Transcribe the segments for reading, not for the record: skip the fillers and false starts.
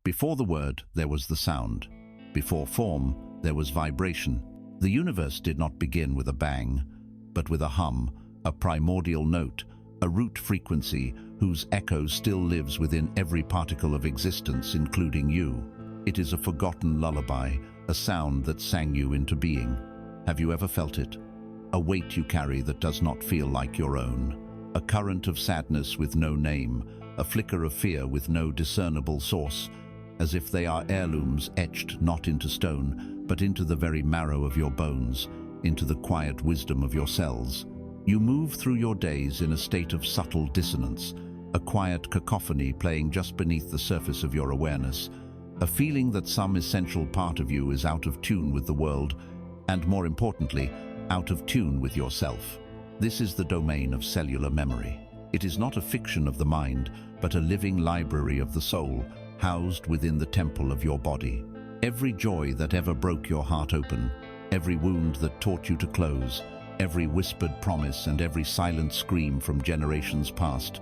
Before the word, there was the sound. Before form, there was vibration. The universe did not begin with a bang, but with a hum, a primordial note, a root frequency whose echo still lives within every particle of existence, including you. It is a forgotten lullaby, a sound that sang you into being. Have you ever felt it? A weight you carry that does not feel like your own. A current of sadness with no name, a flicker of fear with no discernible source, as if they are heirlooms etched not into stone, but into the very marrow of your bones, into the quiet wisdom of your cells. You move through your days in a state of subtle dissonance, a quiet cacophony playing just beneath the surface of your awareness, a feeling that some essential part of you is out of tune with the world, and more importantly, out of tune with yourself. This is the domain of cellular memory. It is not a fiction of the mind, but a living library of the soul, housed within the temple of your body. Every joy that ever broke your heart open, every wound that taught you to close, every whispered promise and every silent scream from generations past,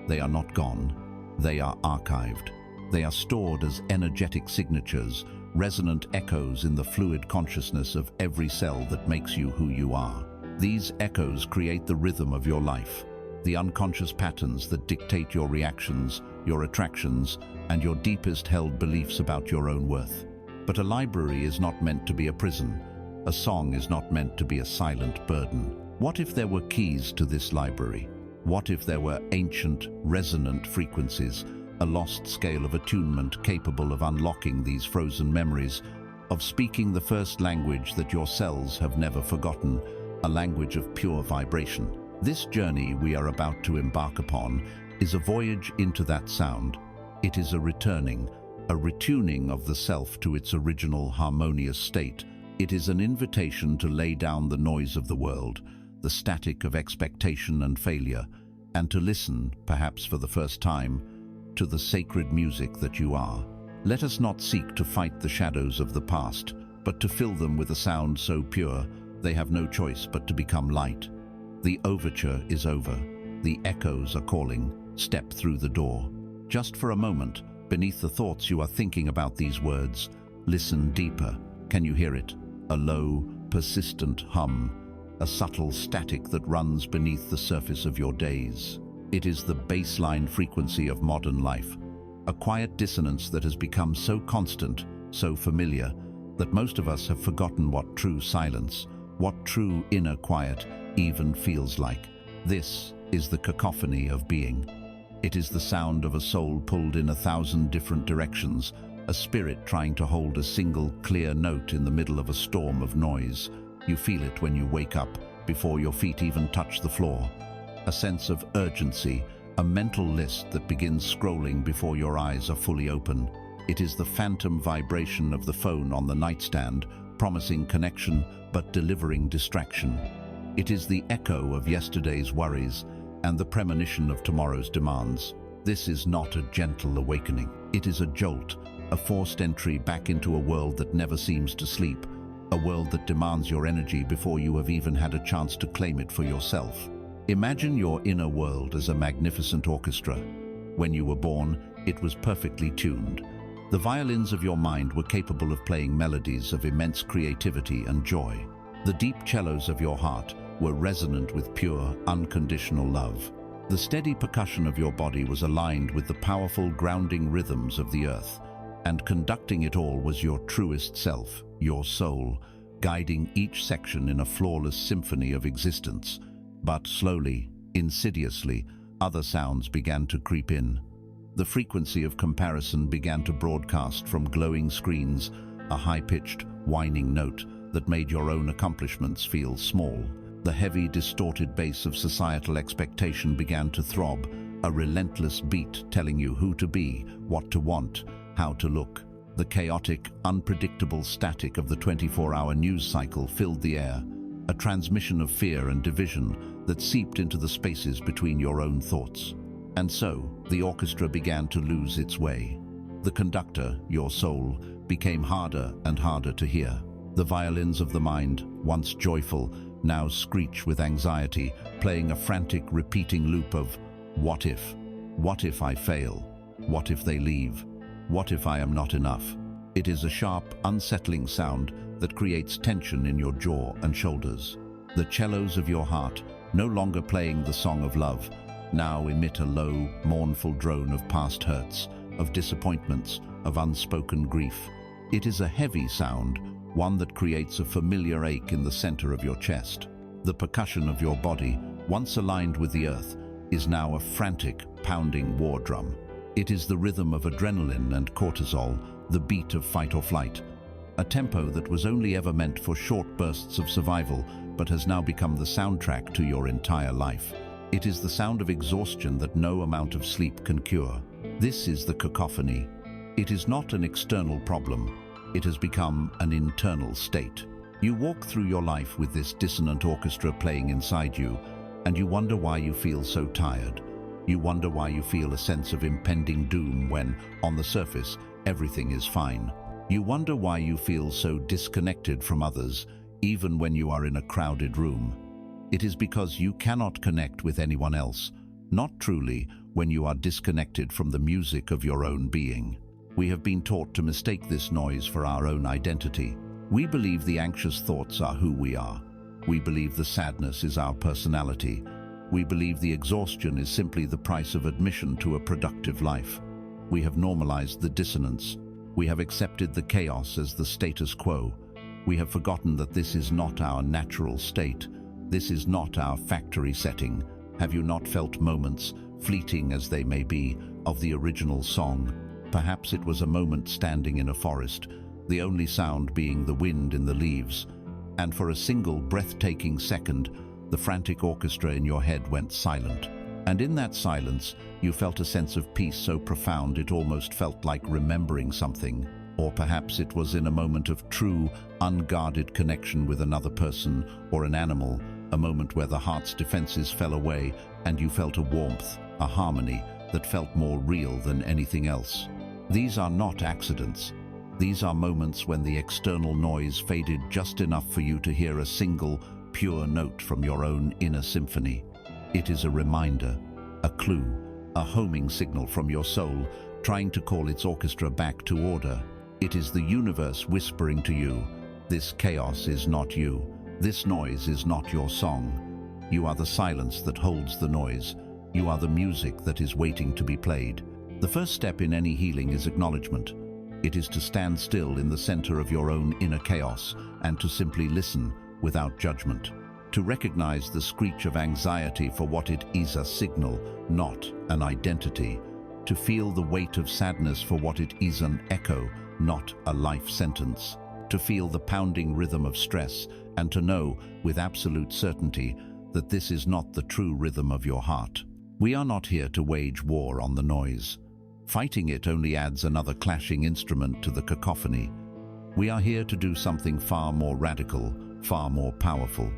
they are not gone. They are archived. They are stored as energetic signatures, resonant echoes in the fluid consciousness of every cell that makes you who you are. These echoes create the rhythm of your life, the unconscious patterns that dictate your reactions, your attractions, and your deepest held beliefs about your own worth. But a library is not meant to be a prison. A song is not meant to be a silent burden. What if there were keys to this library? What if there were ancient, resonant frequencies, a lost scale of attunement capable of unlocking these frozen memories, of speaking the first language that your cells have never forgotten, a language of pure vibration? This journey we are about to embark upon is a voyage into that sound. It is a returning, a retuning of the self to its original harmonious state. It is an invitation to lay down the noise of the world, the static of expectation and failure, and to listen, perhaps for the first time, to the sacred music that you are. Let us not seek to fight the shadows of the past, but to fill them with a sound so pure they have no choice but to become light. The overture is over. The echoes are calling. Step through the door. Just for a moment, beneath the thoughts you are thinking about these words, listen deeper. Can you hear it? A low, persistent hum, a subtle static that runs beneath the surface of your days. It is the baseline frequency of modern life, a quiet dissonance that has become so constant, so familiar, that most of us have forgotten what true silence, what true inner quiet even feels like. This is the cacophony of being. It is the sound of a soul pulled in 1,000 different directions, a spirit trying to hold a single clear note in the middle of a storm of noise. You feel it when you wake up, before your feet even touch the floor. A sense of urgency, a mental list that begins scrolling before your eyes are fully open. It is the phantom vibration of the phone on the nightstand, promising connection but delivering distraction. It is the echo of yesterday's worries and the premonition of tomorrow's demands. This is not a gentle awakening. It is a jolt, a forced entry back into a world that never seems to sleep, a world that demands your energy before you have even had a chance to claim it for yourself. Imagine your inner world as a magnificent orchestra. When you were born, it was perfectly tuned. The violins of your mind were capable of playing melodies of immense creativity and joy. The deep cellos of your heart were resonant with pure, unconditional love. The steady percussion of your body was aligned with the powerful grounding rhythms of the earth, and conducting it all was your truest self, your soul, guiding each section in a flawless symphony of existence. But slowly, insidiously, other sounds began to creep in. The frequency of comparison began to broadcast from glowing screens, a high-pitched, whining note that made your own accomplishments feel small. The heavy, distorted bass of societal expectation began to throb, a relentless beat telling you who to be, what to want, how to look. The chaotic, unpredictable static of the 24-hour news cycle filled the air, a transmission of fear and division that seeped into the spaces between your own thoughts. And so, the orchestra began to lose its way. The conductor, your soul, became harder and harder to hear. The violins of the mind, once joyful, now screech with anxiety, playing a frantic, repeating loop of, what if? What if I fail? What if they leave? What if I am not enough? It is a sharp, unsettling sound that creates tension in your jaw and shoulders. The cellos of your heart, no longer playing the song of love, now emit a low, mournful drone of past hurts, of disappointments, of unspoken grief. It is a heavy sound, one that creates a familiar ache in the center of your chest. The percussion of your body, once aligned with the earth, is now a frantic, pounding war drum. It is the rhythm of adrenaline and cortisol, the beat of fight or flight. A tempo that was only ever meant for short bursts of survival, but has now become the soundtrack to your entire life. It is the sound of exhaustion that no amount of sleep can cure. This is the cacophony. It is not an external problem. It has become an internal state. You walk through your life with this dissonant orchestra playing inside you, and you wonder why you feel so tired. You wonder why you feel a sense of impending doom when, on the surface, everything is fine. You wonder why you feel so disconnected from others, even when you are in a crowded room. It is because you cannot connect with anyone else, not truly when you are disconnected from the music of your own being. We have been taught to mistake this noise for our own identity. We believe the anxious thoughts are who we are. We believe the sadness is our personality. We believe the exhaustion is simply the price of admission to a productive life. We have normalized the dissonance. We have accepted the chaos as the status quo. We have forgotten that this is not our natural state. This is not our factory setting. Have you not felt moments, fleeting as they may be, of the original song? Perhaps it was a moment standing in a forest, the only sound being the wind in the leaves, and for a single breathtaking second, the frantic orchestra in your head went silent. And in that silence, you felt a sense of peace so profound it almost felt like remembering something. Or perhaps it was in a moment of true, unguarded connection with another person or an animal, a moment where the heart's defenses fell away and you felt a warmth, a harmony that felt more real than anything else. These are not accidents. These are moments when the external noise faded just enough for you to hear a single, pure note from your own inner symphony. It is a reminder, a clue, a homing signal from your soul, trying to call its orchestra back to order. It is the universe whispering to you, this chaos is not you. This noise is not your song. You are the silence that holds the noise. You are the music that is waiting to be played. The first step in any healing is acknowledgement. It is to stand still in the center of your own inner chaos and to simply listen without judgment. To recognize the screech of anxiety for what it is, a signal, not an identity. To feel the weight of sadness for what it is, an echo, not a life sentence. To feel the pounding rhythm of stress and to know with absolute certainty that this is not the true rhythm of your heart. We are not here to wage war on the noise. Fighting it only adds another clashing instrument to the cacophony. We are here to do something far more radical, far more powerful.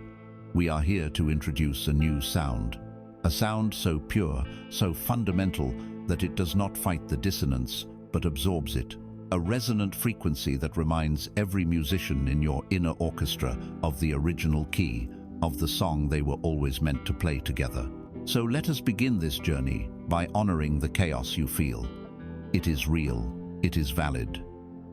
We are here to introduce a new sound. A sound so pure, so fundamental that it does not fight the dissonance, but absorbs it. A resonant frequency that reminds every musician in your inner orchestra of the original key, of the song they were always meant to play together. So let us begin this journey by honoring the chaos you feel. It is real. It is valid.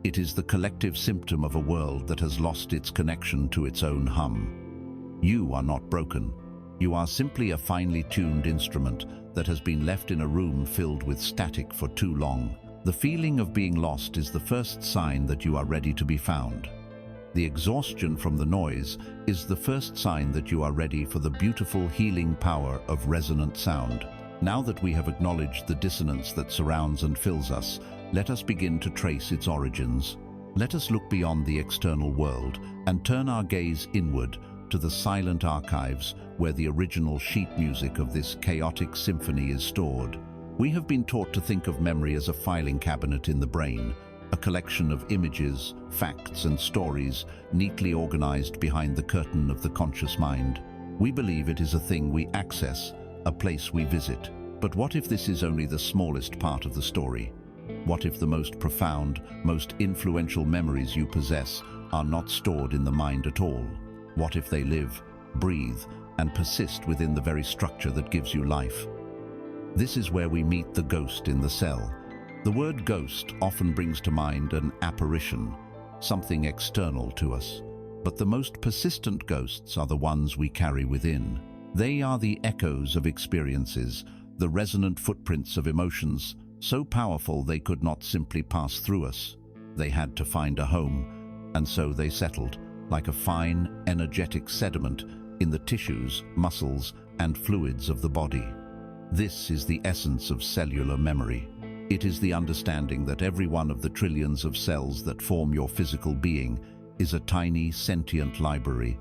It is the collective symptom of a world that has lost its connection to its own hum. You are not broken. You are simply a finely tuned instrument that has been left in a room filled with static for too long. The feeling of being lost is the first sign that you are ready to be found. The exhaustion from the noise is the first sign that you are ready for the beautiful healing power of resonant sound. Now that we have acknowledged the dissonance that surrounds and fills us, let us begin to trace its origins. Let us look beyond the external world and turn our gaze inward to the silent archives where the original sheet music of this chaotic symphony is stored. We have been taught to think of memory as a filing cabinet in the brain, a collection of images, facts, and stories neatly organized behind the curtain of the conscious mind. We believe it is a thing we access, a place we visit. But what if this is only the smallest part of the story? What if the most profound, most influential memories you possess are not stored in the mind at all? What if they live, breathe, and persist within the very structure that gives you life? This is where we meet the ghost in the cell. The word ghost often brings to mind an apparition, something external to us. But the most persistent ghosts are the ones we carry within. They are the echoes of experiences, the resonant footprints of emotions, so powerful they could not simply pass through us. They had to find a home, and so they settled, like a fine, energetic sediment, in the tissues, muscles, and fluids of the body. This is the essence of cellular memory. It is the understanding that every one of the trillions of cells that form your physical being is a tiny, sentient library,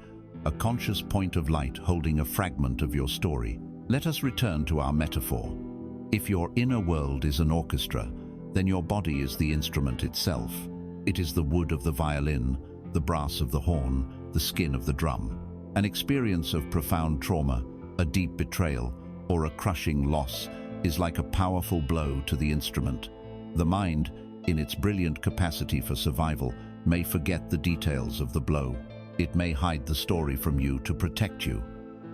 a conscious point of light holding a fragment of your story. Let us return to our metaphor. If your inner world is an orchestra, then your body is the instrument itself. It is the wood of the violin, the brass of the horn, the skin of the drum. An experience of profound trauma, a deep betrayal, or a crushing loss is like a powerful blow to the instrument. The mind, in its brilliant capacity for survival, may forget the details of the blow. It may hide the story from you to protect you,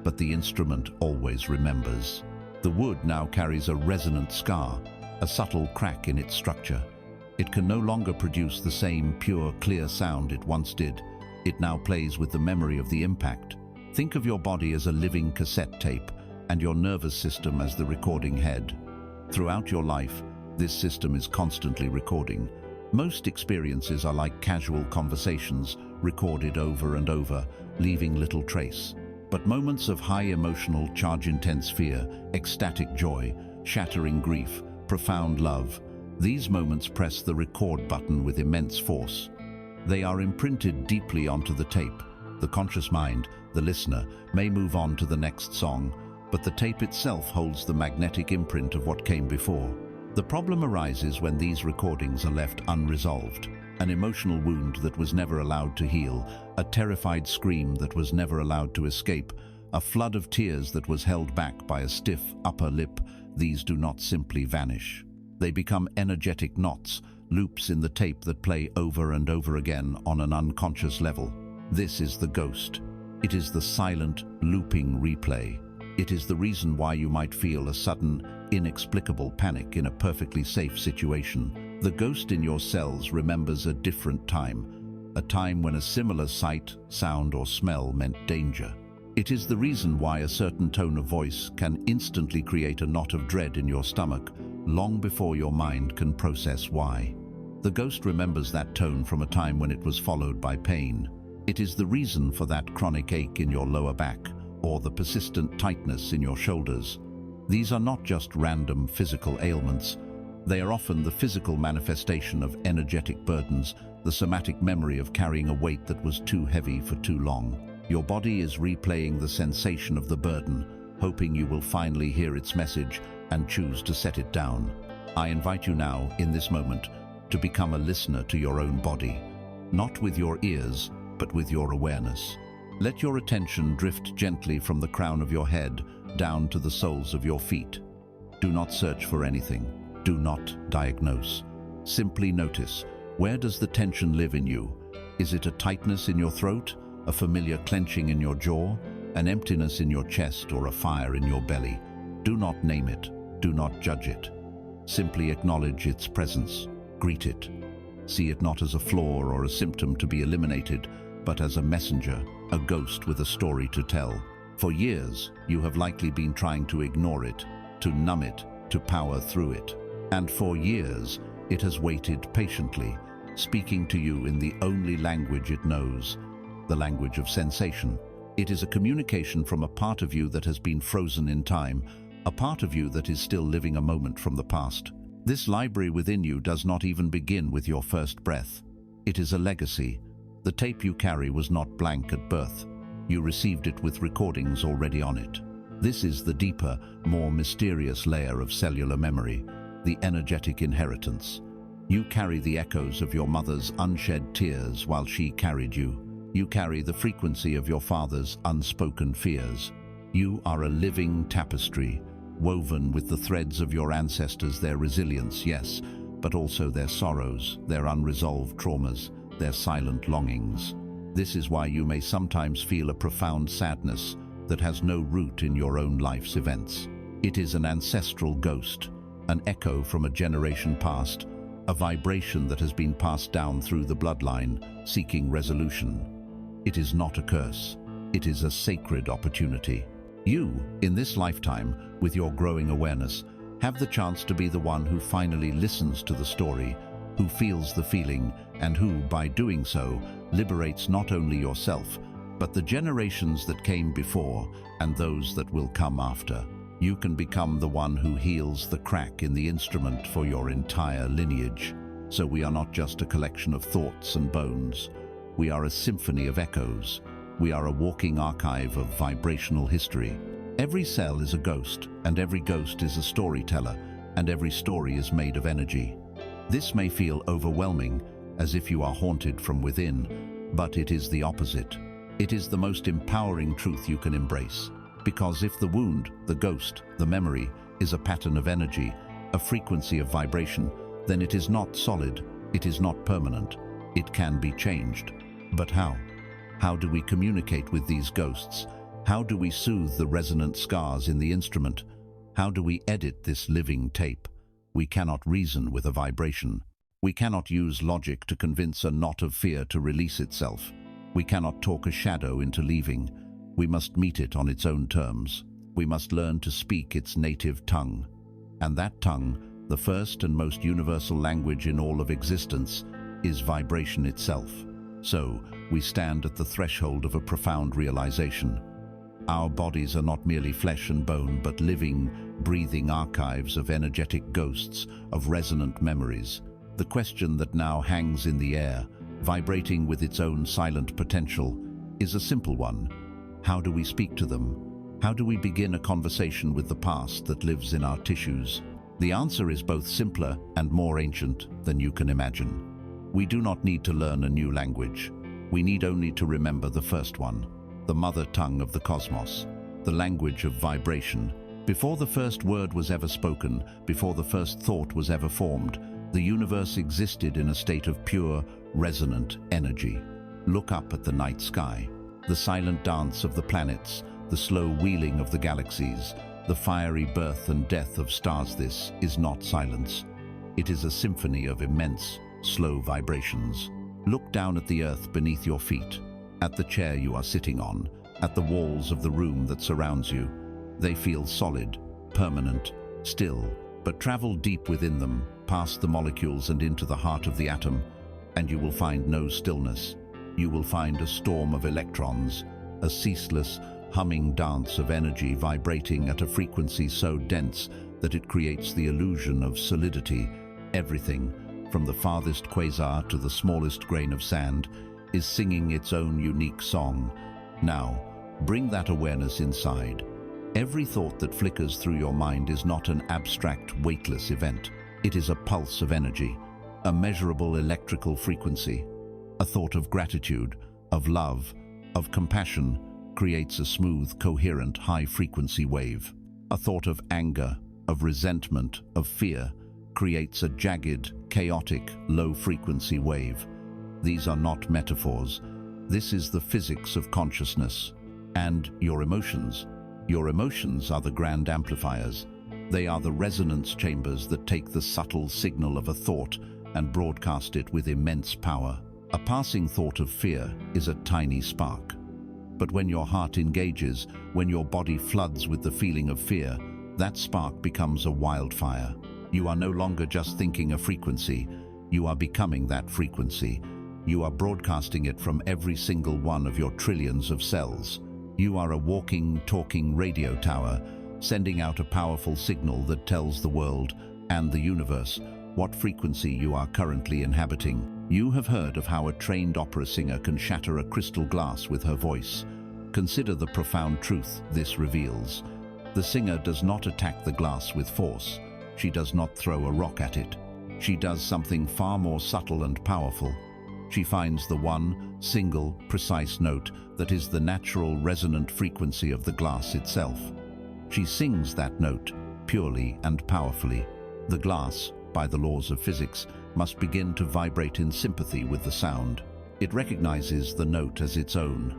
but the instrument always remembers. The wood now carries a resonant scar, a subtle crack in its structure. It can no longer produce the same pure, clear sound it once did. It now plays with the memory of the impact. Think of your body as a living cassette tape and your nervous system as the recording head. Throughout your life, this system is constantly recording. Most experiences are like casual conversations, recorded over and over, leaving little trace. But moments of high emotional charge, intense fear, ecstatic joy, shattering grief, profound love, these moments press the record button with immense force. They are imprinted deeply onto the tape. The conscious mind, the listener, may move on to the next song, but the tape itself holds the magnetic imprint of what came before. The problem arises when these recordings are left unresolved. An emotional wound that was never allowed to heal, a terrified scream that was never allowed to escape, a flood of tears that was held back by a stiff upper lip. These do not simply vanish. They become energetic knots, loops in the tape that play over and over again on an unconscious level. This is the ghost. It is the silent, looping replay. It is the reason why you might feel a sudden, inexplicable panic in a perfectly safe situation. The ghost in your cells remembers a different time, a time when a similar sight, sound, or smell meant danger. It is the reason why a certain tone of voice can instantly create a knot of dread in your stomach, long before your mind can process why. The ghost remembers that tone from a time when it was followed by pain. It is the reason for that chronic ache in your lower back, or the persistent tightness in your shoulders. These are not just random physical ailments. They are often the physical manifestation of energetic burdens, the somatic memory of carrying a weight that was too heavy for too long. Your body is replaying the sensation of the burden, hoping you will finally hear its message and choose to set it down. I invite you now, in this moment, to become a listener to your own body, not with your ears, but with your awareness. Let your attention drift gently from the crown of your head down to the soles of your feet. Do not search for anything. Do not diagnose. Simply notice, where does the tension live in you? Is it a tightness in your throat, a familiar clenching in your jaw, an emptiness in your chest, or a fire in your belly? Do not name it. Do not judge it. Simply acknowledge its presence. Greet it. See it not as a flaw or a symptom to be eliminated, but as a messenger, a ghost with a story to tell. For years, you have likely been trying to ignore it, to numb it, to power through it. And for years, it has waited patiently, speaking to you in the only language it knows, the language of sensation. It is a communication from a part of you that has been frozen in time, a part of you that is still living a moment from the past. This library within you does not even begin with your first breath. It is a legacy. The tape you carry was not blank at birth. You received it with recordings already on it. This is the deeper, more mysterious layer of cellular memory, the energetic inheritance. You carry the echoes of your mother's unshed tears while she carried you. You carry the frequency of your father's unspoken fears. You are a living tapestry, woven with the threads of your ancestors, their resilience, yes, but also their sorrows, their unresolved traumas, their silent longings. This is why you may sometimes feel a profound sadness that has no root in your own life's events. It is an ancestral ghost, an echo from a generation past, a vibration that has been passed down through the bloodline, seeking resolution. It is not a curse. It is a sacred opportunity. You, in this lifetime, with your growing awareness, have the chance to be the one who finally listens to the story, who feels the feeling, and who, by doing so, liberates not only yourself, but the generations that came before and those that will come after. You can become the one who heals the crack in the instrument for your entire lineage. So we are not just a collection of thoughts and bones. We are a symphony of echoes. We are a walking archive of vibrational history. Every cell is a ghost, and every ghost is a storyteller, and every story is made of energy. This may feel overwhelming, as if you are haunted from within, but it is the opposite. It is the most empowering truth you can embrace. Because if the wound, the ghost, the memory, is a pattern of energy, a frequency of vibration, then it is not solid, it is not permanent. It can be changed. But how? How do we communicate with these ghosts? How do we soothe the resonant scars in the instrument? How do we edit this living tape? We cannot reason with a vibration. We cannot use logic to convince a knot of fear to release itself. We cannot talk a shadow into leaving. We must meet it on its own terms. We must learn to speak its native tongue. And that tongue, the first and most universal language in all of existence, is vibration itself. So, we stand at the threshold of a profound realization. Our bodies are not merely flesh and bone, but living, breathing archives of energetic ghosts, of resonant memories. The question that now hangs in the air, vibrating with its own silent potential, is a simple one. How do we speak to them? How do we begin a conversation with the past that lives in our tissues? The answer is both simpler and more ancient than you can imagine. We do not need to learn a new language. We need only to remember the first one, the mother tongue of the cosmos, the language of vibration. Before the first word was ever spoken, before the first thought was ever formed, the universe existed in a state of pure, resonant energy. Look up at the night sky. The silent dance of the planets, the slow wheeling of the galaxies, the fiery birth and death of stars. This is not silence. It is a symphony of immense, slow vibrations. Look down at the earth beneath your feet, at the chair you are sitting on, at the walls of the room that surrounds you. They feel solid, permanent, still, but travel deep within them, past the molecules and into the heart of the atom, and you will find no stillness. You will find a storm of electrons, a ceaseless, humming dance of energy vibrating at a frequency so dense that it creates the illusion of solidity. Everything, from the farthest quasar to the smallest grain of sand, is singing its own unique song. Now, bring that awareness inside. Every thought that flickers through your mind is not an abstract, weightless event. It is a pulse of energy, a measurable electrical frequency. A thought of gratitude, of love, of compassion creates a smooth, coherent, high-frequency wave. A thought of anger, of resentment, of fear creates a jagged, chaotic, low-frequency wave. These are not metaphors. This is the physics of consciousness. And your emotions. Your emotions are the grand amplifiers. They are the resonance chambers that take the subtle signal of a thought and broadcast it with immense power. A passing thought of fear is a tiny spark. But when your heart engages, when your body floods with the feeling of fear, that spark becomes a wildfire. You are no longer just thinking a frequency, you are becoming that frequency. You are broadcasting it from every single one of your trillions of cells. You are a walking, talking radio tower, sending out a powerful signal that tells the world and the universe what frequency you are currently inhabiting. You have heard of how a trained opera singer can shatter a crystal glass with her voice. Consider the profound truth this reveals. The singer does not attack the glass with force. She does not throw a rock at it. She does something far more subtle and powerful. She finds the one, single, precise note that is the natural resonant frequency of the glass itself. She sings that note, purely and powerfully. The glass, by the laws of physics, must begin to vibrate in sympathy with the sound. It recognizes the note as its own.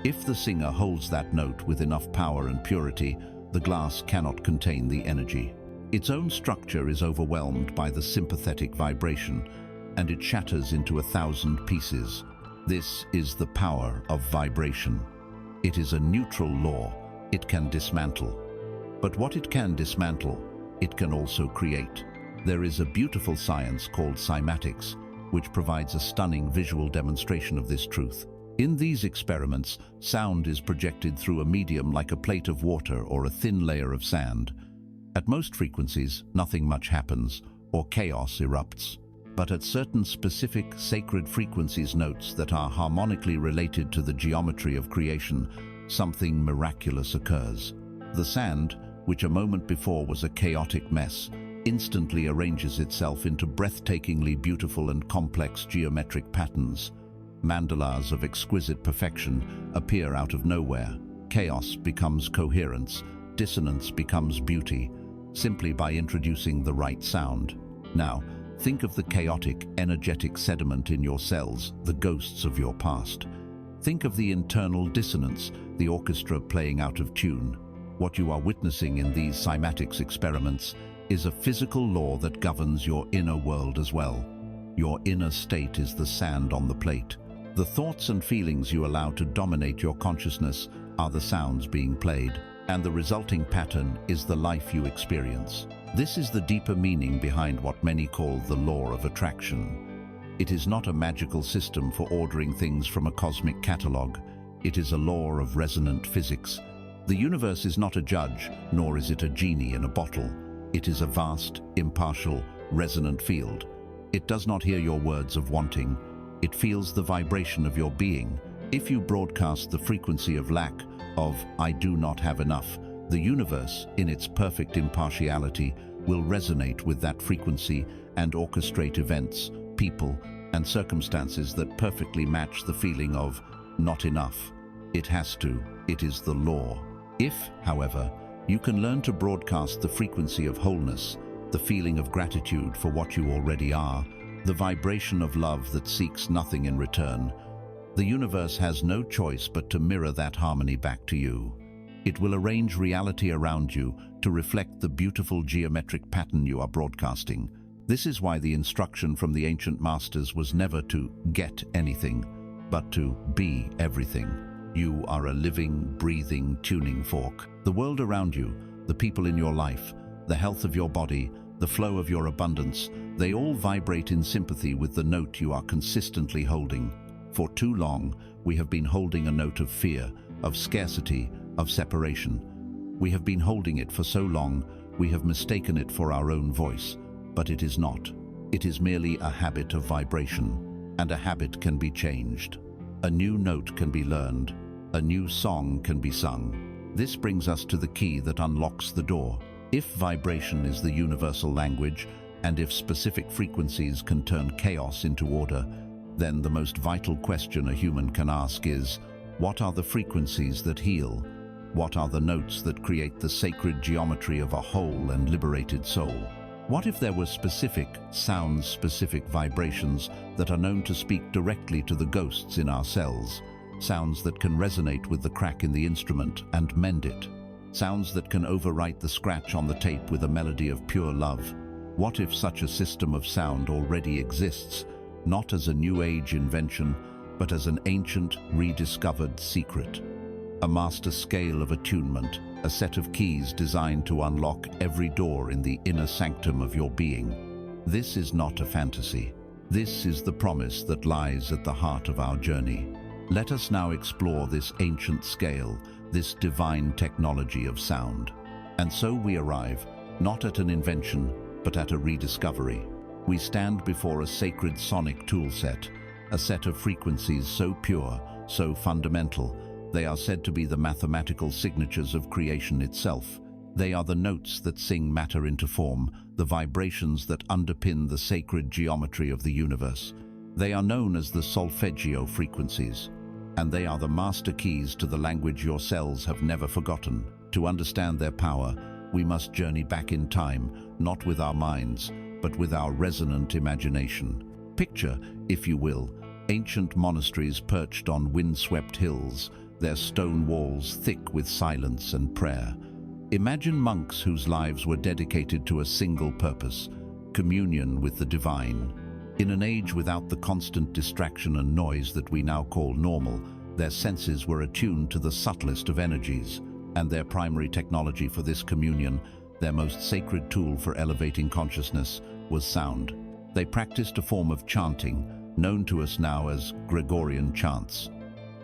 If the singer holds that note with enough power and purity, the glass cannot contain the energy. Its own structure is overwhelmed by the sympathetic vibration, and it shatters into 1,000 pieces. This is the power of vibration. It is a neutral law. It can dismantle. But what it can dismantle, it can also create. There is a beautiful science called cymatics, which provides a stunning visual demonstration of this truth. In these experiments, sound is projected through a medium like a plate of water or a thin layer of sand. At most frequencies, nothing much happens, or chaos erupts. But at certain specific sacred frequencies, notes that are harmonically related to the geometry of creation, something miraculous occurs. The sand, which a moment before was a chaotic mess, instantly arranges itself into breathtakingly beautiful and complex geometric patterns. Mandalas of exquisite perfection appear out of nowhere. Chaos becomes coherence, dissonance becomes beauty, simply by introducing the right sound. Now, think of the chaotic, energetic sediment in your cells, the ghosts of your past. Think of the internal dissonance, the orchestra playing out of tune. What you are witnessing in these cymatics experiments is a physical law that governs your inner world as well. Your inner state is the sand on the plate. The thoughts and feelings you allow to dominate your consciousness are the sounds being played, and the resulting pattern is the life you experience. This is the deeper meaning behind what many call the law of attraction. It is not a magical system for ordering things from a cosmic catalogue. It is a law of resonant physics. The universe is not a judge, nor is it a genie in a bottle. It is a vast, impartial, resonant field. It does not hear your words of wanting. It feels the vibration of your being. If you broadcast the frequency of lack, of "I do not have enough," the universe, in its perfect impartiality, will resonate with that frequency and orchestrate events, people, and circumstances that perfectly match the feeling of not enough. It has to. It is the law. If, however, you can learn to broadcast the frequency of wholeness, the feeling of gratitude for what you already are, the vibration of love that seeks nothing in return, the universe has no choice but to mirror that harmony back to you. It will arrange reality around you to reflect the beautiful geometric pattern you are broadcasting. This is why the instruction from the ancient masters was never to get anything, but to be everything. You are a living, breathing tuning fork. The world around you, the people in your life, the health of your body, the flow of your abundance, they all vibrate in sympathy with the note you are consistently holding. For too long, we have been holding a note of fear, of scarcity, of separation. We have been holding it for so long, we have mistaken it for our own voice. But it is not. It is merely a habit of vibration, and a habit can be changed. A new note can be learned. A new song can be sung. This brings us to the key that unlocks the door. If vibration is the universal language, and if specific frequencies can turn chaos into order, then the most vital question a human can ask is, what are the frequencies that heal? What are the notes that create the sacred geometry of a whole and liberated soul? What if there were specific, sound-specific vibrations that are known to speak directly to the ghosts in our cells? Sounds that can resonate with the crack in the instrument and mend it. Sounds that can overwrite the scratch on the tape with a melody of pure love. What if such a system of sound already exists, not as a New Age invention, but as an ancient, rediscovered secret? A master scale of attunement, a set of keys designed to unlock every door in the inner sanctum of your being. This is not a fantasy. This is the promise that lies at the heart of our journey. Let us now explore this ancient scale, this divine technology of sound. And so we arrive, not at an invention, but at a rediscovery. We stand before a sacred sonic toolset, a set of frequencies so pure, so fundamental, they are said to be the mathematical signatures of creation itself. They are the notes that sing matter into form, the vibrations that underpin the sacred geometry of the universe. They are known as the Solfeggio Frequencies, and they are the master keys to the language your cells have never forgotten. To understand their power, we must journey back in time, not with our minds, but with our resonant imagination. Picture, if you will, ancient monasteries perched on windswept hills, their stone walls thick with silence and prayer. Imagine monks whose lives were dedicated to a single purpose: communion with the divine. In an age without the constant distraction and noise that we now call normal, their senses were attuned to the subtlest of energies, and their primary technology for this communion, their most sacred tool for elevating consciousness, was sound. They practiced a form of chanting, known to us now as Gregorian chants.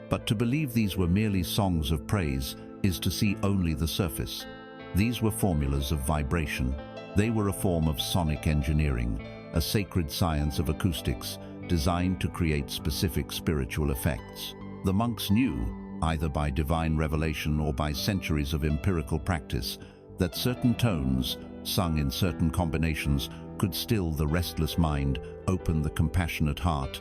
But to believe these were merely songs of praise is to see only the surface. These were formulas of vibration. They were a form of sonic engineering, a sacred science of acoustics designed to create specific spiritual effects. The monks knew, either by divine revelation or by centuries of empirical practice, that certain tones, sung in certain combinations, could still the restless mind, open the compassionate heart,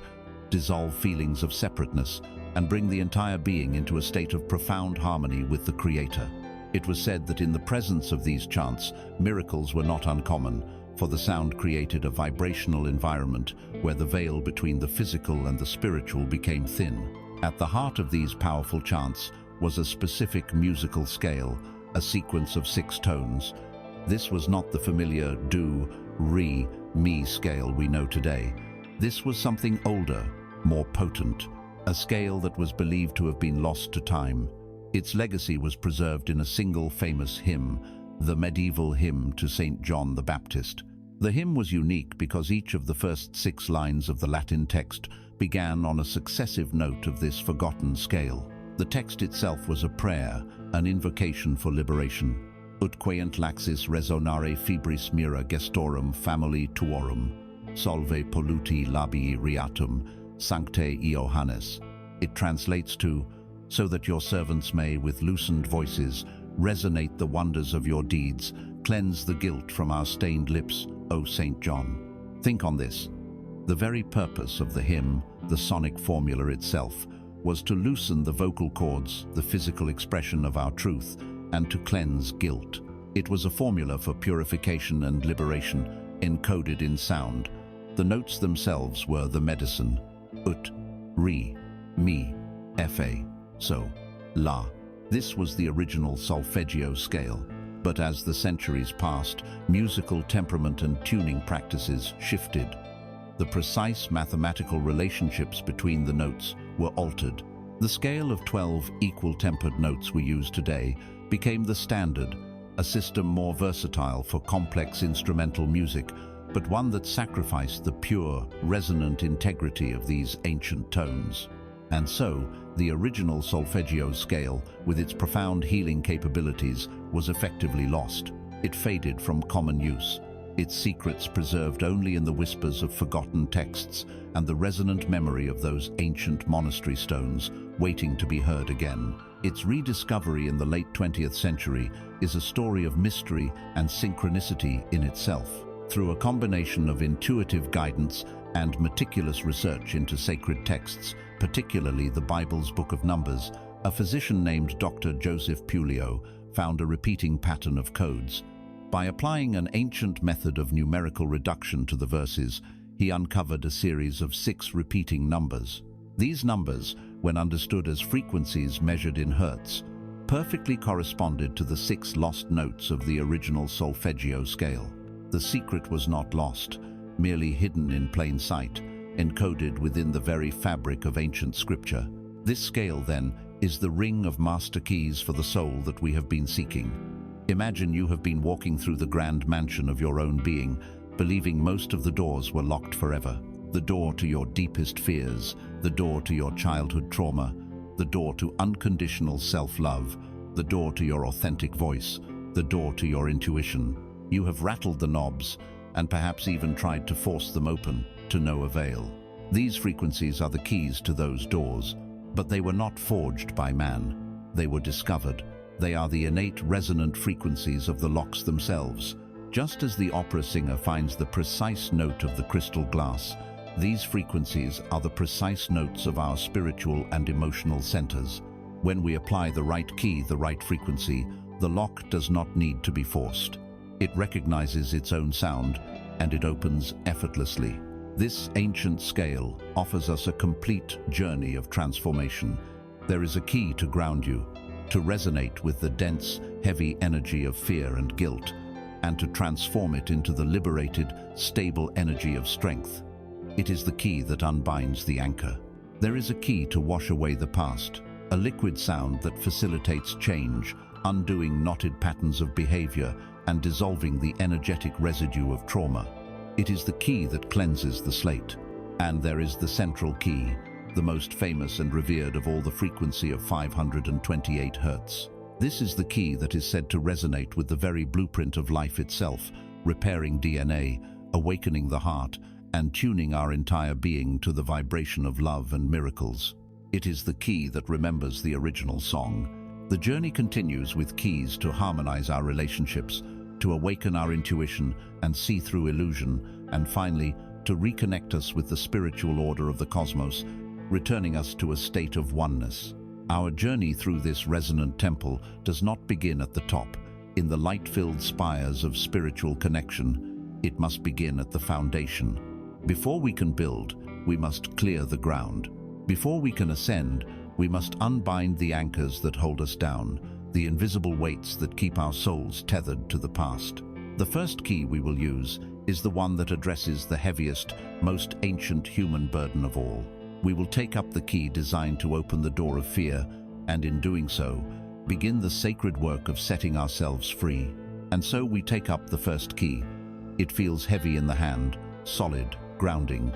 dissolve feelings of separateness, and bring the entire being into a state of profound harmony with the Creator. It was said that in the presence of these chants, miracles were not uncommon, for the sound created a vibrational environment where the veil between the physical and the spiritual became thin. At the heart of these powerful chants was a specific musical scale, a sequence of 6 tones. This was not the familiar do, re, mi scale we know today. This was something older, more potent, a scale that was believed to have been lost to time. Its legacy was preserved in a single famous hymn, the medieval hymn to Saint John the Baptist. The hymn was unique because each of the first 6 lines of the Latin text began on a successive note of this forgotten scale. The text itself was a prayer, an invocation for liberation. Ut quaent laxis resonare fibris mira gestorum famili tuorum, solve polluti labii reatum, sancte Iohannes. It translates to, so that your servants may, with loosened voices, resonate the wonders of your deeds, cleanse the guilt from our stained lips, O Saint John. Think on this. The very purpose of the hymn, the sonic formula itself, was to loosen the vocal cords, the physical expression of our truth, and to cleanse guilt. It was a formula for purification and liberation, encoded in sound. The notes themselves were the medicine: ut, re, mi, fa, so, la. This was the original solfeggio scale. But as the centuries passed, musical temperament and tuning practices shifted. The precise mathematical relationships between the notes were altered. The scale of 12 equal-tempered notes we use today became the standard, a system more versatile for complex instrumental music, but one that sacrificed the pure, resonant integrity of these ancient tones. And so, the original solfeggio scale, with its profound healing capabilities, was effectively lost. It faded from common use, its secrets preserved only in the whispers of forgotten texts and the resonant memory of those ancient monastery stones waiting to be heard again. Its rediscovery in the late 20th century is a story of mystery and synchronicity in itself. Through a combination of intuitive guidance and meticulous research into sacred texts, particularly the Bible's Book of Numbers, a physician named Dr. Joseph Puleo found a repeating pattern of codes. By applying an ancient method of numerical reduction to the verses, he uncovered a series of 6 repeating numbers. These numbers, when understood as frequencies measured in hertz, perfectly corresponded to the 6 lost notes of the original solfeggio scale. The secret was not lost, merely hidden in plain sight, encoded within the very fabric of ancient scripture. This scale, then, is the ring of master keys for the soul that we have been seeking. Imagine you have been walking through the grand mansion of your own being, believing most of the doors were locked forever. The door to your deepest fears, the door to your childhood trauma, the door to unconditional self-love, the door to your authentic voice, the door to your intuition. You have rattled the knobs, and perhaps even tried to force them open, to no avail. These frequencies are the keys to those doors, but they were not forged by man. They were discovered. They are the innate resonant frequencies of the locks themselves. Just as the opera singer finds the precise note of the crystal glass, these frequencies are the precise notes of our spiritual and emotional centers. When we apply the right key, the right frequency, the lock does not need to be forced. It recognizes its own sound, and it opens effortlessly. This ancient scale offers us a complete journey of transformation. There is a key to ground you, to resonate with the dense, heavy energy of fear and guilt, and to transform it into the liberated, stable energy of strength. It is the key that unbinds the anchor. There is a key to wash away the past, a liquid sound that facilitates change, undoing knotted patterns of behavior and dissolving the energetic residue of trauma. It is the key that cleanses the slate. And there is the central key, the most famous and revered of all, the frequency of 528 Hz. This is the key that is said to resonate with the very blueprint of life itself, repairing DNA, awakening the heart, and tuning our entire being to the vibration of love and miracles. It is the key that remembers the original song. The journey continues with keys to harmonize our relationships, to awaken our intuition and see through illusion, and finally, to reconnect us with the spiritual order of the cosmos, returning us to a state of oneness. Our journey through this resonant temple does not begin at the top, in the light-filled spires of spiritual connection. It must begin at the foundation. Before we can build, we must clear the ground. Before we can ascend, we must unbind the anchors that hold us down, the invisible weights that keep our souls tethered to the past. The first key we will use is the one that addresses the heaviest, most ancient human burden of all. We will take up the key designed to open the door of fear, and in doing so, begin the sacred work of setting ourselves free. And so we take up the first key. It feels heavy in the hand, solid, grounding.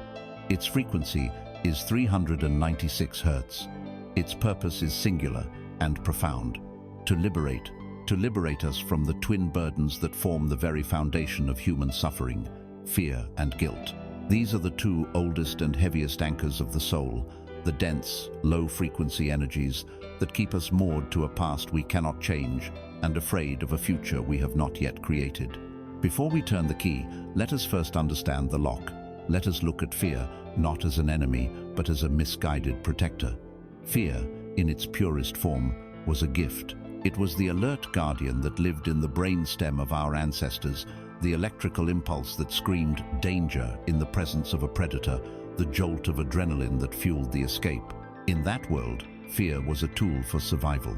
Its frequency is 396 Hz. Its purpose is singular and profound: to liberate us from the twin burdens that form the very foundation of human suffering, fear and guilt. These are the two oldest and heaviest anchors of the soul, the dense, low-frequency energies that keep us moored to a past we cannot change and afraid of a future we have not yet created. Before we turn the key, let us first understand the lock. Let us look at fear not as an enemy, but as a misguided protector. Fear, in its purest form, was a gift. It was the alert guardian that lived in the brainstem of our ancestors, the electrical impulse that screamed danger in the presence of a predator, the jolt of adrenaline that fueled the escape. In that world, fear was a tool for survival.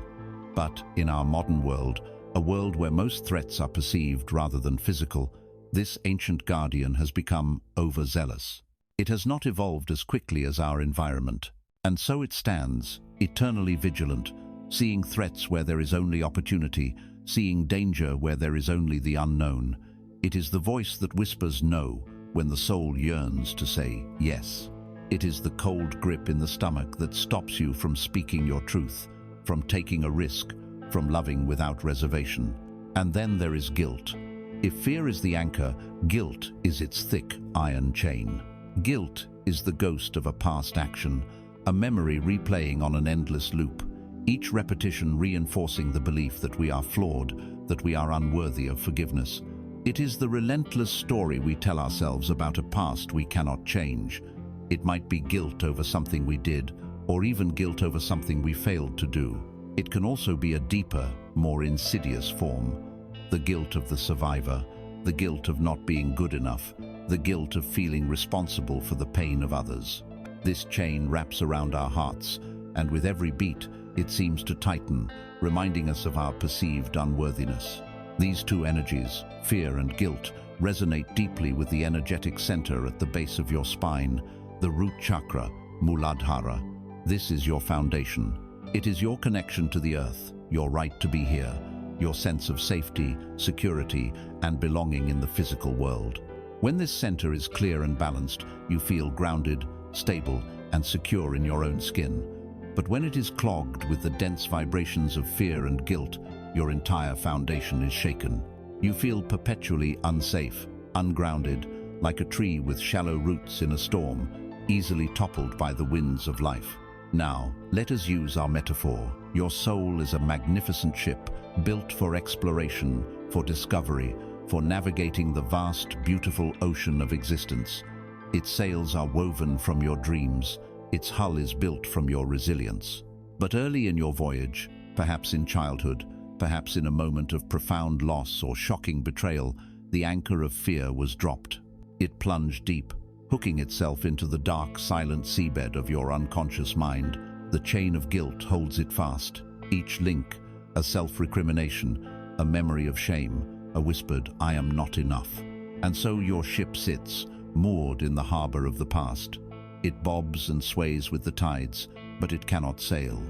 But in our modern world, a world where most threats are perceived rather than physical, this ancient guardian has become overzealous. It has not evolved as quickly as our environment, and so it stands, eternally vigilant, seeing threats where there is only opportunity, seeing danger where there is only the unknown. It is the voice that whispers no when the soul yearns to say yes. It is the cold grip in the stomach that stops you from speaking your truth, from taking a risk, from loving without reservation. And then there is guilt. If fear is the anchor, guilt is its thick iron chain. Guilt is the ghost of a past action, a memory replaying on an endless loop, each repetition reinforcing the belief that we are flawed, that we are unworthy of forgiveness. It is the relentless story we tell ourselves about a past we cannot change. It might be guilt over something we did, or even guilt over something we failed to do. It can also be a deeper, more insidious form. The guilt of the survivor, the guilt of not being good enough, the guilt of feeling responsible for the pain of others. This chain wraps around our hearts, and with every beat, it seems to tighten, reminding us of our perceived unworthiness. These two energies, fear and guilt, resonate deeply with the energetic center at the base of your spine, the root chakra, Muladhara. This is your foundation. It is your connection to the earth, your right to be here, your sense of safety, security, and belonging in the physical world. When this center is clear and balanced, you feel grounded, stable, and secure in your own skin. But when it is clogged with the dense vibrations of fear and guilt, your entire foundation is shaken. You feel perpetually unsafe, ungrounded, like a tree with shallow roots in a storm, easily toppled by the winds of life. Now, let us use our metaphor. Your soul is a magnificent ship, built for exploration, for discovery, for navigating the vast, beautiful ocean of existence. Its sails are woven from your dreams. Its hull is built from your resilience. But early in your voyage, perhaps in childhood, perhaps in a moment of profound loss or shocking betrayal, the anchor of fear was dropped. It plunged deep, hooking itself into the dark, silent seabed of your unconscious mind. The chain of guilt holds it fast. Each link, a self-recrimination, a memory of shame, a whispered, "I am not enough." And so your ship sits, moored in the harbor of the past. It bobs and sways with the tides, but it cannot sail.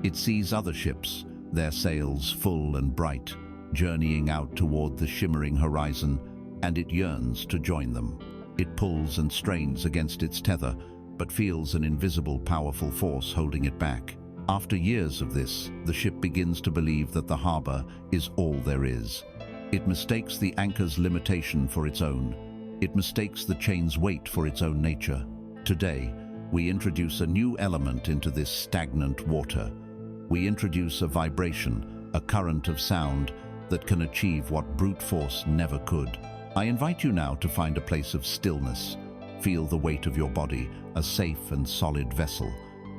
It sees other ships, their sails full and bright, journeying out toward the shimmering horizon, and it yearns to join them. It pulls and strains against its tether, but feels an invisible, powerful force holding it back. After years of this, the ship begins to believe that the harbor is all there is. It mistakes the anchor's limitation for its own. It mistakes the chain's weight for its own nature. Today, we introduce a new element into this stagnant water. We introduce a vibration, a current of sound that can achieve what brute force never could. I invite you now to find a place of stillness. Feel the weight of your body, a safe and solid vessel.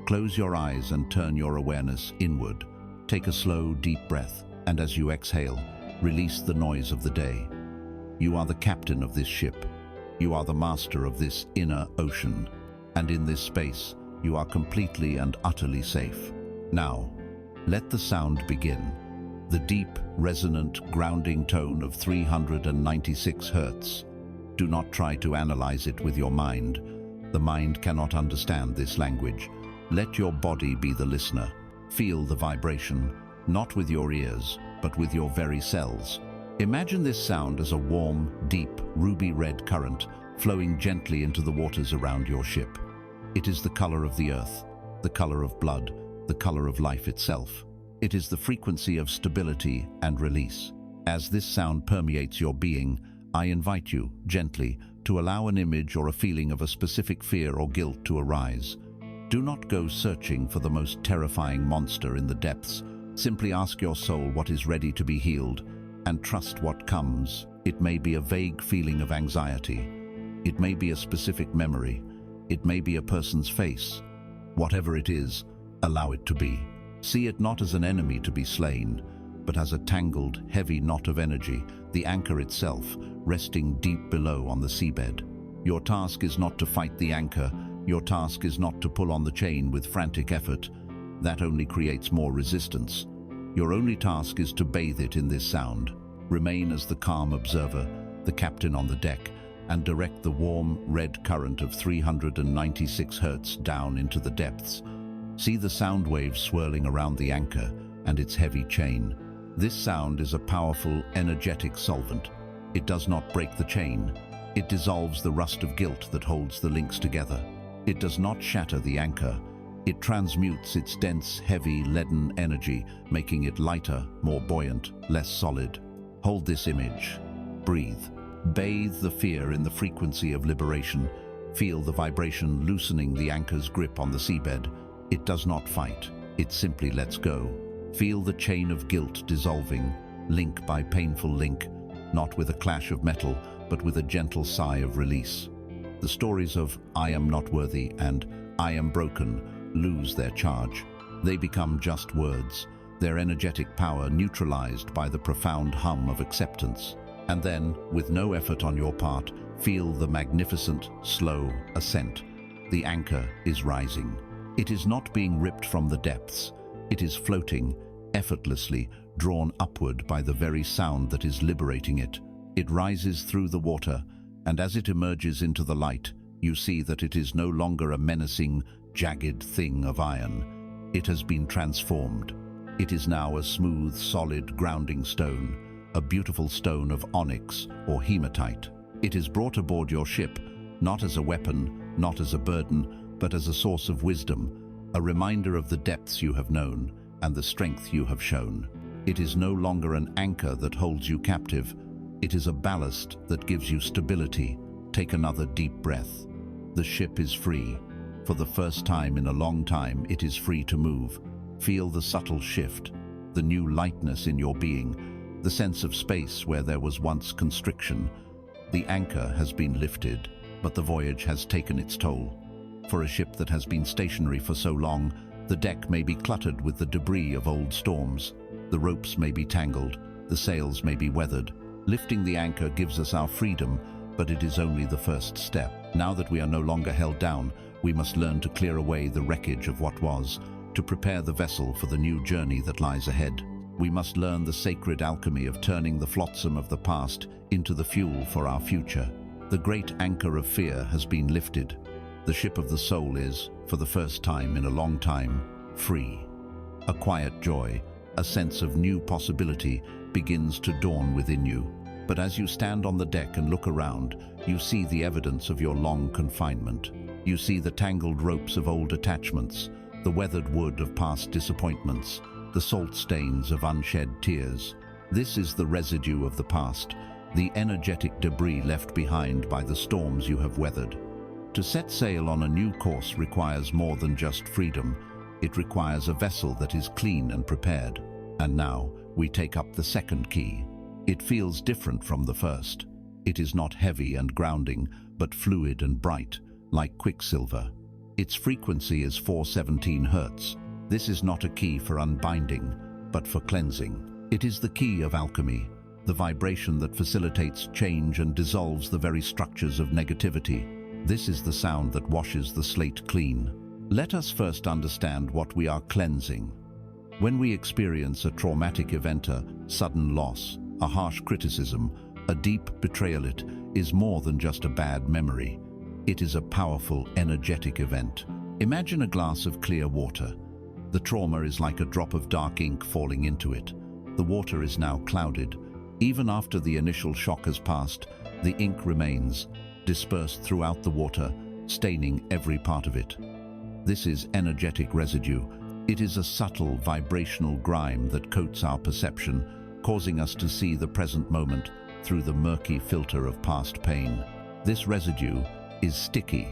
Close your eyes and turn your awareness inward. Take a slow, deep breath, and as you exhale, release the noise of the day. You are the captain of this ship. You are the master of this inner ocean. And in this space, you are completely and utterly safe. Now, let the sound begin. The deep, resonant, grounding tone of 396 Hertz. Do not try to analyze it with your mind. The mind cannot understand this language. Let your body be the listener. Feel the vibration, not with your ears, but with your very cells. Imagine this sound as a warm, deep, ruby-red current flowing gently into the waters around your ship. It is the color of the earth, the color of blood, the color of life itself. It is the frequency of stability and release. As this sound permeates your being, I invite you, gently, to allow an image or a feeling of a specific fear or guilt to arise. Do not go searching for the most terrifying monster in the depths. Simply ask your soul what is ready to be healed, and trust what comes. It may be a vague feeling of anxiety. It may be a specific memory. It may be a person's face. Whatever it is, allow it to be. See it not as an enemy to be slain, but as a tangled, heavy knot of energy, the anchor itself, resting deep below on the seabed. Your task is not to fight the anchor. Your task is not to pull on the chain with frantic effort. That only creates more resistance. Your only task is to bathe it in this sound. Remain as the calm observer, the captain on the deck, and direct the warm, red current of 396 Hertz down into the depths. See the sound waves swirling around the anchor and its heavy chain. This sound is a powerful, energetic solvent. It does not break the chain. It dissolves the rust of guilt that holds the links together. It does not shatter the anchor. It transmutes its dense, heavy, leaden energy, making it lighter, more buoyant, less solid. Hold this image. Breathe. Bathe the fear in the frequency of liberation. Feel the vibration loosening the anchor's grip on the seabed. It does not fight. It simply lets go. Feel the chain of guilt dissolving, link by painful link, not with a clash of metal, but with a gentle sigh of release. The stories of "I am not worthy" and "I am broken" lose their charge. They become just words, their energetic power neutralized by the profound hum of acceptance. And then, with no effort on your part, feel the magnificent, slow ascent. The anchor is rising. It is not being ripped from the depths. It is floating, effortlessly, drawn upward by the very sound that is liberating it. It rises through the water, and as it emerges into the light, you see that it is no longer a menacing, jagged thing of iron. It has been transformed. It is now a smooth, solid, grounding stone, a beautiful stone of onyx or hematite. It is brought aboard your ship, not as a weapon, not as a burden, but as a source of wisdom, a reminder of the depths you have known and the strength you have shown. It is no longer an anchor that holds you captive. It is a ballast that gives you stability. Take another deep breath. The ship is free. For the first time in a long time, it is free to move. Feel the subtle shift, the new lightness in your being, the sense of space where there was once constriction. The anchor has been lifted, but the voyage has taken its toll. For a ship that has been stationary for so long, the deck may be cluttered with the debris of old storms. The ropes may be tangled, the sails may be weathered. Lifting the anchor gives us our freedom, but it is only the first step. Now that we are no longer held down, we must learn to clear away the wreckage of what was. to prepare the vessel for the new journey that lies ahead. We must learn the sacred alchemy of turning the flotsam of the past into the fuel for our future. The great anchor of fear has been lifted. The ship of the soul is, for the first time in a long time, free. A quiet joy, a sense of new possibility begins to dawn within you. But as you stand on the deck and look around, you see the evidence of your long confinement. You see the tangled ropes of old attachments, the weathered wood of past disappointments, the salt stains of unshed tears. This is the residue of the past, the energetic debris left behind by the storms you have weathered. To set sail on a new course requires more than just freedom. It requires a vessel that is clean and prepared. And now, we take up the second key. It feels different from the first. It is not heavy and grounding, but fluid and bright, like quicksilver. Its frequency is 417 Hz. This is not a key for unbinding, but for cleansing. It is the key of alchemy, the vibration that facilitates change and dissolves the very structures of negativity. This is the sound that washes the slate clean. Let us first understand what we are cleansing. When we experience a traumatic event, a sudden loss, a harsh criticism, a deep betrayal, it is more than just a bad memory. It is a powerful, energetic event. Imagine a glass of clear water. The trauma is like a drop of dark ink falling into it. The water is now clouded. Even after the initial shock has passed, the ink remains, dispersed throughout the water, staining every part of it. This is energetic residue. It is a subtle vibrational grime that coats our perception, causing us to see the present moment through the murky filter of past pain. This residue is sticky.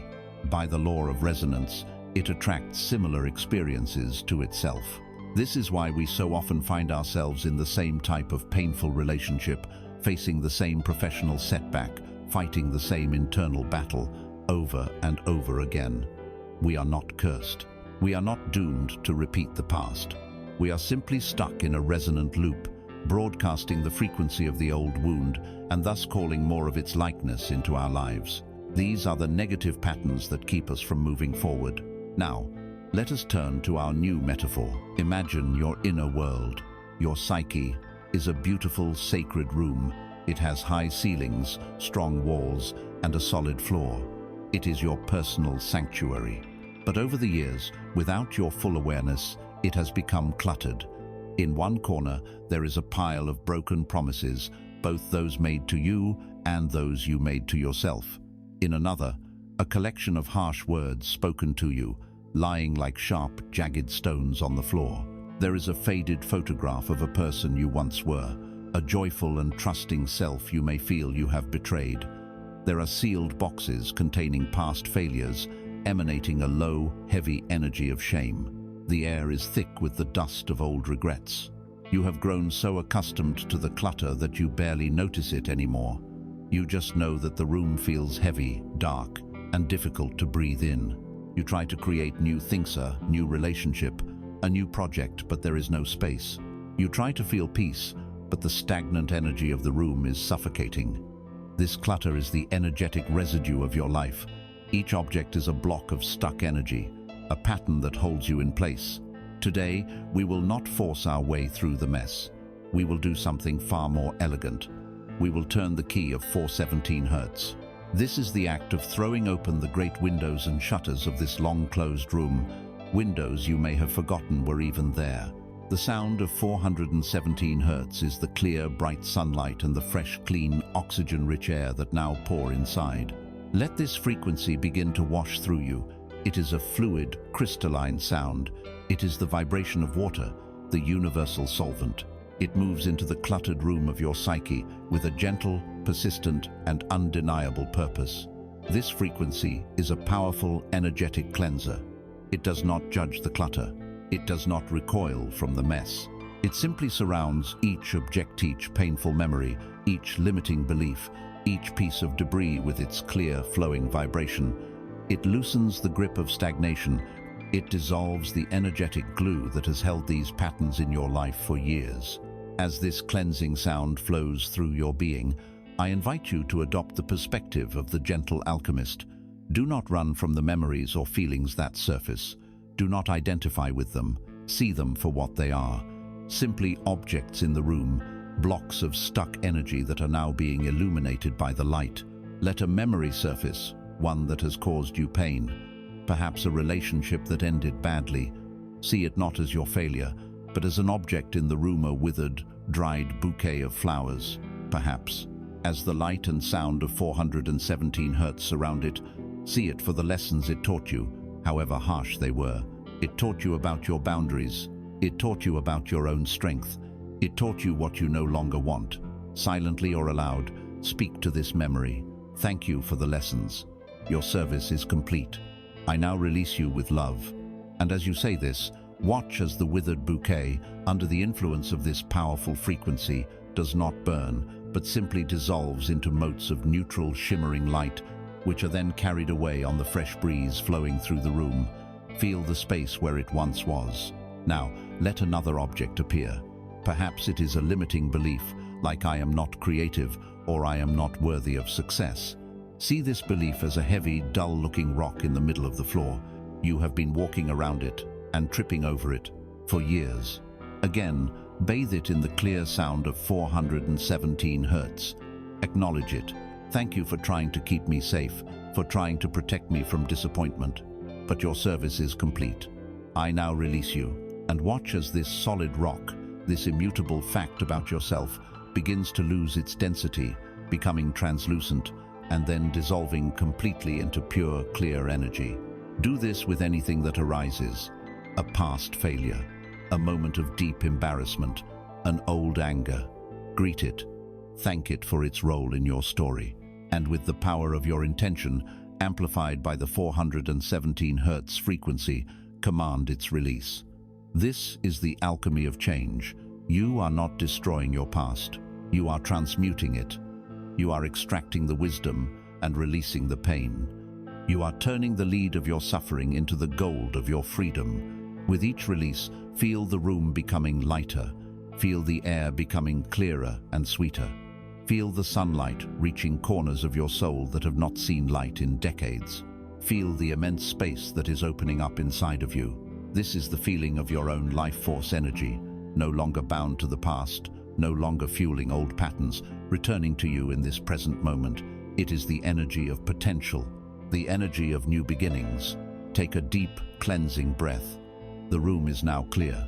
By the law of resonance, it attracts similar experiences to itself. This is why we so often find ourselves in the same type of painful relationship, facing the same professional setback, fighting the same internal battle over and over again. We are not cursed. We are not doomed to repeat the past. We are simply stuck in a resonant loop, broadcasting the frequency of the old wound and thus calling more of its likeness into our lives. These are the negative patterns that keep us from moving forward. Now, let us turn to our new metaphor. Imagine your inner world. Your psyche is a beautiful, sacred room. It has high ceilings, strong walls, and a solid floor. It is your personal sanctuary. But over the years, without your full awareness, it has become cluttered. In one corner, there is a pile of broken promises, both those made to you and those you made to yourself. In another, a collection of harsh words spoken to you, lying like sharp, jagged stones on the floor. There is a faded photograph of a person you once were, a joyful and trusting self you may feel you have betrayed. There are sealed boxes containing past failures, emanating a low, heavy energy of shame. The air is thick with the dust of old regrets. You have grown so accustomed to the clutter that you barely notice it anymore. You just know that the room feels heavy, dark, and difficult to breathe in. You try to create new things, a new relationship, a new project, but there is no space. You try to feel peace, but the stagnant energy of the room is suffocating. This clutter is the energetic residue of your life. Each object is a block of stuck energy, a pattern that holds you in place. Today, we will not force our way through the mess. We will do something far more elegant. We will turn the key of 417 Hz. This is the act of throwing open the great windows and shutters of this long-closed room, windows you may have forgotten were even there. The sound of 417 Hz is the clear, bright sunlight and the fresh, clean, oxygen-rich air that now pour inside. Let this frequency begin to wash through you. It is a fluid, crystalline sound. It is the vibration of water, the universal solvent. It moves into the cluttered room of your psyche with a gentle, persistent, and undeniable purpose. This frequency is a powerful, energetic cleanser. It does not judge the clutter. It does not recoil from the mess. It simply surrounds each object, each painful memory, each limiting belief, each piece of debris with its clear, flowing vibration. It loosens the grip of stagnation. It dissolves the energetic glue that has held these patterns in your life for years. As this cleansing sound flows through your being, I invite you to adopt the perspective of the gentle alchemist. Do not run from the memories or feelings that surface. Do not identify with them. See them for what they are. Simply objects in the room, blocks of stuck energy that are now being illuminated by the light. Let a memory surface, one that has caused you pain. Perhaps a relationship that ended badly. See it not as your failure, but as an object in the room, a withered, dried bouquet of flowers. Perhaps, as the light and sound of 417 hertz surround it, see it for the lessons it taught you, however harsh they were. It taught you about your boundaries. It taught you about your own strength. It taught you what you no longer want. Silently or aloud, speak to this memory. Thank you for the lessons. Your service is complete. I now release you with love. And as you say this, watch as the withered bouquet, under the influence of this powerful frequency, does not burn, but simply dissolves into motes of neutral, shimmering light, which are then carried away on the fresh breeze flowing through the room. Feel the space where it once was. Now, let another object appear. Perhaps it is a limiting belief, like I am not creative or I am not worthy of success. See this belief as a heavy, dull-looking rock in the middle of the floor. You have been walking around it and tripping over it for years. Again, bathe it in the clear sound of 417 hertz. Acknowledge it. Thank you for trying to keep me safe, for trying to protect me from disappointment. But your service is complete. I now release you, and watch as this solid rock, this immutable fact about yourself, begins to lose its density, becoming translucent, and then dissolving completely into pure, clear energy. Do this with anything that arises. A past failure, a moment of deep embarrassment, an old anger. Greet it. Thank it for its role in your story. And with the power of your intention, amplified by the 417 hertz frequency, command its release. This is the alchemy of change. You are not destroying your past. You are transmuting it. You are extracting the wisdom and releasing the pain. You are turning the lead of your suffering into the gold of your freedom. With each release, feel the room becoming lighter. Feel the air becoming clearer and sweeter. Feel the sunlight reaching corners of your soul that have not seen light in decades. Feel the immense space that is opening up inside of you. This is the feeling of your own life force energy, no longer bound to the past, no longer fueling old patterns, returning to you in this present moment. It is the energy of potential, the energy of new beginnings. Take a deep, cleansing breath. The room is now clear.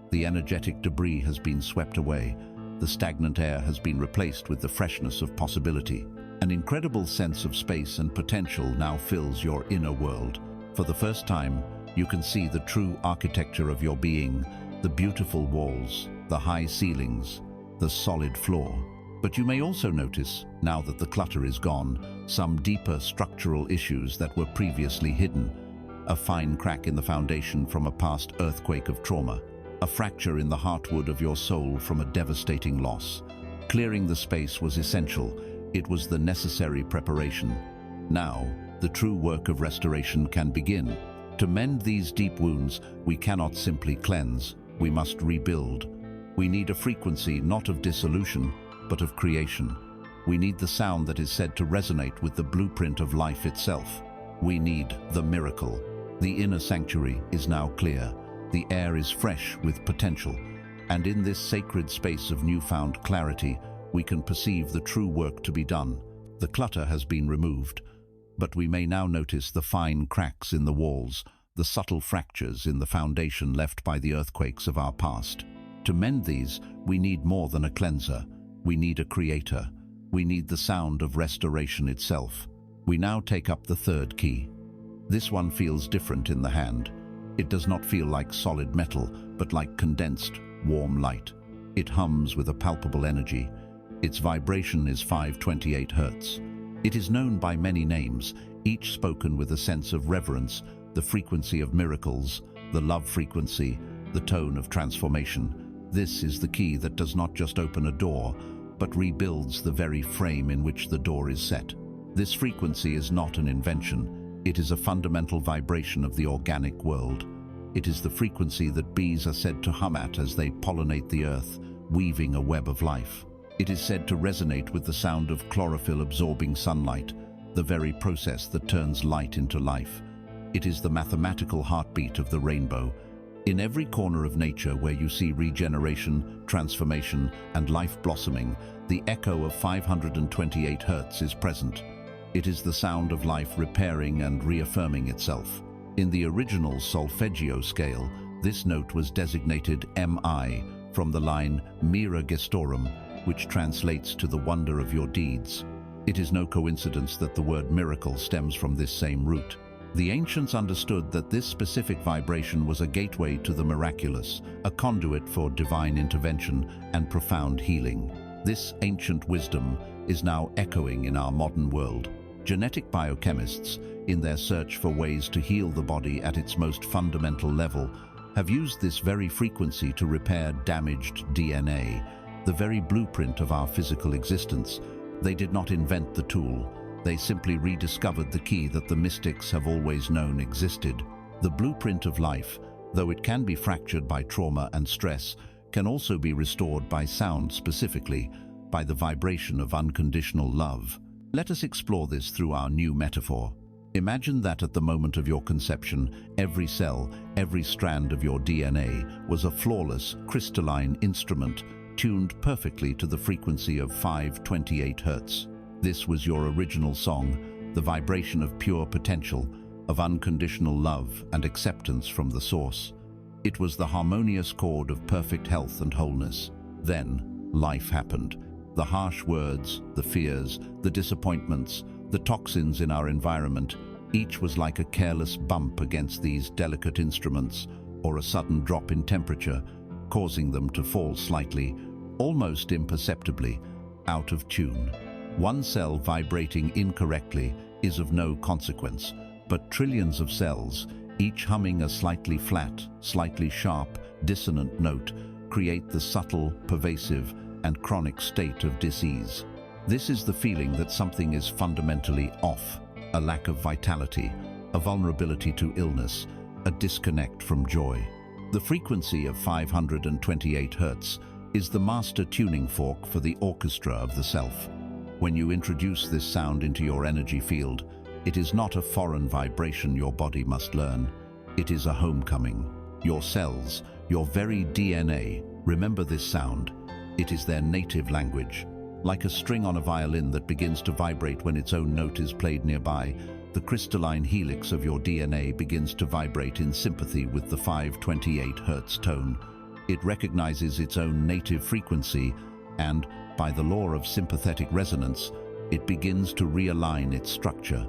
The energetic debris has been swept away. The stagnant air has been replaced with the freshness of possibility. An incredible sense of space and potential now fills your inner world. For the first time, you can see the true architecture of your being, the beautiful walls, the high ceilings, the solid floor. But you may also notice, now that the clutter is gone, some deeper structural issues that were previously hidden. A fine crack in the foundation from a past earthquake of trauma. A fracture in the heartwood of your soul from a devastating loss. Clearing the space was essential. It was the necessary preparation. Now, the true work of restoration can begin. To mend these deep wounds, we cannot simply cleanse. We must rebuild. We need a frequency not of dissolution, but of creation. We need the sound that is said to resonate with the blueprint of life itself. We need the miracle. The inner sanctuary is now clear. The air is fresh with potential, and in this sacred space of newfound clarity, we can perceive the true work to be done. The clutter has been removed, but we may now notice the fine cracks in the walls, the subtle fractures in the foundation left by the earthquakes of our past. To mend these, we need more than a cleanser. We need a creator. We need the sound of restoration itself. We now take up the third key. This one feels different in the hand. It does not feel like solid metal, but like condensed, warm light. It hums with a palpable energy. Its vibration is 528 hertz. It is known by many names, each spoken with a sense of reverence, the frequency of miracles, the love frequency, the tone of transformation. This is the key that does not just open a door, but rebuilds the very frame in which the door is set. This frequency is not an invention. It is a fundamental vibration of the organic world. It is the frequency that bees are said to hum at as they pollinate the earth, weaving a web of life. It is said to resonate with the sound of chlorophyll absorbing sunlight, the very process that turns light into life. It is the mathematical heartbeat of the rainbow. In every corner of nature where you see regeneration, transformation, and life blossoming, the echo of 528 Hz is present. It is the sound of life repairing and reaffirming itself. In the original Solfeggio scale, this note was designated MI from the line Mira Gestorum, which translates to the wonder of your deeds. It is no coincidence that the word miracle stems from this same root. The ancients understood that this specific vibration was a gateway to the miraculous, a conduit for divine intervention and profound healing. This ancient wisdom is now echoing in our modern world. Genetic biochemists, in their search for ways to heal the body at its most fundamental level, have used this very frequency to repair damaged DNA, the very blueprint of our physical existence. They did not invent the tool. They simply rediscovered the key that the mystics have always known existed. The blueprint of life, though it can be fractured by trauma and stress, can also be restored by sound, specifically by the vibration of unconditional love. Let us explore this through our new metaphor. Imagine that at the moment of your conception, every cell, every strand of your DNA was a flawless, crystalline instrument tuned perfectly to the frequency of 528 Hz. This was your original song, the vibration of pure potential, of unconditional love and acceptance from the source. It was the harmonious chord of perfect health and wholeness. Then, life happened. The harsh words, the fears, the disappointments, the toxins in our environment, each was like a careless bump against these delicate instruments, or a sudden drop in temperature, causing them to fall slightly, almost imperceptibly, out of tune. One cell vibrating incorrectly is of no consequence, but trillions of cells, each humming a slightly flat, slightly sharp, dissonant note, create the subtle, pervasive, and chronic state of disease. This is the feeling that something is fundamentally off, a lack of vitality, a vulnerability to illness, a disconnect from joy. The frequency of 528 Hz is the master tuning fork for the orchestra of the self. When you introduce this sound into your energy field, it is not a foreign vibration your body must learn. It is a homecoming. Your cells, your very DNA, remember this sound. It is their native language. Like a string on a violin that begins to vibrate when its own note is played nearby, the crystalline helix of your DNA begins to vibrate in sympathy with the 528 Hz tone. It recognizes its own native frequency and, by the law of sympathetic resonance, it begins to realign its structure.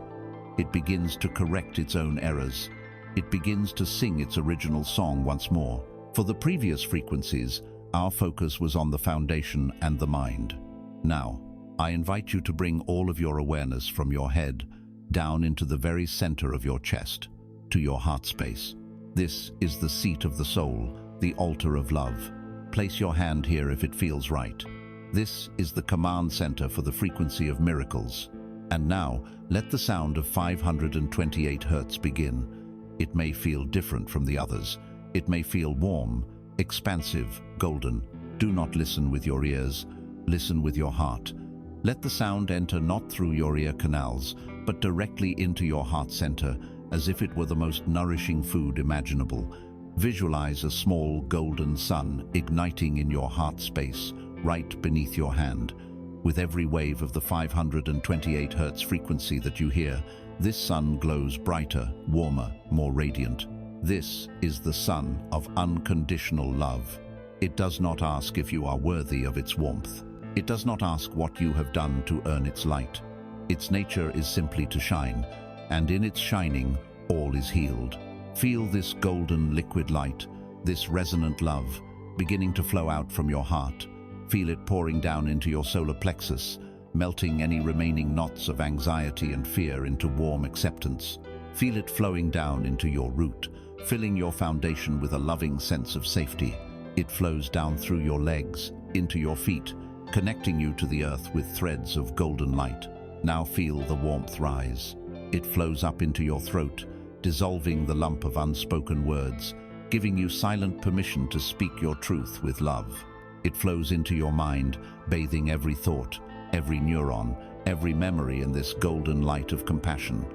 It begins to correct its own errors. It begins to sing its original song once more. For the previous frequencies, our focus was on the foundation and the mind. Now, I invite you to bring all of your awareness from your head down into the very center of your chest, to your heart space. This is the seat of the soul, the altar of love. Place your hand here if it feels right. This is the command center for the frequency of miracles. And now, let the sound of 528 Hz begin. It may feel different from the others. It may feel warm, expansive, golden. Do not listen with your ears. Listen with your heart. Let the sound enter not through your ear canals, but directly into your heart center, as if it were the most nourishing food imaginable. Visualize a small golden sun igniting in your heart space, right beneath your hand. With every wave of the 528 Hz frequency that you hear, this sun glows brighter, warmer, more radiant. This is the sun of unconditional love. It does not ask if you are worthy of its warmth. It does not ask what you have done to earn its light. Its nature is simply to shine, and in its shining, all is healed. Feel this golden liquid light, this resonant love, beginning to flow out from your heart. Feel it pouring down into your solar plexus, melting any remaining knots of anxiety and fear into warm acceptance. Feel it flowing down into your root, filling your foundation with a loving sense of safety. It flows down through your legs, into your feet, connecting you to the earth with threads of golden light. Now feel the warmth rise. It flows up into your throat, dissolving the lump of unspoken words, giving you silent permission to speak your truth with love. It flows into your mind, bathing every thought, every neuron, every memory in this golden light of compassion.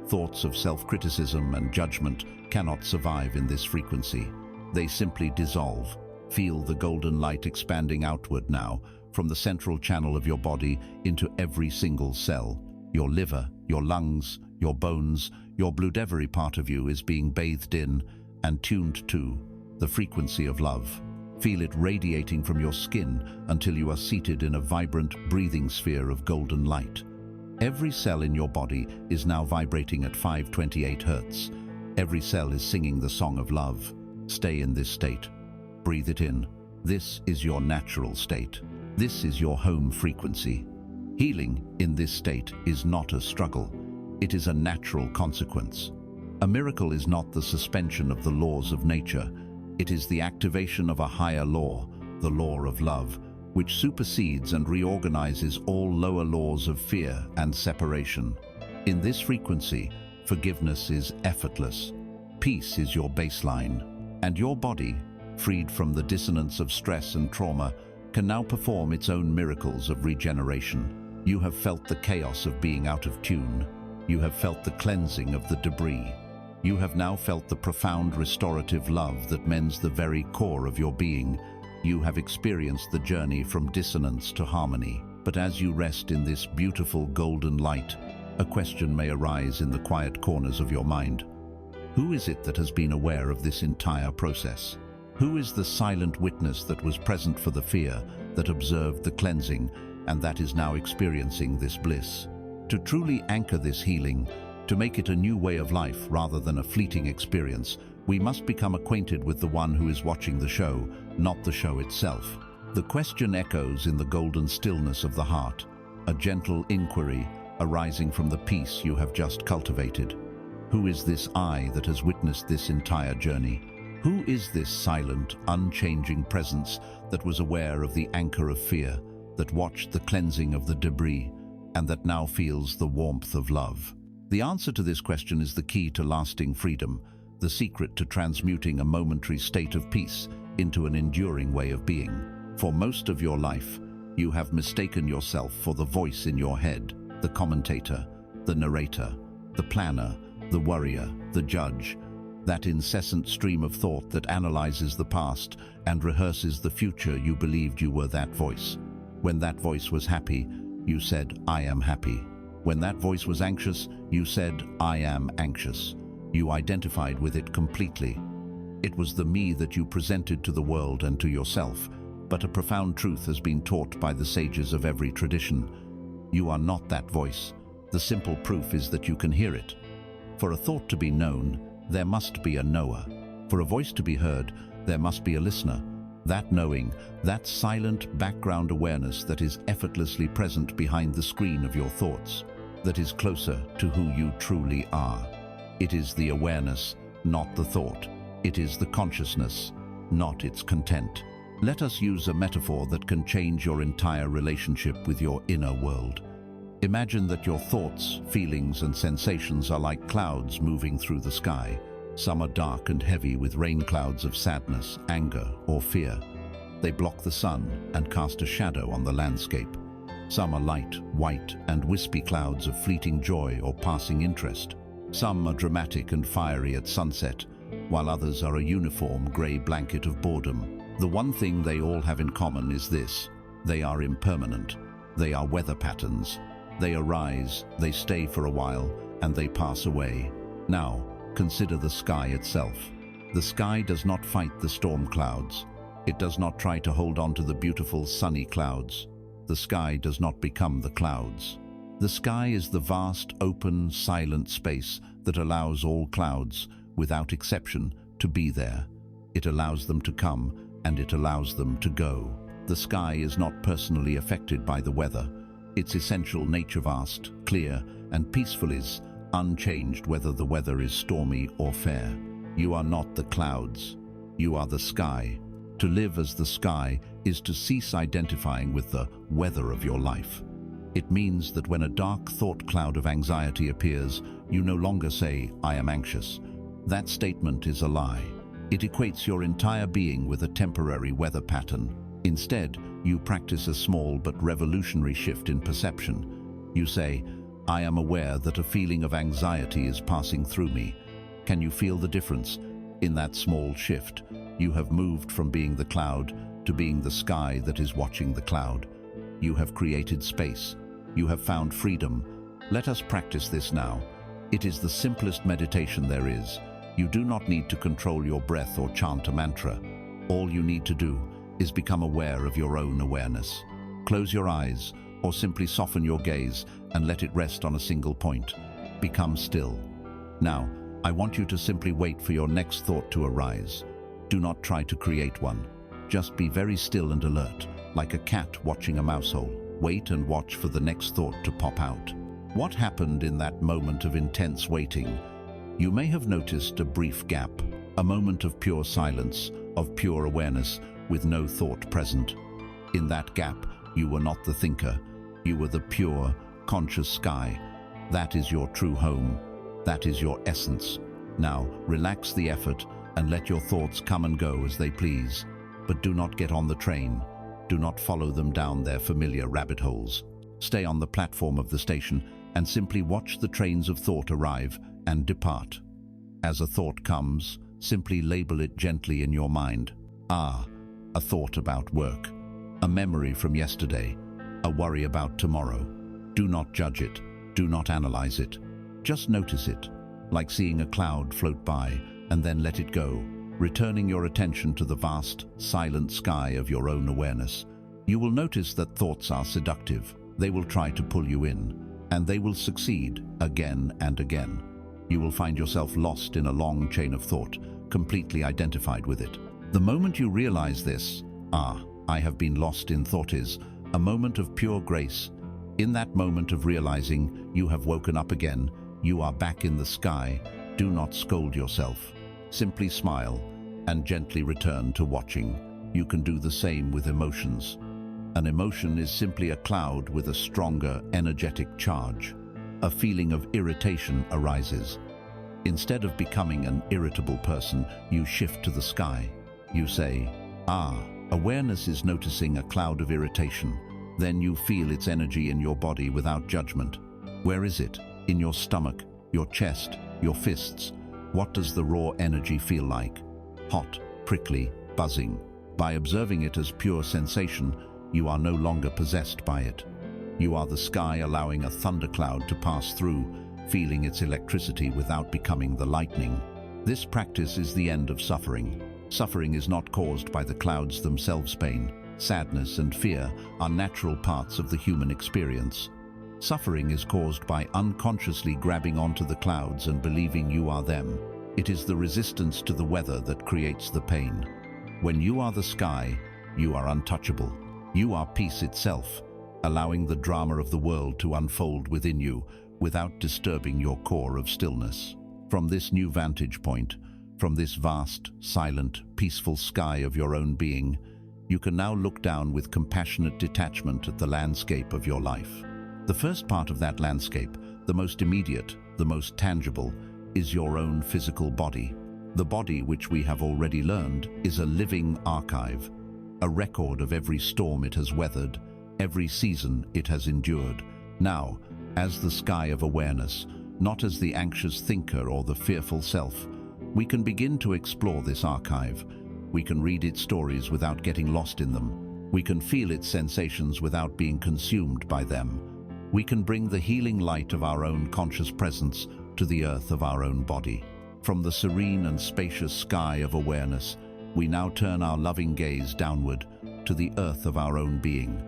Thoughts of self-criticism and judgment cannot survive in this frequency. They simply dissolve. Feel the golden light expanding outward now, from the central channel of your body into every single cell. Your liver, your lungs, your bones, your every part of you is being bathed in and tuned to the frequency of love. Feel it radiating from your skin until you are seated in a vibrant, breathing sphere of golden light. Every cell in your body is now vibrating at 528 Hertz. Every cell is singing the song of love. Stay in this state. Breathe it in. This is your natural state. This is your home frequency. Healing in this state is not a struggle. It is a natural consequence. A miracle is not the suspension of the laws of nature. It is the activation of a higher law, the law of love, which supersedes and reorganizes all lower laws of fear and separation. In this frequency, forgiveness is effortless. Peace is your baseline, and your body, freed from the dissonance of stress and trauma, can now perform its own miracles of regeneration. You have felt the chaos of being out of tune. You have felt the cleansing of the debris. You have now felt the profound restorative love that mends the very core of your being. You have experienced the journey from dissonance to harmony. But as you rest in this beautiful golden light, a question may arise in the quiet corners of your mind. Who is it that has been aware of this entire process? Who is the silent witness that was present for the fear, that observed the cleansing, and that is now experiencing this bliss? To truly anchor this healing, to make it a new way of life rather than a fleeting experience, we must become acquainted with the one who is watching the show, not the show itself. The question echoes in the golden stillness of the heart, a gentle inquiry arising from the peace you have just cultivated. Who is this I that has witnessed this entire journey? Who is this silent, unchanging presence that was aware of the anchor of fear, that watched the cleansing of the debris, and that now feels the warmth of love? The answer to this question is the key to lasting freedom, the secret to transmuting a momentary state of peace into an enduring way of being. For most of your life, you have mistaken yourself for the voice in your head, the commentator, the narrator, the planner, the worrier, the judge, that incessant stream of thought that analyzes the past and rehearses the future. You believed you were that voice. When that voice was happy, you said, I am happy. When that voice was anxious, you said, I am anxious. You identified with it completely. It was the me that you presented to the world and to yourself, but a profound truth has been taught by the sages of every tradition. You are not that voice. The simple proof is that you can hear it. For a thought to be known, there must be a knower. For a voice to be heard, there must be a listener. That knowing, that silent background awareness that is effortlessly present behind the screen of your thoughts, that is closer to who you truly are. It is the awareness, not the thought. It is the consciousness, not its content. Let us use a metaphor that can change your entire relationship with your inner world. Imagine that your thoughts, feelings, and sensations are like clouds moving through the sky. Some are dark and heavy with rain clouds of sadness, anger, or fear. They block the sun and cast a shadow on the landscape. Some are light, white, and wispy clouds of fleeting joy or passing interest. Some are dramatic and fiery at sunset, while others are a uniform grey blanket of boredom. The one thing they all have in common is this: they are impermanent. They are weather patterns. They arise, they stay for a while, and they pass away. Now, consider the sky itself. The sky does not fight the storm clouds. It does not try to hold on to the beautiful sunny clouds. The sky does not become the clouds. The sky is the vast, open, silent space that allows all clouds, without exception, to be there. It allows them to come, and it allows them to go. The sky is not personally affected by the weather. Its essential nature, vast, clear, and peaceful, is unchanged whether the weather is stormy or fair. You are not the clouds. You are the sky. To live as the sky is to cease identifying with the weather of your life. It means that when a dark thought cloud of anxiety appears, you no longer say, I am anxious. That statement is a lie. It equates your entire being with a temporary weather pattern. Instead, you practice a small but revolutionary shift in perception. You say, I am aware that a feeling of anxiety is passing through me. Can you feel the difference? In that small shift, you have moved from being the cloud to being the sky that is watching the cloud. You have created space. You have found freedom. Let us practice this now. It is the simplest meditation there is. You do not need to control your breath or chant a mantra. All you need to do is become aware of your own awareness. Close your eyes or simply soften your gaze and let it rest on a single point. Become still. Now, I want you to simply wait for your next thought to arise. Do not try to create one. Just be very still and alert, like a cat watching a mouse hole. Wait and watch for the next thought to pop out. What happened in that moment of intense waiting? You may have noticed a brief gap, a moment of pure silence, of pure awareness, with no thought present. In that gap, you were not the thinker. You were the pure, conscious sky. That is your true home. That is your essence. Now, relax the effort and let your thoughts come and go as they please. But do not get on the train. Do not follow them down their familiar rabbit holes. Stay on the platform of the station and simply watch the trains of thought arrive and depart. As a thought comes, simply label it gently in your mind. A thought about work. A memory from yesterday. A worry about tomorrow. Do not judge it. Do not analyze it. Just notice it, like seeing a cloud float by, and then let it go, returning your attention to the vast, silent sky of your own awareness. You will notice that thoughts are seductive. They will try to pull you in, and they will succeed again and again. You will find yourself lost in a long chain of thought, completely identified with it. The moment you realize this, I have been lost in thought, is a moment of pure grace. In that moment of realizing you have woken up again, you are back in the sky. Do not scold yourself. Simply smile and gently return to watching. You can do the same with emotions. An emotion is simply a cloud with a stronger, energetic charge. A feeling of irritation arises. Instead of becoming an irritable person, you shift to the sky. You say, awareness is noticing a cloud of irritation. Then you feel its energy in your body without judgment. Where is it? In your stomach, your chest, your fists. What does the raw energy feel like? Hot, prickly, buzzing. By observing it as pure sensation, you are no longer possessed by it. You are the sky allowing a thundercloud to pass through, feeling its electricity without becoming the lightning. This practice is the end of suffering. Suffering is not caused by the clouds themselves. Pain, sadness, and fear are natural parts of the human experience. Suffering is caused by unconsciously grabbing onto the clouds and believing you are them. It is the resistance to the weather that creates the pain. When you are the sky, you are untouchable. You are peace itself, allowing the drama of the world to unfold within you without disturbing your core of stillness. From this new vantage point, from this vast, silent, peaceful sky of your own being, you can now look down with compassionate detachment at the landscape of your life. The first part of that landscape, the most immediate, the most tangible, is your own physical body. The body, which we have already learned, is a living archive, a record of every storm it has weathered, every season it has endured. Now, as the sky of awareness, not as the anxious thinker or the fearful self, we can begin to explore this archive. We can read its stories without getting lost in them. We can feel its sensations without being consumed by them. We can bring the healing light of our own conscious presence to the earth of our own body. From the serene and spacious sky of awareness, we now turn our loving gaze downward to the earth of our own being.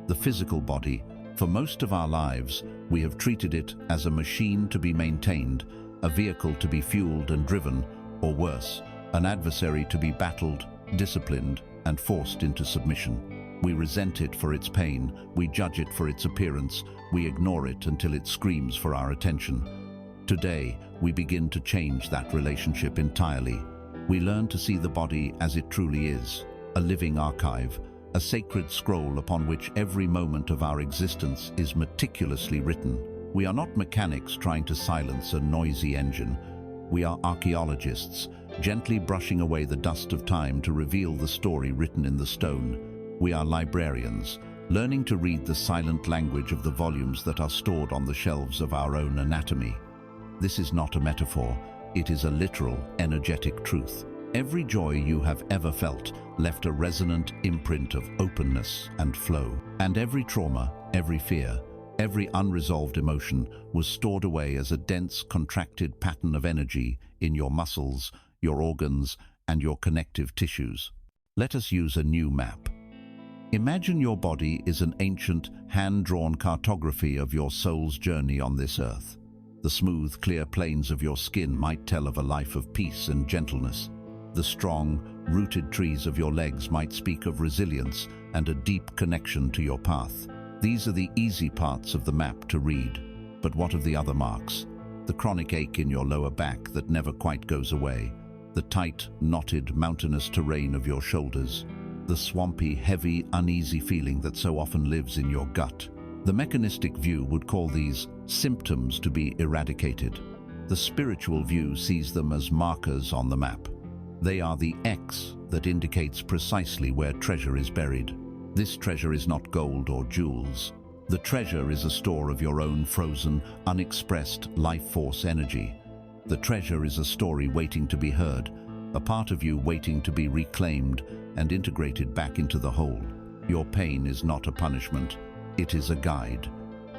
The physical body. For most of our lives, we have treated it as a machine to be maintained, a vehicle to be fueled and driven, or worse, an adversary to be battled, disciplined, and forced into submission. We resent it for its pain, we judge it for its appearance, we ignore it until it screams for our attention. Today, we begin to change that relationship entirely. We learn to see the body as it truly is, a living archive, a sacred scroll upon which every moment of our existence is meticulously written. We are not mechanics trying to silence a noisy engine. We are archaeologists, gently brushing away the dust of time to reveal the story written in the stone. We are librarians, learning to read the silent language of the volumes that are stored on the shelves of our own anatomy. This is not a metaphor, it is a literal, energetic truth. Every joy you have ever felt left a resonant imprint of openness and flow. And every trauma, every fear, every unresolved emotion was stored away as a dense, contracted pattern of energy in your muscles, your organs, and your connective tissues. Let us use a new map. Imagine your body is an ancient, hand-drawn cartography of your soul's journey on this earth. The smooth, clear plains of your skin might tell of a life of peace and gentleness. The strong, rooted trees of your legs might speak of resilience and a deep connection to your path. These are the easy parts of the map to read. But what of the other marks? The chronic ache in your lower back that never quite goes away. The tight, knotted, mountainous terrain of your shoulders. The swampy, heavy, uneasy feeling that so often lives in your gut. The mechanistic view would call these symptoms to be eradicated. The spiritual view sees them as markers on the map. They are the X that indicates precisely where treasure is buried. This treasure is not gold or jewels. The treasure is a store of your own frozen, unexpressed life force energy. The treasure is a story waiting to be heard, a part of you waiting to be reclaimed and integrated back into the whole. Your pain is not a punishment. It is a guide.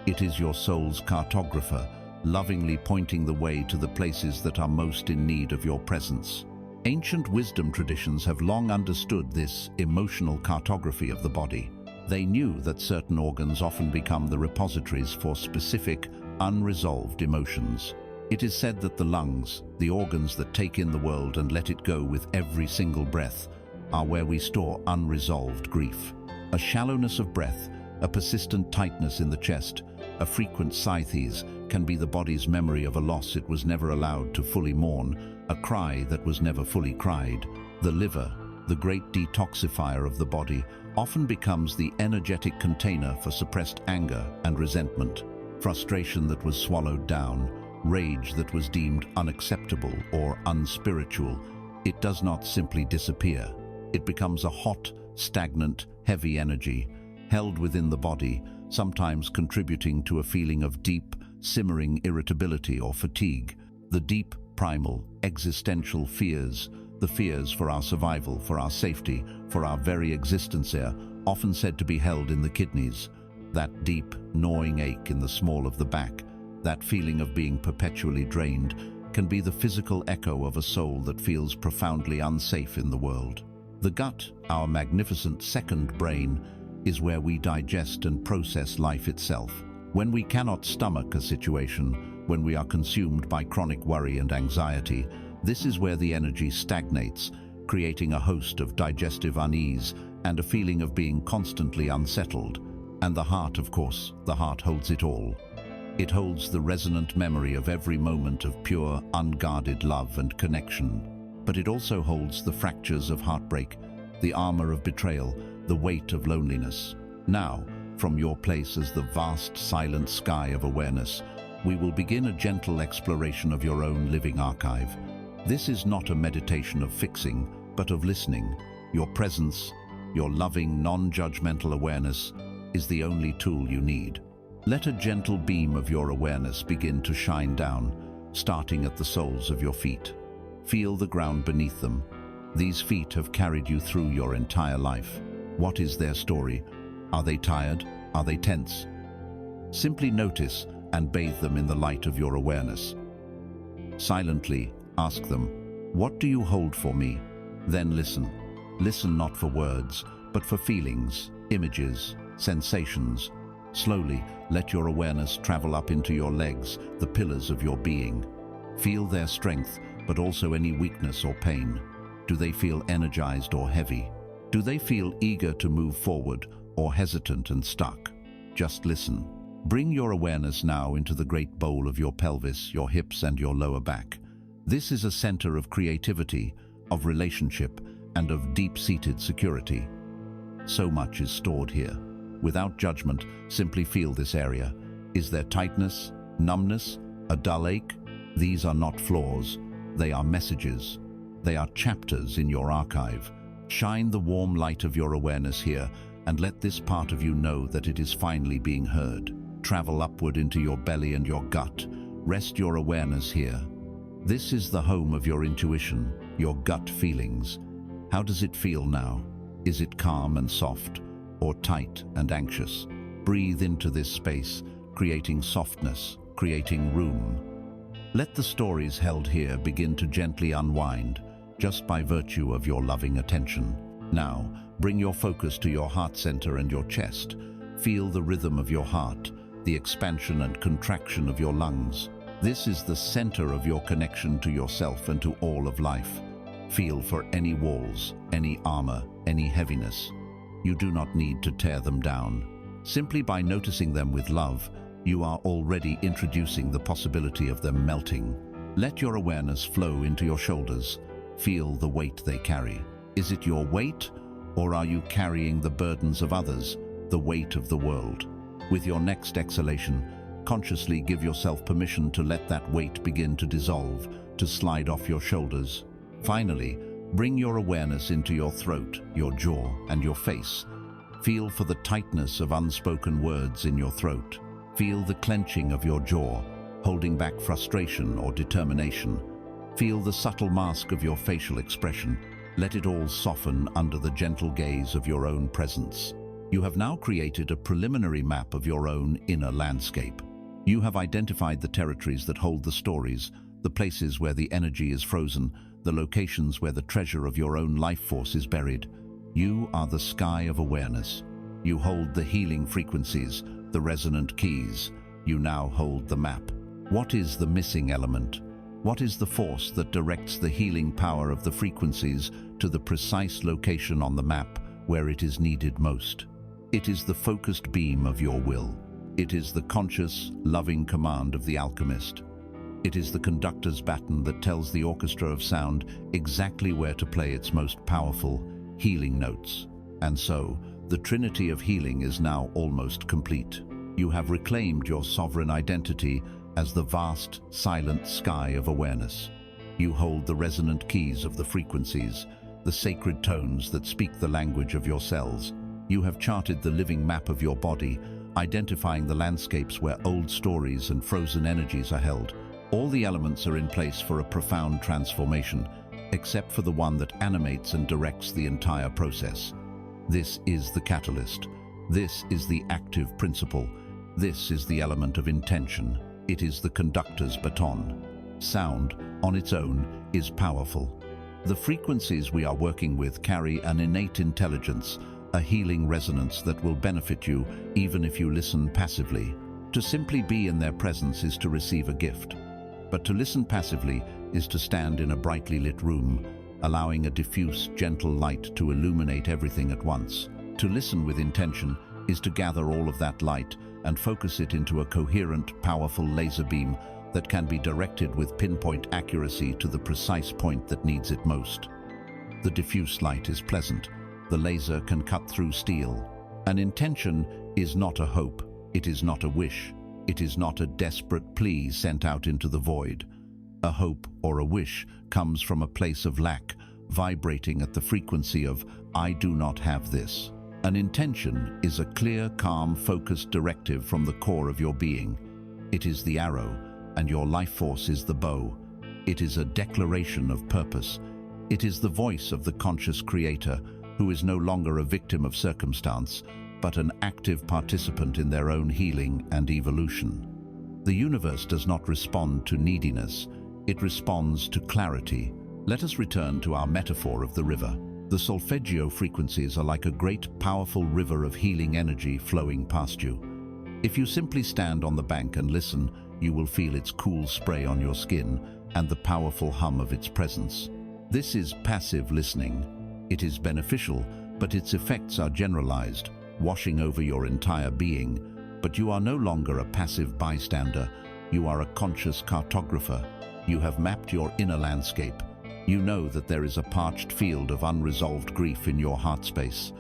It is your soul's cartographer, lovingly pointing the way to the places that are most in need of your presence. Ancient wisdom traditions have long understood this emotional cartography of the body. They knew that certain organs often become the repositories for specific, unresolved emotions. It is said that the lungs, the organs that take in the world and let it go with every single breath, are where we store unresolved grief. A shallowness of breath, a persistent tightness in the chest, a frequent sighs can be the body's memory of a loss it was never allowed to fully mourn, a cry that was never fully cried. The liver, the great detoxifier of the body, often becomes the energetic container for suppressed anger and resentment, frustration that was swallowed down, rage that was deemed unacceptable or unspiritual. It does not simply disappear. It becomes a hot, stagnant, heavy energy, held within the body, sometimes contributing to a feeling of deep, simmering irritability or fatigue. The deep, primal, existential fears, the fears for our survival, for our safety, for our very existence here, often said to be held in the kidneys. That deep, gnawing ache in the small of the back, that feeling of being perpetually drained, can be the physical echo of a soul that feels profoundly unsafe in the world. The gut, our magnificent second brain, is where we digest and process life itself. When we cannot stomach a situation, when we are consumed by chronic worry and anxiety, this is where the energy stagnates, creating a host of digestive unease and a feeling of being constantly unsettled. And the heart, of course, the heart holds it all. It holds the resonant memory of every moment of pure, unguarded love and connection. But it also holds the fractures of heartbreak, the armor of betrayal, the weight of loneliness. Now, from your place as the vast, silent sky of awareness, we will begin a gentle exploration of your own living archive. This is not a meditation of fixing, but of listening. Your presence, your loving, non-judgmental awareness, is the only tool you need. Let a gentle beam of your awareness begin to shine down, starting at the soles of your feet. Feel the ground beneath them. These feet have carried you through your entire life. What is their story? Are they tired? Are they tense? Simply notice and bathe them in the light of your awareness. Silently ask them, "What do you hold for me?" Then listen. Listen not for words, but for feelings, images, sensations. Slowly, let your awareness travel up into your legs, the pillars of your being. Feel their strength, but also any weakness or pain. Do they feel energized or heavy? Do they feel eager to move forward or hesitant and stuck? Just listen. Bring your awareness now into the great bowl of your pelvis, your hips, and your lower back. This is a center of creativity, of relationship, and of deep-seated security. So much is stored here. Without judgment, simply feel this area. Is there tightness, numbness, a dull ache? These are not flaws. They are messages. They are chapters in your archive. Shine the warm light of your awareness here and let this part of you know that it is finally being heard. Travel upward into your belly and your gut. Rest your awareness here. This is the home of your intuition, your gut feelings. How does it feel now? Is it calm and soft, or tight and anxious? Breathe into this space, creating softness, creating room. Let the stories held here begin to gently unwind, just by virtue of your loving attention. Now, bring your focus to your heart center and your chest. Feel the rhythm of your heart, the expansion and contraction of your lungs. This is the center of your connection to yourself and to all of life. Feel for any walls, any armor, any heaviness. You do not need to tear them down. Simply by noticing them with love, you are already introducing the possibility of them melting. Let your awareness flow into your shoulders. Feel the weight they carry. Is it your weight, or are you carrying the burdens of others, the weight of the world? With your next exhalation, consciously give yourself permission to let that weight begin to dissolve, to slide off your shoulders. Finally, bring your awareness into your throat, your jaw, and your face. Feel for the tightness of unspoken words in your throat. Feel the clenching of your jaw, holding back frustration or determination. Feel the subtle mask of your facial expression. Let it all soften under the gentle gaze of your own presence. You have now created a preliminary map of your own inner landscape. You have identified the territories that hold the stories, the places where the energy is frozen, the locations where the treasure of your own life force is buried. You are the sky of awareness. You hold the healing frequencies, the resonant keys. You now hold the map. What is the missing element? What is the force that directs the healing power of the frequencies to the precise location on the map where it is needed most? It is the focused beam of your will. It is the conscious, loving command of the alchemist. It is the conductor's baton that tells the orchestra of sound exactly where to play its most powerful, healing notes. And so, the trinity of healing is now almost complete. You have reclaimed your sovereign identity as the vast, silent sky of awareness. You hold the resonant keys of the frequencies, the sacred tones that speak the language of your cells. You have charted the living map of your body, identifying the landscapes where old stories and frozen energies are held. All the elements are in place for a profound transformation, except for the one that animates and directs the entire process. This is the catalyst. This is the active principle. This is the element of intention. It is the conductor's baton. Sound, on its own, is powerful. The frequencies we are working with carry an innate intelligence, a healing resonance that will benefit you even if you listen passively. To simply be in their presence is to receive a gift. But to listen passively is to stand in a brightly lit room, allowing a diffuse, gentle light to illuminate everything at once. To listen with intention is to gather all of that light and focus it into a coherent, powerful laser beam that can be directed with pinpoint accuracy to the precise point that needs it most. The diffuse light is pleasant. The laser can cut through steel. An intention is not a hope. It is not a wish. It is not a desperate plea sent out into the void. A hope or a wish comes from a place of lack, vibrating at the frequency of "I do not have this." An intention is a clear, calm, focused directive from the core of your being. It is the arrow, and your life force is the bow. It is a declaration of purpose. It is the voice of the conscious creator, who is no longer a victim of circumstance, but an active participant in their own healing and evolution. The universe does not respond to neediness, it responds to clarity. Let us return to our metaphor of the river. The Solfeggio frequencies are like a great, powerful river of healing energy flowing past you. If you simply stand on the bank and listen, you will feel its cool spray on your skin and the powerful hum of its presence. This is passive listening. It is beneficial, but its effects are generalized, washing over your entire being. But you are no longer a passive bystander. You are a conscious cartographer. You have mapped your inner landscape. You know that there is a parched field of unresolved grief in your heart space.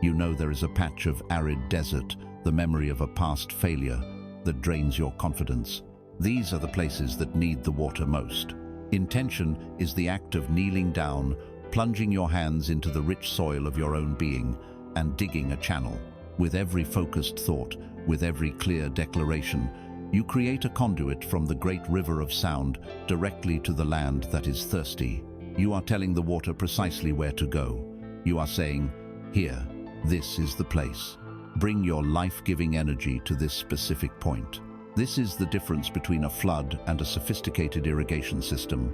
You know there is a patch of arid desert, the memory of a past failure, that drains your confidence. These are the places that need the water most. Intention is the act of kneeling down, plunging your hands into the rich soil of your own being, and digging a channel. With every focused thought, with every clear declaration, you create a conduit from the great river of sound directly to the land that is thirsty. You are telling the water precisely where to go. You are saying, "Here, this is the place. Bring your life-giving energy to this specific point." This is the difference between a flood and a sophisticated irrigation system.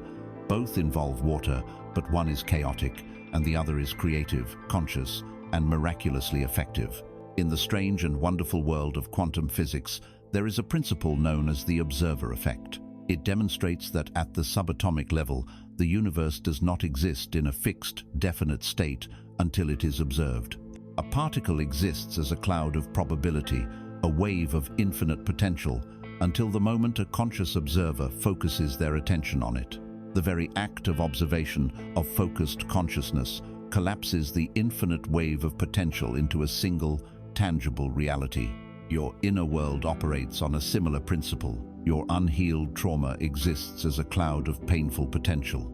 Both involve water, but one is chaotic, and the other is creative, conscious, and miraculously effective. In the strange and wonderful world of quantum physics, there is a principle known as the observer effect. It demonstrates that at the subatomic level, the universe does not exist in a fixed, definite state until it is observed. A particle exists as a cloud of probability, a wave of infinite potential, until the moment a conscious observer focuses their attention on it. The very act of observation, of focused consciousness, collapses the infinite wave of potential into a single, tangible reality. Your inner world operates on a similar principle. Your unhealed trauma exists as a cloud of painful potential.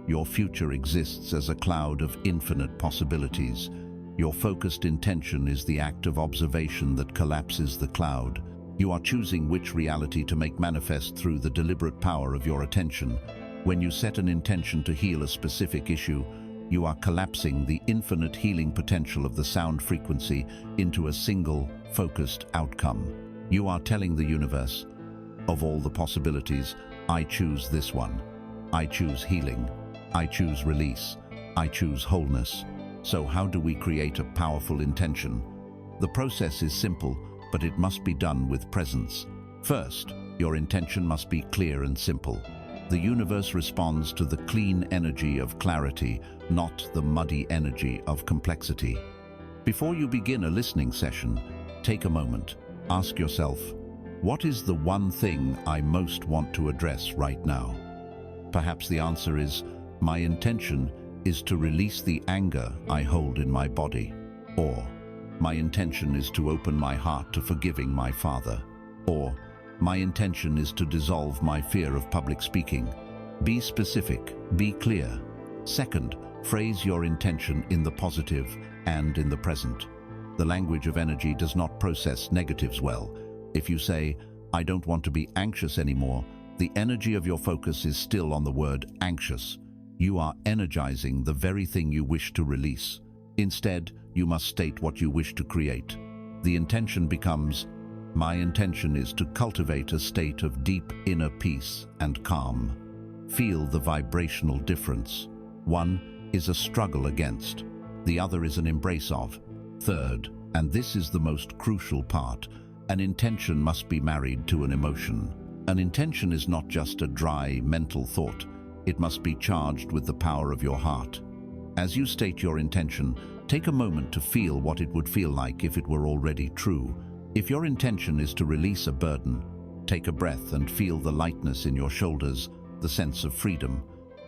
Your future exists as a cloud of infinite possibilities. Your focused intention is the act of observation that collapses the cloud. You are choosing which reality to make manifest through the deliberate power of your attention. When you set an intention to heal a specific issue, you are collapsing the infinite healing potential of the sound frequency into a single, focused outcome. You are telling the universe, "Of all the possibilities, I choose this one. I choose healing. I choose release. I choose wholeness." So how do we create a powerful intention? The process is simple, but it must be done with presence. First, your intention must be clear and simple. The universe responds to the clean energy of clarity, not the muddy energy of complexity. Before you begin a listening session, take a moment. Ask yourself, what is the one thing I most want to address right now? Perhaps the answer is, my intention is to release the anger I hold in my body. Or, my intention is to open my heart to forgiving my father. Or, my intention is to dissolve my fear of public speaking. Be specific, be clear. Second, phrase your intention in the positive and in the present. The language of energy does not process negatives well. If you say, "I don't want to be anxious anymore," the energy of your focus is still on the word anxious. You are energizing the very thing you wish to release. Instead, you must state what you wish to create. The intention becomes, "My intention is to cultivate a state of deep inner peace and calm." Feel the vibrational difference. One is a struggle against, the other is an embrace of. Third, and this is the most crucial part, an intention must be married to an emotion. An intention is not just a dry, mental thought. It must be charged with the power of your heart. As you state your intention, take a moment to feel what it would feel like if it were already true. If your intention is to release a burden, take a breath and feel the lightness in your shoulders, the sense of freedom.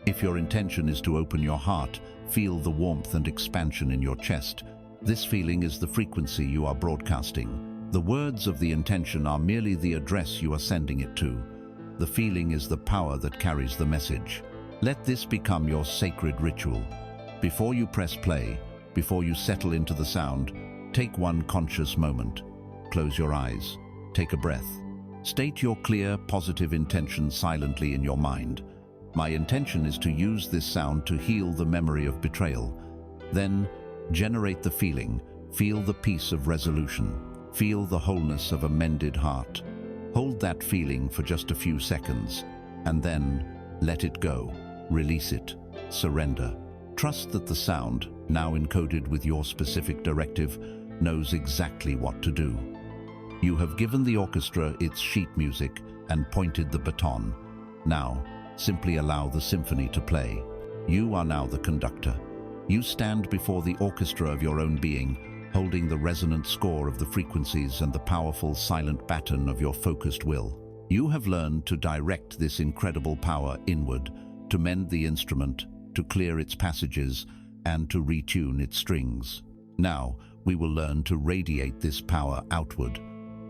If your intention is to open your heart, feel the warmth and expansion in your chest. This feeling is the frequency you are broadcasting. The words of the intention are merely the address you are sending it to. The feeling is the power that carries the message. Let this become your sacred ritual. Before you press play, before you settle into the sound, take one conscious moment. Close your eyes. Take a breath. State your clear, positive intention silently in your mind. My intention is to use this sound to heal the memory of betrayal. Then, generate the feeling. Feel the peace of resolution. Feel the wholeness of a mended heart. Hold that feeling for just a few seconds, and then let it go. Release it. Surrender. Trust that the sound, now encoded with your specific directive, knows exactly what to do. You have given the orchestra its sheet music and pointed the baton. Now, simply allow the symphony to play. You are now the conductor. You stand before the orchestra of your own being, holding the resonant score of the frequencies and the powerful silent baton of your focused will. You have learned to direct this incredible power inward, to mend the instrument, to clear its passages, and to retune its strings. Now, we will learn to radiate this power outward.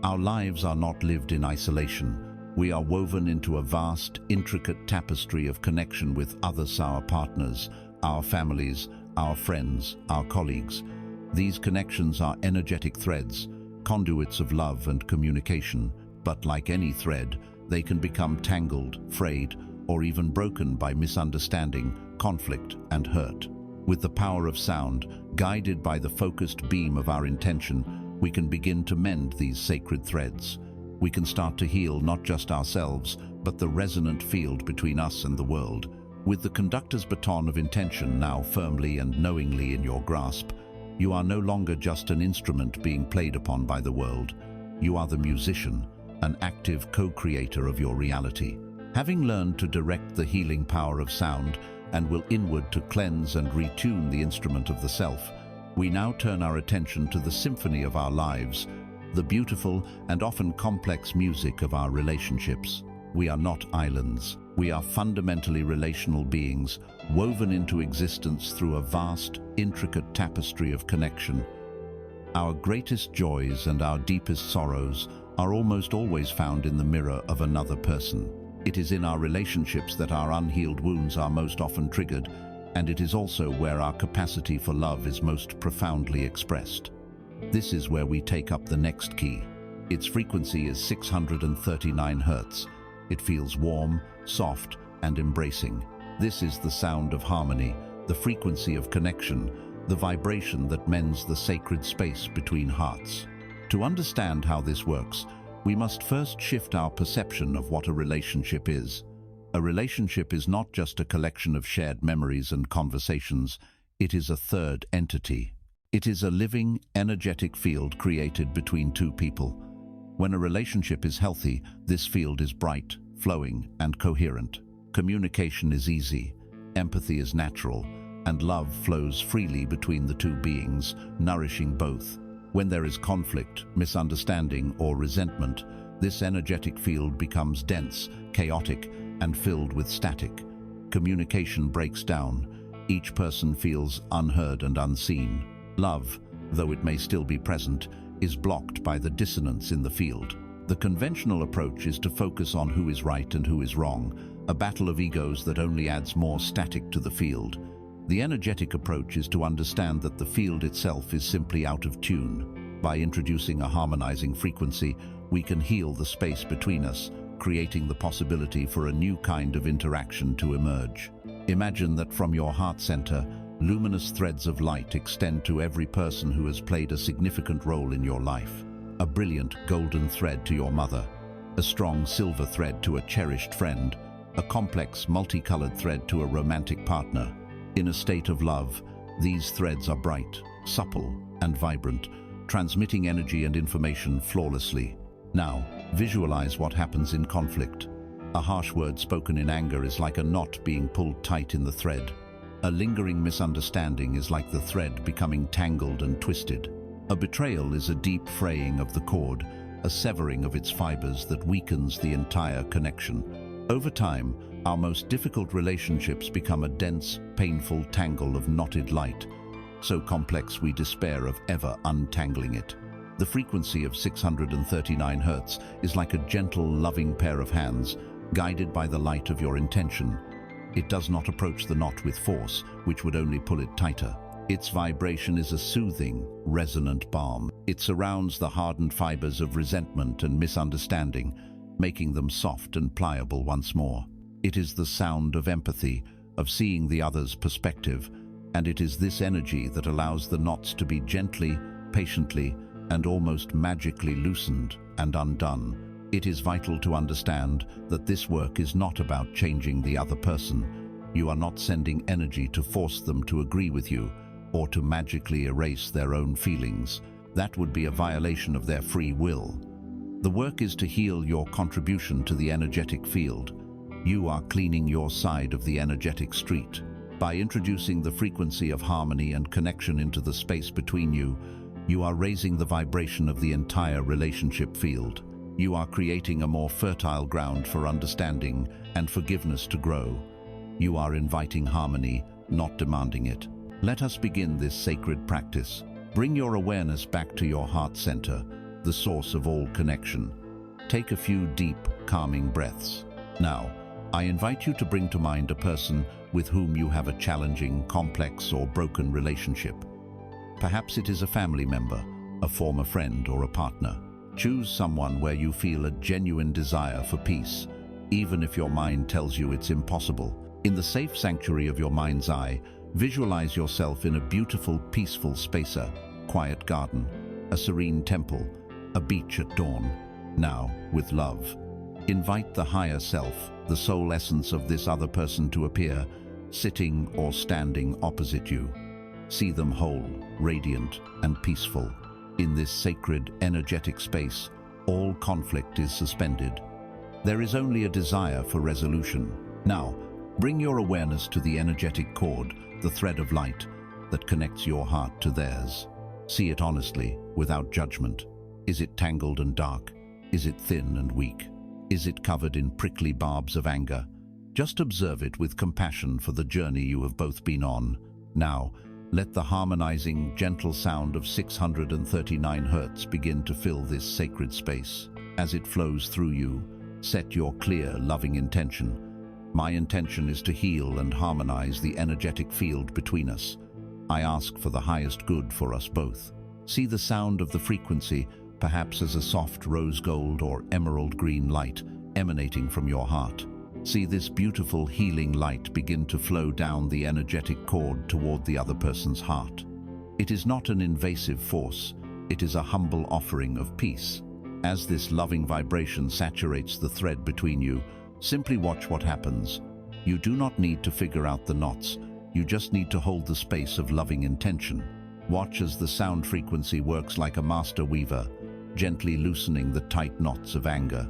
Our lives are not lived in isolation. We are woven into a vast, intricate tapestry of connection with others, our partners, our families, our friends, our colleagues. These connections are energetic threads, conduits of love and communication, but like any thread, they can become tangled, frayed, or even broken by misunderstanding, conflict, and hurt. With the power of sound, guided by the focused beam of our intention, we can begin to mend these sacred threads. We can start to heal not just ourselves, but the resonant field between us and the world. With the conductor's baton of intention now firmly and knowingly in your grasp, you are no longer just an instrument being played upon by the world. You are the musician, an active co-creator of your reality. Having learned to direct the healing power of sound and will inward to cleanse and retune the instrument of the self, we now turn our attention to the symphony of our lives, the beautiful and often complex music of our relationships. We are not islands. We are fundamentally relational beings, woven into existence through a vast, intricate tapestry of connection. Our greatest joys and our deepest sorrows are almost always found in the mirror of another person. It is in our relationships that our unhealed wounds are most often triggered, and it is also where our capacity for love is most profoundly expressed. This is where we take up the next key. Its frequency is 639 Hz. It feels warm, soft, and embracing. This is the sound of harmony, the frequency of connection, the vibration that mends the sacred space between hearts. To understand how this works, we must first shift our perception of what a relationship is. A relationship is not just a collection of shared memories and conversations, it is a third entity. It is a living, energetic field created between two people. When a relationship is healthy, this field is bright, flowing, and coherent. Communication is easy, empathy is natural, and love flows freely between the two beings, nourishing both. When there is conflict, misunderstanding, or resentment, this energetic field becomes dense, chaotic, and filled with static. Communication breaks down. Each person feels unheard and unseen. Love, though it may still be present, is blocked by the dissonance in the field. The conventional approach is to focus on who is right and who is wrong, a battle of egos that only adds more static to the field. The energetic approach is to understand that the field itself is simply out of tune. By introducing a harmonizing frequency, we can heal the space between us, creating the possibility for a new kind of interaction to emerge. Imagine that from your heart center, luminous threads of light extend to every person who has played a significant role in your life. A brilliant golden thread to your mother, a strong silver thread to a cherished friend, a complex multicolored thread to a romantic partner. In a state of love, these threads are bright, supple, and vibrant, transmitting energy and information flawlessly. Now, visualize what happens in conflict. A harsh word spoken in anger is like a knot being pulled tight in the thread. A lingering misunderstanding is like the thread becoming tangled and twisted. A betrayal is a deep fraying of the cord, a severing of its fibers that weakens the entire connection. Over time, our most difficult relationships become a dense, painful tangle of knotted light, so complex we despair of ever untangling it. The frequency of 639 Hz is like a gentle, loving pair of hands, guided by the light of your intention. It does not approach the knot with force, which would only pull it tighter. Its vibration is a soothing, resonant balm. It surrounds the hardened fibers of resentment and misunderstanding, making them soft and pliable once more. It is the sound of empathy, of seeing the other's perspective, and it is this energy that allows the knots to be gently, patiently, and almost magically loosened and undone. It is vital to understand that this work is not about changing the other person. You are not sending energy to force them to agree with you or to magically erase their own feelings. That would be a violation of their free will. The work is to heal your contribution to the energetic field. You are cleaning your side of the energetic street. By introducing the frequency of harmony and connection into the space between you, you are raising the vibration of the entire relationship field. You are creating a more fertile ground for understanding and forgiveness to grow. You are inviting harmony, not demanding it. Let us begin this sacred practice. Bring your awareness back to your heart center, the source of all connection. Take a few deep, calming breaths. Now, I invite you to bring to mind a person with whom you have a challenging, complex, or broken relationship. Perhaps it is a family member, a former friend, or a partner. Choose someone where you feel a genuine desire for peace, even if your mind tells you it's impossible. In the safe sanctuary of your mind's eye, visualize yourself in a beautiful, peaceful space, a quiet garden, a serene temple, a beach at dawn. Now, with love, invite the higher self, the soul essence of this other person, to appear, sitting or standing opposite you. See them whole, radiant, and peaceful. In this sacred, energetic space, all conflict is suspended. There is only a desire for resolution. Now, bring your awareness to the energetic cord, the thread of light that connects your heart to theirs. See it honestly, without judgment. Is it tangled and dark? Is it thin and weak? Is it covered in prickly barbs of anger? Just observe it with compassion for the journey you have both been on. Now, let the harmonizing, gentle sound of 639 Hertz begin to fill this sacred space. As it flows through you, set your clear, loving intention. My intention is to heal and harmonize the energetic field between us. I ask for the highest good for us both. See the sound of the frequency, perhaps as a soft rose gold or emerald green light emanating from your heart. See this beautiful healing light begin to flow down the energetic cord toward the other person's heart. It is not an invasive force, it is a humble offering of peace. As this loving vibration saturates the thread between you, simply watch what happens. You do not need to figure out the knots, you just need to hold the space of loving intention. Watch as the sound frequency works like a master weaver, gently loosening the tight knots of anger.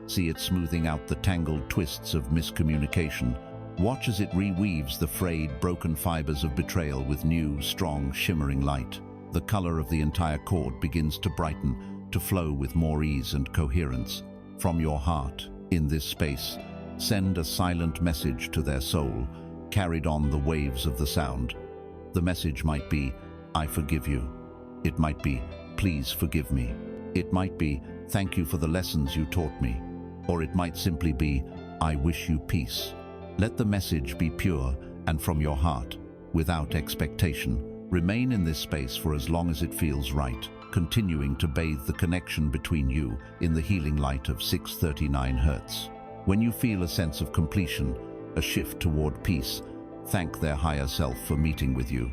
See it smoothing out the tangled twists of miscommunication. Watch as it reweaves the frayed, broken fibers of betrayal with new, strong, shimmering light. The color of the entire cord begins to brighten, to flow with more ease and coherence. From your heart, in this space, send a silent message to their soul, carried on the waves of the sound. The message might be, I forgive you. It might be, please forgive me. It might be, thank you for the lessons you taught me. Or it might simply be, I wish you peace. Let the message be pure and from your heart, without expectation. Remain in this space for as long as it feels right, continuing to bathe the connection between you in the healing light of 639 Hertz. When you feel a sense of completion, a shift toward peace, thank their higher self for meeting with you.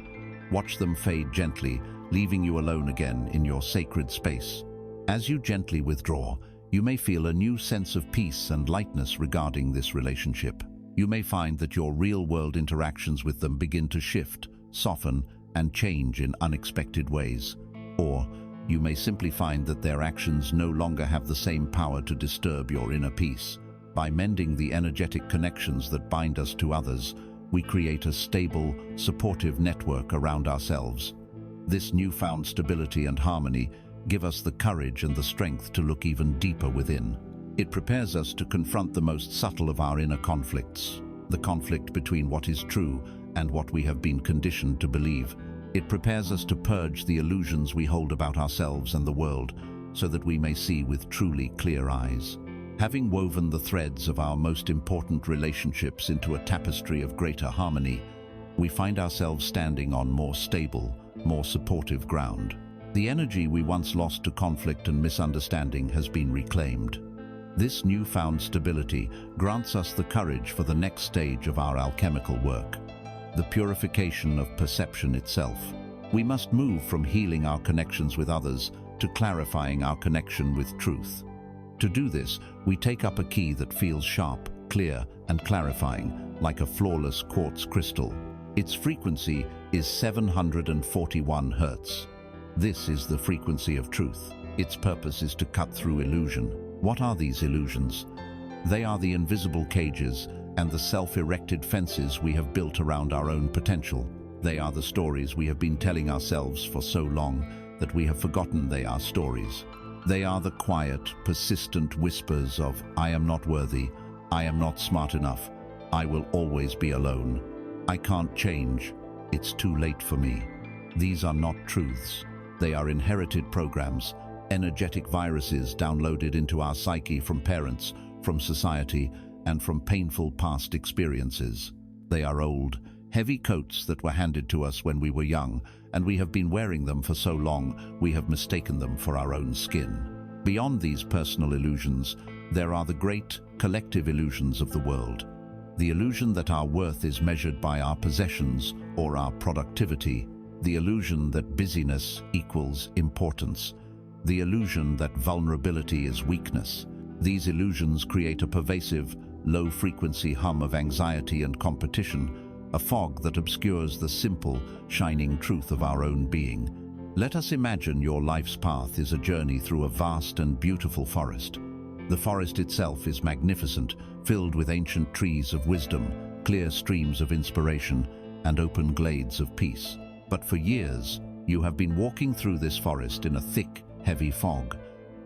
Watch them fade gently, leaving you alone again in your sacred space. As you gently withdraw, you may feel a new sense of peace and lightness regarding this relationship. You may find that your real-world interactions with them begin to shift, soften, and change in unexpected ways. Or you may simply find that their actions no longer have the same power to disturb your inner peace. By mending the energetic connections that bind us to others, we create a stable, supportive network around ourselves. This newfound stability and harmony give us the courage and the strength to look even deeper within. It prepares us to confront the most subtle of our inner conflicts, the conflict between what is true and what we have been conditioned to believe. It prepares us to purge the illusions we hold about ourselves and the world, so that we may see with truly clear eyes. Having woven the threads of our most important relationships into a tapestry of greater harmony, we find ourselves standing on more stable, more supportive ground. The energy we once lost to conflict and misunderstanding has been reclaimed. This newfound stability grants us the courage for the next stage of our alchemical work, the purification of perception itself. We must move from healing our connections with others to clarifying our connection with truth. To do this, we take up a key that feels sharp, clear, and clarifying, like a flawless quartz crystal. Its frequency is 741 Hertz. This is the frequency of truth. Its purpose is to cut through illusion. What are these illusions? They are the invisible cages and the self-erected fences we have built around our own potential. They are the stories we have been telling ourselves for so long that we have forgotten they are stories. They are the quiet, persistent whispers of, I am not worthy, I am not smart enough, I will always be alone, I can't change, it's too late for me. These are not truths. They are inherited programs, energetic viruses downloaded into our psyche from parents, from society, and from painful past experiences. They are old, Heavy coats that were handed to us when we were young, and we have been wearing them for so long, we have mistaken them for our own skin. Beyond these personal illusions, there are the great, collective illusions of the world. The illusion that our worth is measured by our possessions or our productivity. The illusion that busyness equals importance. The illusion that vulnerability is weakness. These illusions create a pervasive, low-frequency hum of anxiety and competition, a fog that obscures the simple, shining truth of our own being. Let us imagine your life's path is a journey through a vast and beautiful forest. The forest itself is magnificent, filled with ancient trees of wisdom, clear streams of inspiration, and open glades of peace. But for years, you have been walking through this forest in a thick, heavy fog.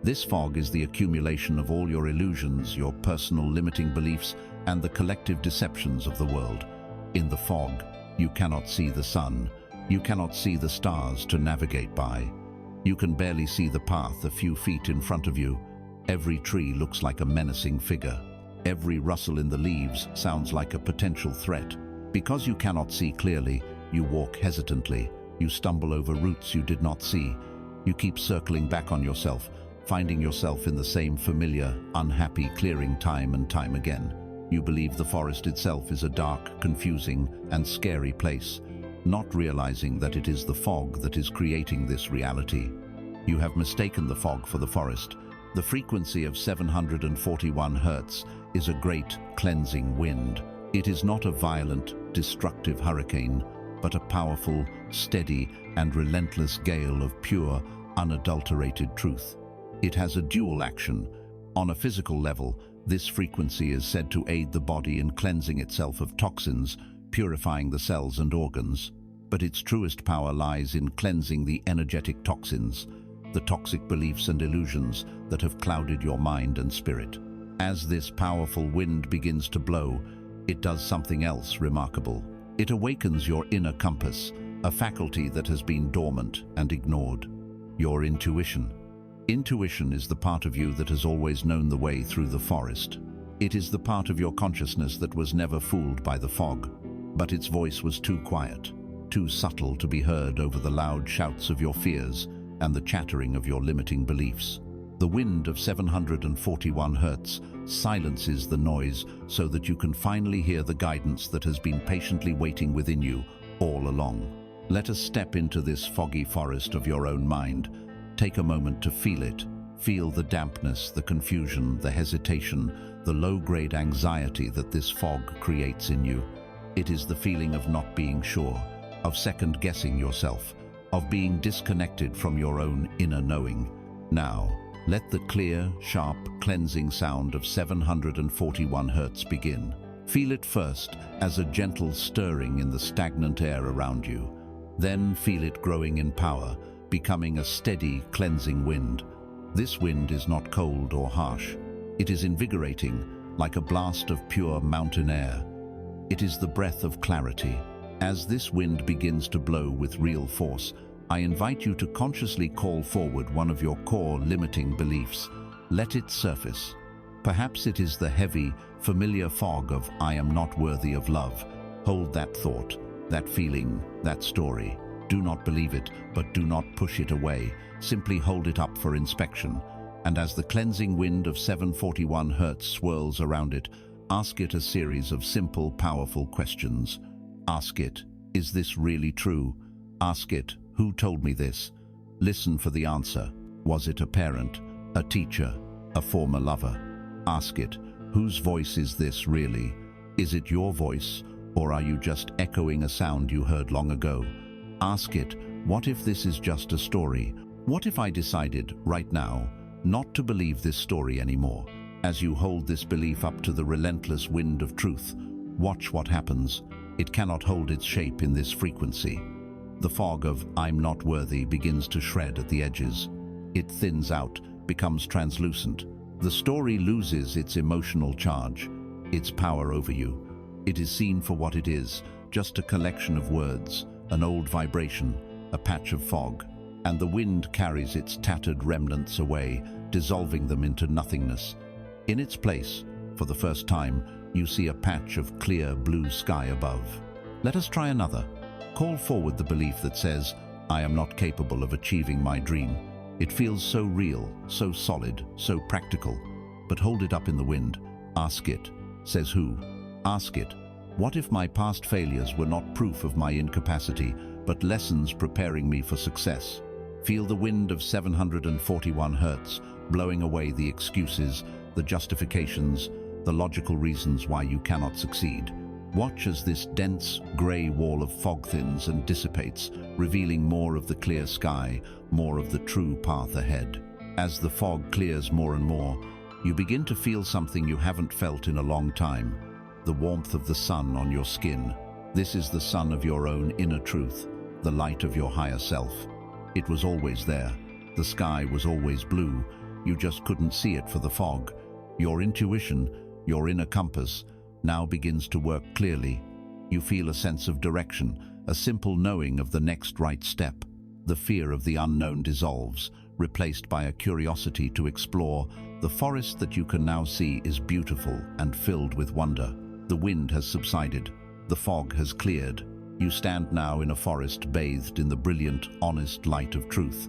This fog is the accumulation of all your illusions, your personal limiting beliefs, and the collective deceptions of the world. In the fog, you cannot see the sun. You cannot see the stars to navigate by. You can barely see the path a few feet in front of you. Every tree looks like a menacing figure. Every rustle in the leaves sounds like a potential threat. Because you cannot see clearly, you walk hesitantly. You stumble over roots you did not see. You keep circling back on yourself, finding yourself in the same familiar, unhappy clearing time and time again. You believe the forest itself is a dark, confusing, and scary place, not realizing that it is the fog that is creating this reality. You have mistaken the fog for the forest. The frequency of 741 Hz is a great, cleansing wind. It is not a violent, destructive hurricane, but a powerful, steady, and relentless gale of pure, unadulterated truth. It has a dual action. On a physical level, this frequency is said to aid the body in cleansing itself of toxins, purifying the cells and organs. But its truest power lies in cleansing the energetic toxins, the toxic beliefs and illusions that have clouded your mind and spirit. As this powerful wind begins to blow, it does something else remarkable. It awakens your inner compass, a faculty that has been dormant and ignored. Your intuition. Intuition is the part of you that has always known the way through the forest. It is the part of your consciousness that was never fooled by the fog, but its voice was too quiet, too subtle to be heard over the loud shouts of your fears and the chattering of your limiting beliefs. The wind of 741 Hz silences the noise so that you can finally hear the guidance that has been patiently waiting within you all along. Let us step into this foggy forest of your own mind. Take a moment to feel it. Feel the dampness, the confusion, the hesitation, the low-grade anxiety that this fog creates in you. It is the feeling of not being sure, of second-guessing yourself, of being disconnected from your own inner knowing. Now, let the clear, sharp, cleansing sound of 741 Hz begin. Feel it first as a gentle stirring in the stagnant air around you. Then feel it growing in power, becoming a steady, cleansing wind. This wind is not cold or harsh. It is invigorating, like a blast of pure mountain air. It is the breath of clarity. As this wind begins to blow with real force, I invite you to consciously call forward one of your core limiting beliefs. Let it surface. Perhaps it is the heavy, familiar fog of "I am not worthy of love." Hold that thought, that feeling, that story. Do not believe it, but do not push it away. Simply hold it up for inspection. And as the cleansing wind of 741 Hz swirls around it, ask it a series of simple, powerful questions. Ask it, is this really true? Ask it, who told me this? Listen for the answer. Was it a parent, a teacher, a former lover? Ask it, whose voice is this really? Is it your voice, or are you just echoing a sound you heard long ago? Ask it, what if this is just a story? What if I decided, right now, not to believe this story anymore? As you hold this belief up to the relentless wind of truth, watch what happens. It cannot hold its shape in this frequency. The fog of "I'm not worthy" begins to shred at the edges. It thins out, becomes translucent. The story loses its emotional charge, its power over you. It is seen for what it is, just a collection of words, an old vibration, a patch of fog, and the wind carries its tattered remnants away, dissolving them into nothingness. In its place, for the first time, you see a patch of clear blue sky above. Let us try another. Call forward the belief that says, I am not capable of achieving my dream. It feels so real, so solid, so practical. But hold it up in the wind. Ask it. Says who? Ask it. What if my past failures were not proof of my incapacity, but lessons preparing me for success? Feel the wind of 741 hertz, blowing away the excuses, the justifications, the logical reasons why you cannot succeed. Watch as this dense, grey wall of fog thins and dissipates, revealing more of the clear sky, more of the true path ahead. As the fog clears more and more, you begin to feel something you haven't felt in a long time, the warmth of the sun on your skin. This is the sun of your own inner truth, the light of your higher self. It was always there. The sky was always blue. You just couldn't see it for the fog. Your intuition, your inner compass, now begins to work clearly. You feel a sense of direction, a simple knowing of the next right step. The fear of the unknown dissolves, replaced by a curiosity to explore. The forest that you can now see is beautiful and filled with wonder. The wind has subsided. The fog has cleared. You stand now in a forest bathed in the brilliant, honest light of truth.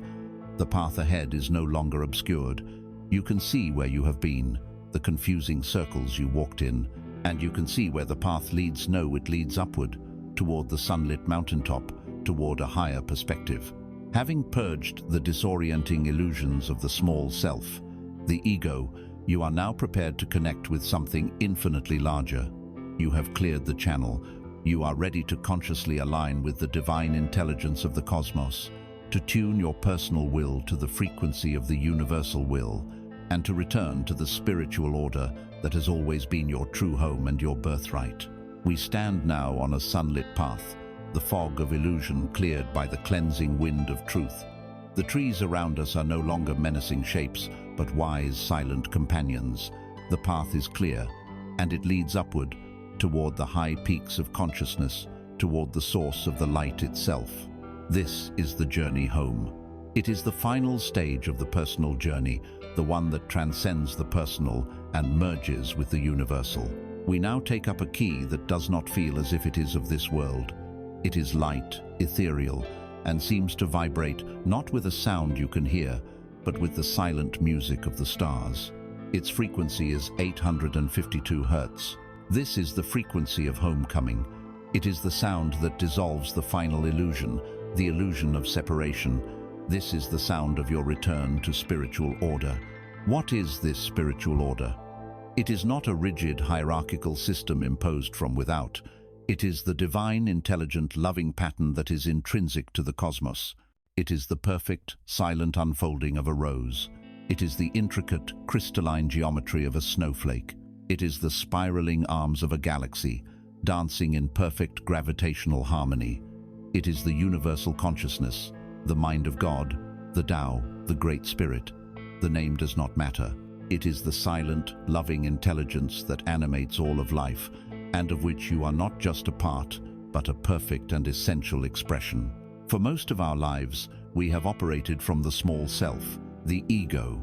The path ahead is no longer obscured. You can see where you have been, the confusing circles you walked in, and you can see where the path leads. No, it leads upward, toward the sunlit mountaintop, toward a higher perspective. Having purged the disorienting illusions of the small self, the ego, you are now prepared to connect with something infinitely larger. You have cleared the channel. You are ready to consciously align with the divine intelligence of the cosmos, to tune your personal will to the frequency of the universal will, and to return to the spiritual order that has always been your true home and your birthright. We stand now on a sunlit path, the fog of illusion cleared by the cleansing wind of truth. The trees around us are no longer menacing shapes, but wise, silent companions. The path is clear, and it leads upward, toward the high peaks of consciousness, toward the source of the light itself. This is the journey home. It is the final stage of the personal journey, the one that transcends the personal and merges with the universal. We now take up a key that does not feel as if it is of this world. It is light, ethereal, and seems to vibrate not with a sound you can hear, but with the silent music of the stars. Its frequency is 852 hertz. This is the frequency of homecoming. It is the sound that dissolves the final illusion, the illusion of separation. This is the sound of your return to spiritual order. What is this spiritual order? It is not a rigid hierarchical system imposed from without. It is the divine, intelligent, loving pattern that is intrinsic to the cosmos. It is the perfect, silent unfolding of a rose. It is the intricate, crystalline geometry of a snowflake. It is the spiraling arms of a galaxy, dancing in perfect gravitational harmony. It is the universal consciousness, the mind of God, the Tao, the Great Spirit. The name does not matter. It is the silent, loving intelligence that animates all of life, and of which you are not just a part, but a perfect and essential expression. For most of our lives, we have operated from the small self, the ego.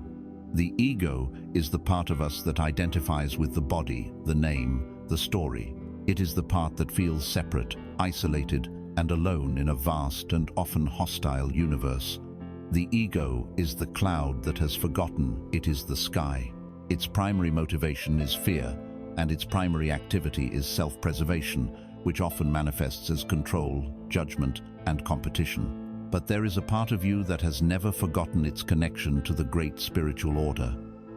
The ego is the part of us that identifies with the body, the name, the story. It is the part that feels separate, isolated, and alone in a vast and often hostile universe. The ego is the cloud that has forgotten it is the sky. Its primary motivation is fear, and its primary activity is self-preservation, which often manifests as control, judgment, and competition. But there is a part of you that has never forgotten its connection to the great spiritual order.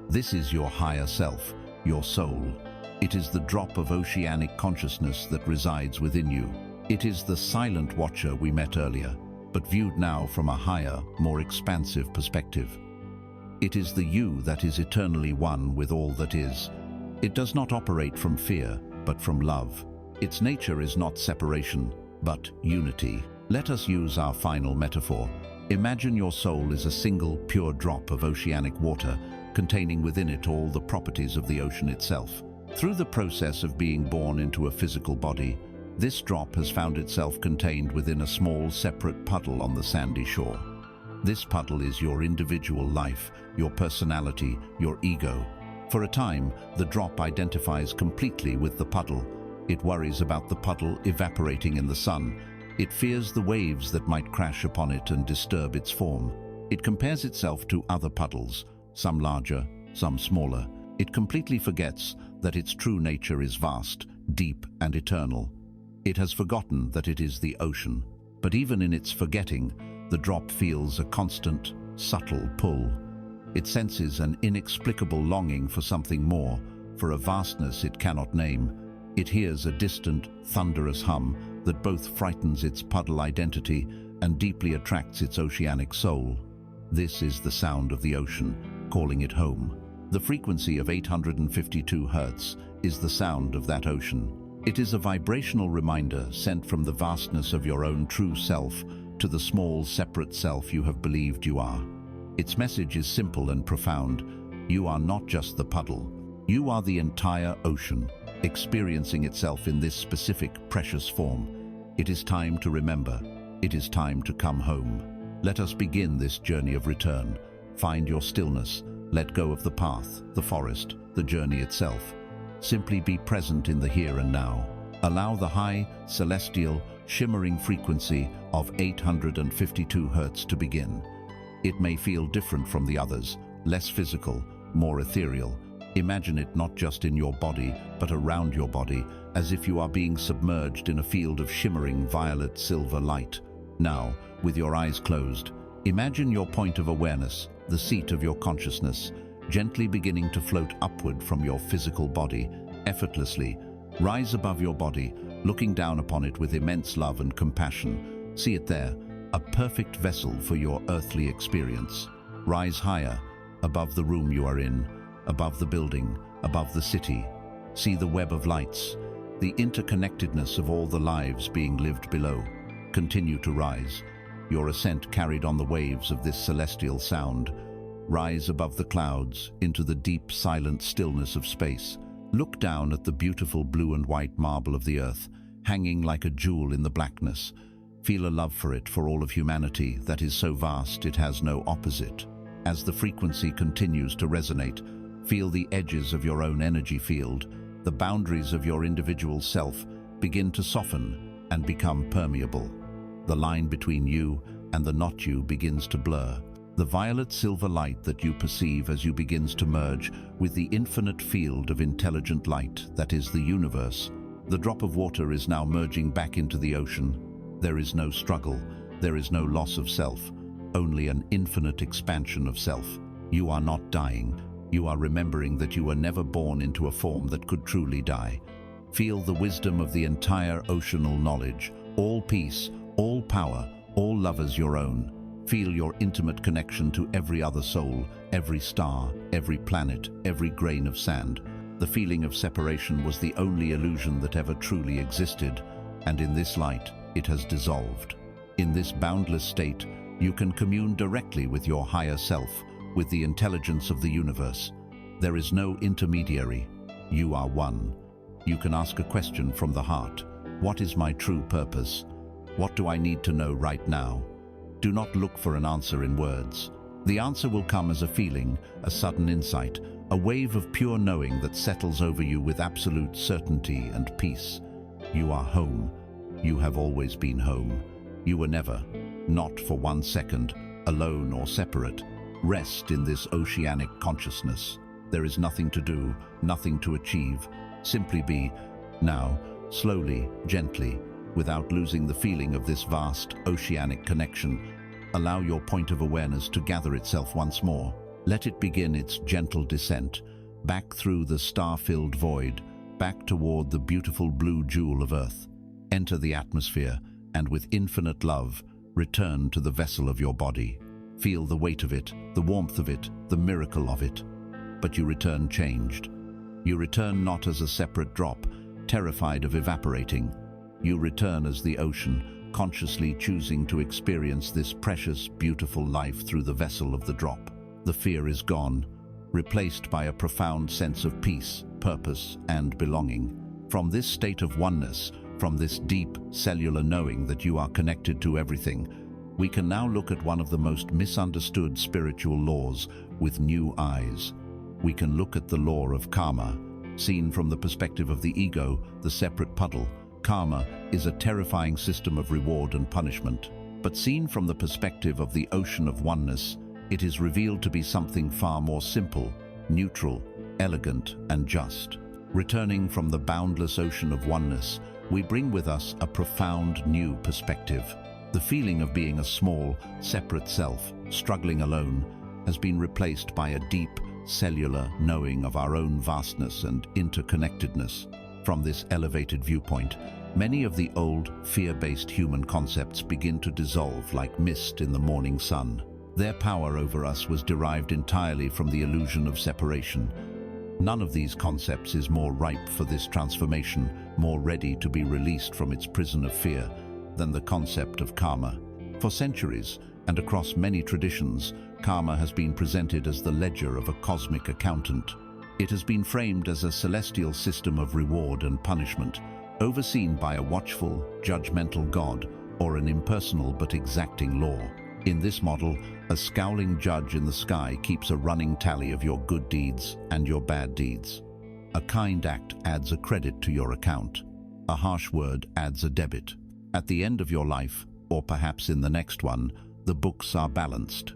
This is your higher self, your soul. It is the drop of oceanic consciousness that resides within you. It is the silent watcher we met earlier, but viewed now from a higher, more expansive perspective. It is the you that is eternally one with all that is. It does not operate from fear, but from love. Its nature is not separation, but unity. Let us use our final metaphor. Imagine your soul is a single, pure drop of oceanic water, containing within it all the properties of the ocean itself. Through the process of being born into a physical body, this drop has found itself contained within a small, separate puddle on the sandy shore. This puddle is your individual life, your personality, your ego. For a time, the drop identifies completely with the puddle. It worries about the puddle evaporating in the sun. It fears the waves that might crash upon it and disturb its form. It compares itself to other puddles, some larger, some smaller. It completely forgets that its true nature is vast, deep, and eternal. It has forgotten that it is the ocean. But even in its forgetting, the drop feels a constant, subtle pull. It senses an inexplicable longing for something more, for a vastness it cannot name. It hears a distant, thunderous hum that both frightens its puddle identity and deeply attracts its oceanic soul. This is the sound of the ocean, calling it home. The frequency of 852 Hz is the sound of that ocean. It is a vibrational reminder sent from the vastness of your own true self to the small, separate self you have believed you are. Its message is simple and profound. You are not just the puddle. You are the entire ocean, experiencing itself in this specific, precious form. It is time to remember. It is time to come home. Let us begin this journey of return. Find your stillness. Let go of the path, the forest, the journey itself. Simply be present in the here and now. Allow the high, celestial, shimmering frequency of 852 Hz to begin. It may feel different from the others, less physical, more ethereal. Imagine it not just in your body, but around your body, as if you are being submerged in a field of shimmering violet-silver light. Now, with your eyes closed, imagine your point of awareness, the seat of your consciousness, gently beginning to float upward from your physical body, effortlessly. Rise above your body, looking down upon it with immense love and compassion. See it there, a perfect vessel for your earthly experience. Rise higher, above the room you are in, above the building, above the city. See the web of lights, the interconnectedness of all the lives being lived below. Continue to rise, your ascent carried on the waves of this celestial sound. Rise above the clouds, into the deep, silent stillness of space. Look down at the beautiful blue and white marble of the earth, hanging like a jewel in the blackness. Feel a love for it, for all of humanity, that is so vast it has no opposite. As the frequency continues to resonate, feel the edges of your own energy field, the boundaries of your individual self begin to soften and become permeable. The line between you and the not you begins to blur. The violet-silver light that you perceive as you begins to merge with the infinite field of intelligent light that is the universe. The drop of water is now merging back into the ocean. There is no struggle, there is no loss of self, only an infinite expansion of self. You are not dying. You are remembering that you were never born into a form that could truly die. Feel the wisdom of the entire oceanal knowledge, all peace, all power, all love as your own. Feel your intimate connection to every other soul, every star, every planet, every grain of sand. The feeling of separation was the only illusion that ever truly existed, and in this light, it has dissolved. In this boundless state, you can commune directly with your higher self, with the intelligence of the universe. There is no intermediary. You are one. You can ask a question from the heart. What is my true purpose? What do I need to know right now? Do not look for an answer in words. The answer will come as a feeling, a sudden insight, a wave of pure knowing that settles over you with absolute certainty and peace. You are home. You have always been home. You were never, not for 1 second, alone or separate. Rest in this oceanic consciousness. There is nothing to do, nothing to achieve. Simply be. Now, slowly, gently, without losing the feeling of this vast oceanic connection, allow your point of awareness to gather itself once more. Let it begin its gentle descent, back through the star-filled void, back toward the beautiful blue jewel of Earth. Enter the atmosphere, and with infinite love, return to the vessel of your body. Feel the weight of it, the warmth of it, the miracle of it. But you return changed. You return not as a separate drop, terrified of evaporating. You return as the ocean, consciously choosing to experience this precious, beautiful life through the vessel of the drop. The fear is gone, replaced by a profound sense of peace, purpose, and belonging. From this state of oneness, from this deep, cellular knowing that you are connected to everything, we can now look at one of the most misunderstood spiritual laws with new eyes. We can look at the law of karma, Seen from the perspective of the ego, the separate puddle, karma is a terrifying system of reward and punishment. But seen from the perspective of the ocean of oneness, it is revealed to be something far more simple, neutral, elegant, and just. Returning from the boundless ocean of oneness, we bring with us a profound new perspective. The feeling of being a small, separate self, struggling alone, has been replaced by a deep, cellular knowing of our own vastness and interconnectedness. From this elevated viewpoint, many of the old, fear-based human concepts begin to dissolve like mist in the morning sun. Their power over us was derived entirely from the illusion of separation. None of these concepts is more ripe for this transformation, more ready to be released from its prison of fear, than the concept of karma. For centuries, and across many traditions, karma has been presented as the ledger of a cosmic accountant. It has been framed as a celestial system of reward and punishment, overseen by a watchful, judgmental God or an impersonal but exacting law. In this model, a scowling judge in the sky keeps a running tally of your good deeds and your bad deeds. A kind act adds a credit to your account. A harsh word adds a debit. At the end of your life, or perhaps in the next one, the books are balanced.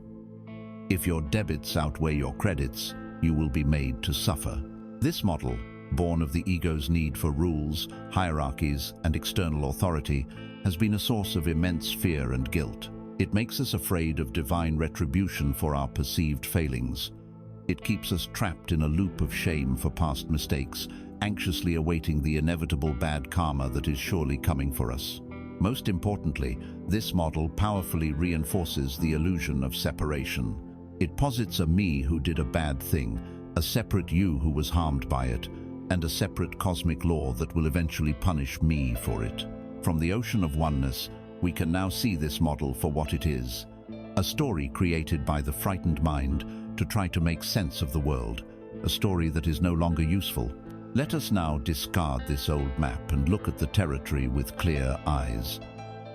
If your debits outweigh your credits, you will be made to suffer. This model, born of the ego's need for rules, hierarchies, and external authority, has been a source of immense fear and guilt. It makes us afraid of divine retribution for our perceived failings. It keeps us trapped in a loop of shame for past mistakes, anxiously awaiting the inevitable bad karma that is surely coming for us. Most importantly, this model powerfully reinforces the illusion of separation. It posits a me who did a bad thing, a separate you who was harmed by it, and a separate cosmic law that will eventually punish me for it. From the ocean of oneness, we can now see this model for what it is: a story created by the frightened mind to try to make sense of the world, a story that is no longer useful. Let us now discard this old map and look at the territory with clear eyes.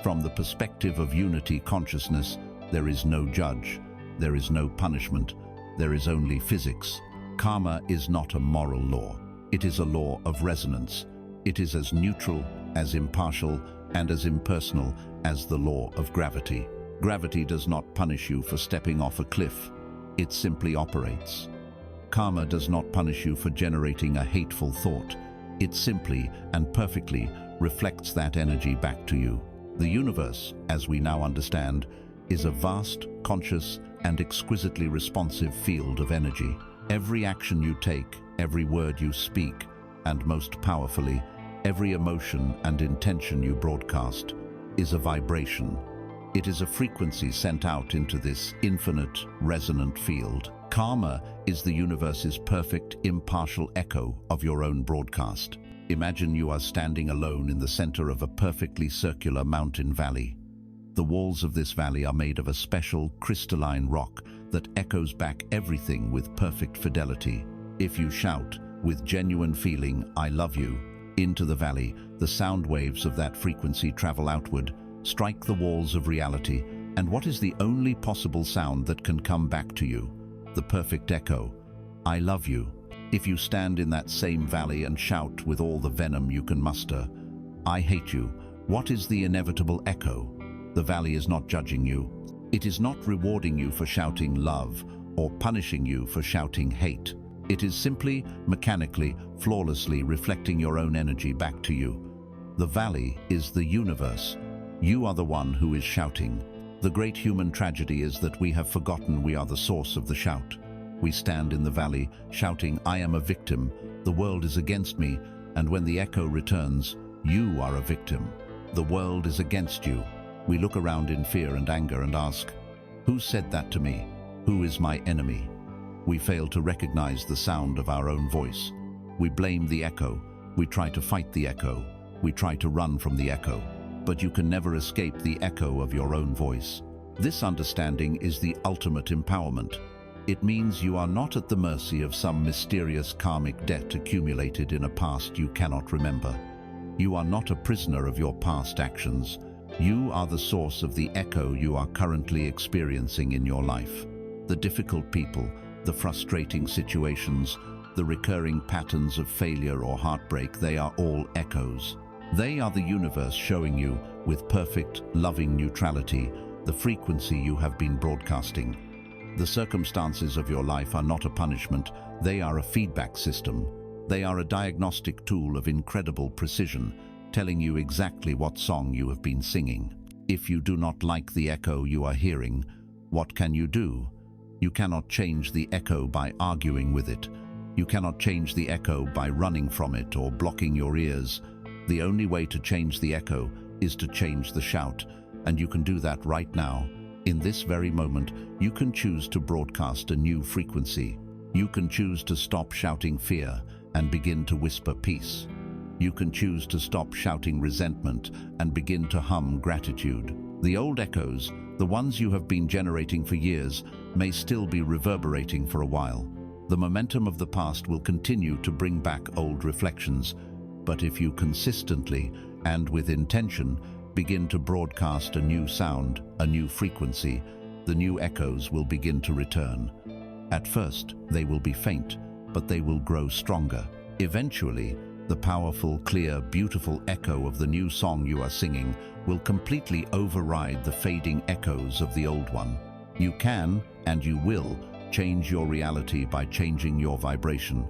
From the perspective of unity consciousness, there is no judge, there is no punishment, there is only physics. Karma is not a moral law. It is a law of resonance. It is as neutral, as impartial, and as impersonal as the law of gravity. Gravity does not punish you for stepping off a cliff. It simply operates. Karma does not punish you for generating a hateful thought. It simply and perfectly reflects that energy back to you. The universe, as we now understand, is a vast, conscious, and exquisitely responsive field of energy. Every action you take, every word you speak, and most powerfully, every emotion and intention you broadcast, is a vibration. It is a frequency sent out into this infinite, resonant field. Karma is the universe's perfect, impartial echo of your own broadcast. Imagine you are standing alone in the center of a perfectly circular mountain valley. The walls of this valley are made of a special, crystalline rock that echoes back everything with perfect fidelity. If you shout, with genuine feeling, "I love you," into the valley, the sound waves of that frequency travel outward, strike the walls of reality, and what is the only possible sound that can come back to you? The perfect echo, "I love you." If you stand in that same valley and shout with all the venom you can muster, "I hate you," what is the inevitable echo? The valley is not judging you. It is not rewarding you for shouting love or punishing you for shouting hate. It is simply, mechanically, flawlessly reflecting your own energy back to you. The valley is the universe. You are the one who is shouting. The great human tragedy is that we have forgotten we are the source of the shout. We stand in the valley, shouting, "I am a victim, the world is against me," and when the echo returns, you are a victim. The world is against you. We look around in fear and anger and ask, "Who said that to me? Who is my enemy?" We fail to recognize the sound of our own voice. We blame the echo. We try to fight the echo. We try to run from the echo. But you can never escape the echo of your own voice. This understanding is the ultimate empowerment. It means you are not at the mercy of some mysterious karmic debt accumulated in a past you cannot remember. You are not a prisoner of your past actions. You are the source of the echo you are currently experiencing in your life. The difficult people, the frustrating situations, the recurring patterns of failure or heartbreak, they are all echoes. They are the universe showing you, with perfect, loving neutrality, the frequency you have been broadcasting. The circumstances of your life are not a punishment, they are a feedback system. They are a diagnostic tool of incredible precision, telling you exactly what song you have been singing. If you do not like the echo you are hearing, what can you do? You cannot change the echo by arguing with it. You cannot change the echo by running from it or blocking your ears. The only way to change the echo is to change the shout, and you can do that right now. In this very moment, you can choose to broadcast a new frequency. You can choose to stop shouting fear and begin to whisper peace. You can choose to stop shouting resentment and begin to hum gratitude. The old echoes, the ones you have been generating for years, may still be reverberating for a while. The momentum of the past will continue to bring back old reflections, but if you consistently and with intention begin to broadcast a new sound, a new frequency, the new echoes will begin to return. At first, they will be faint, but they will grow stronger. Eventually, the powerful, clear, beautiful echo of the new song you are singing will completely override the fading echoes of the old one. You can, and you will, change your reality by changing your vibration.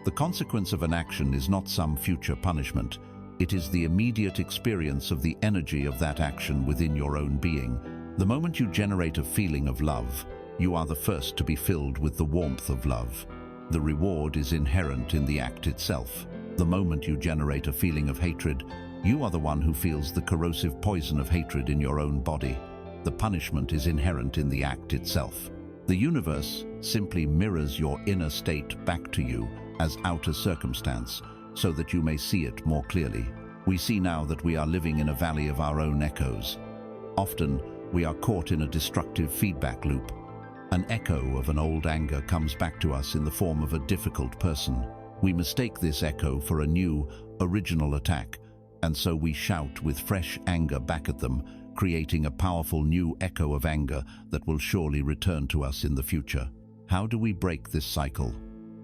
The consequence of an action is not some future punishment. It is the immediate experience of the energy of that action within your own being. The moment you generate a feeling of love, you are the first to be filled with the warmth of love. The reward is inherent in the act itself. The moment you generate a feeling of hatred, you are the one who feels the corrosive poison of hatred in your own body. The punishment is inherent in the act itself. The universe simply mirrors your inner state back to you as outer circumstance, so that you may see it more clearly. We see now that we are living in a valley of our own echoes. Often, we are caught in a destructive feedback loop. An echo of an old anger comes back to us in the form of a difficult person. We mistake this echo for a new, original attack, and so we shout with fresh anger back at them, creating a powerful new echo of anger that will surely return to us in the future. How do we break this cycle?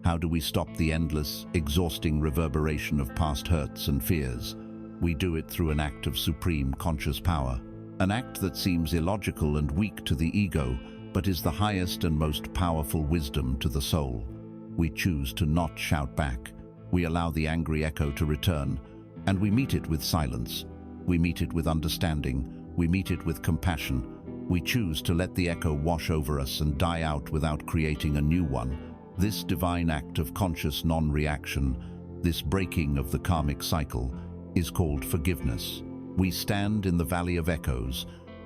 How do we stop the endless, exhausting reverberation of past hurts and fears? We do it through an act of supreme conscious power, an act that seems illogical and weak to the ego, but is the highest and most powerful wisdom to the soul. We choose to not shout back. We allow the angry echo to return, and we meet it with silence. We meet it with understanding. We meet it with compassion. We choose to let the echo wash over us and die out without creating a new one. This divine act of conscious non-reaction, this breaking of the karmic cycle, is called forgiveness. We stand in the valley of echoes,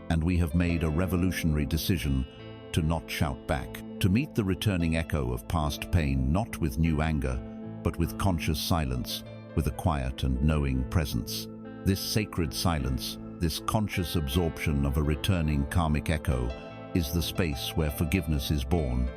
and we have made a revolutionary decision to not shout back, to meet the returning echo of past pain not with new anger, but with conscious silence, with a quiet and knowing presence. This sacred silence, this conscious absorption of a returning karmic echo, is the space where forgiveness is born.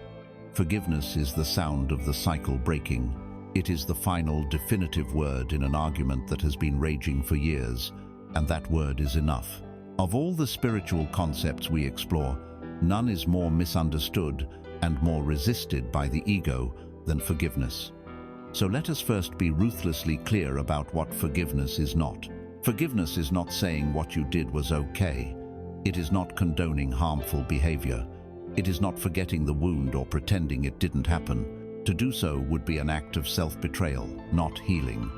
Forgiveness is the sound of the cycle breaking. It is the final, definitive word in an argument that has been raging for years, and that word is enough. Of all the spiritual concepts we explore, none is more misunderstood and more resisted by the ego than forgiveness. So let us first be ruthlessly clear about what forgiveness is not. Forgiveness is not saying what you did was okay. It is not condoning harmful behavior. It is not forgetting the wound or pretending it didn't happen. To do so would be an act of self-betrayal, not healing.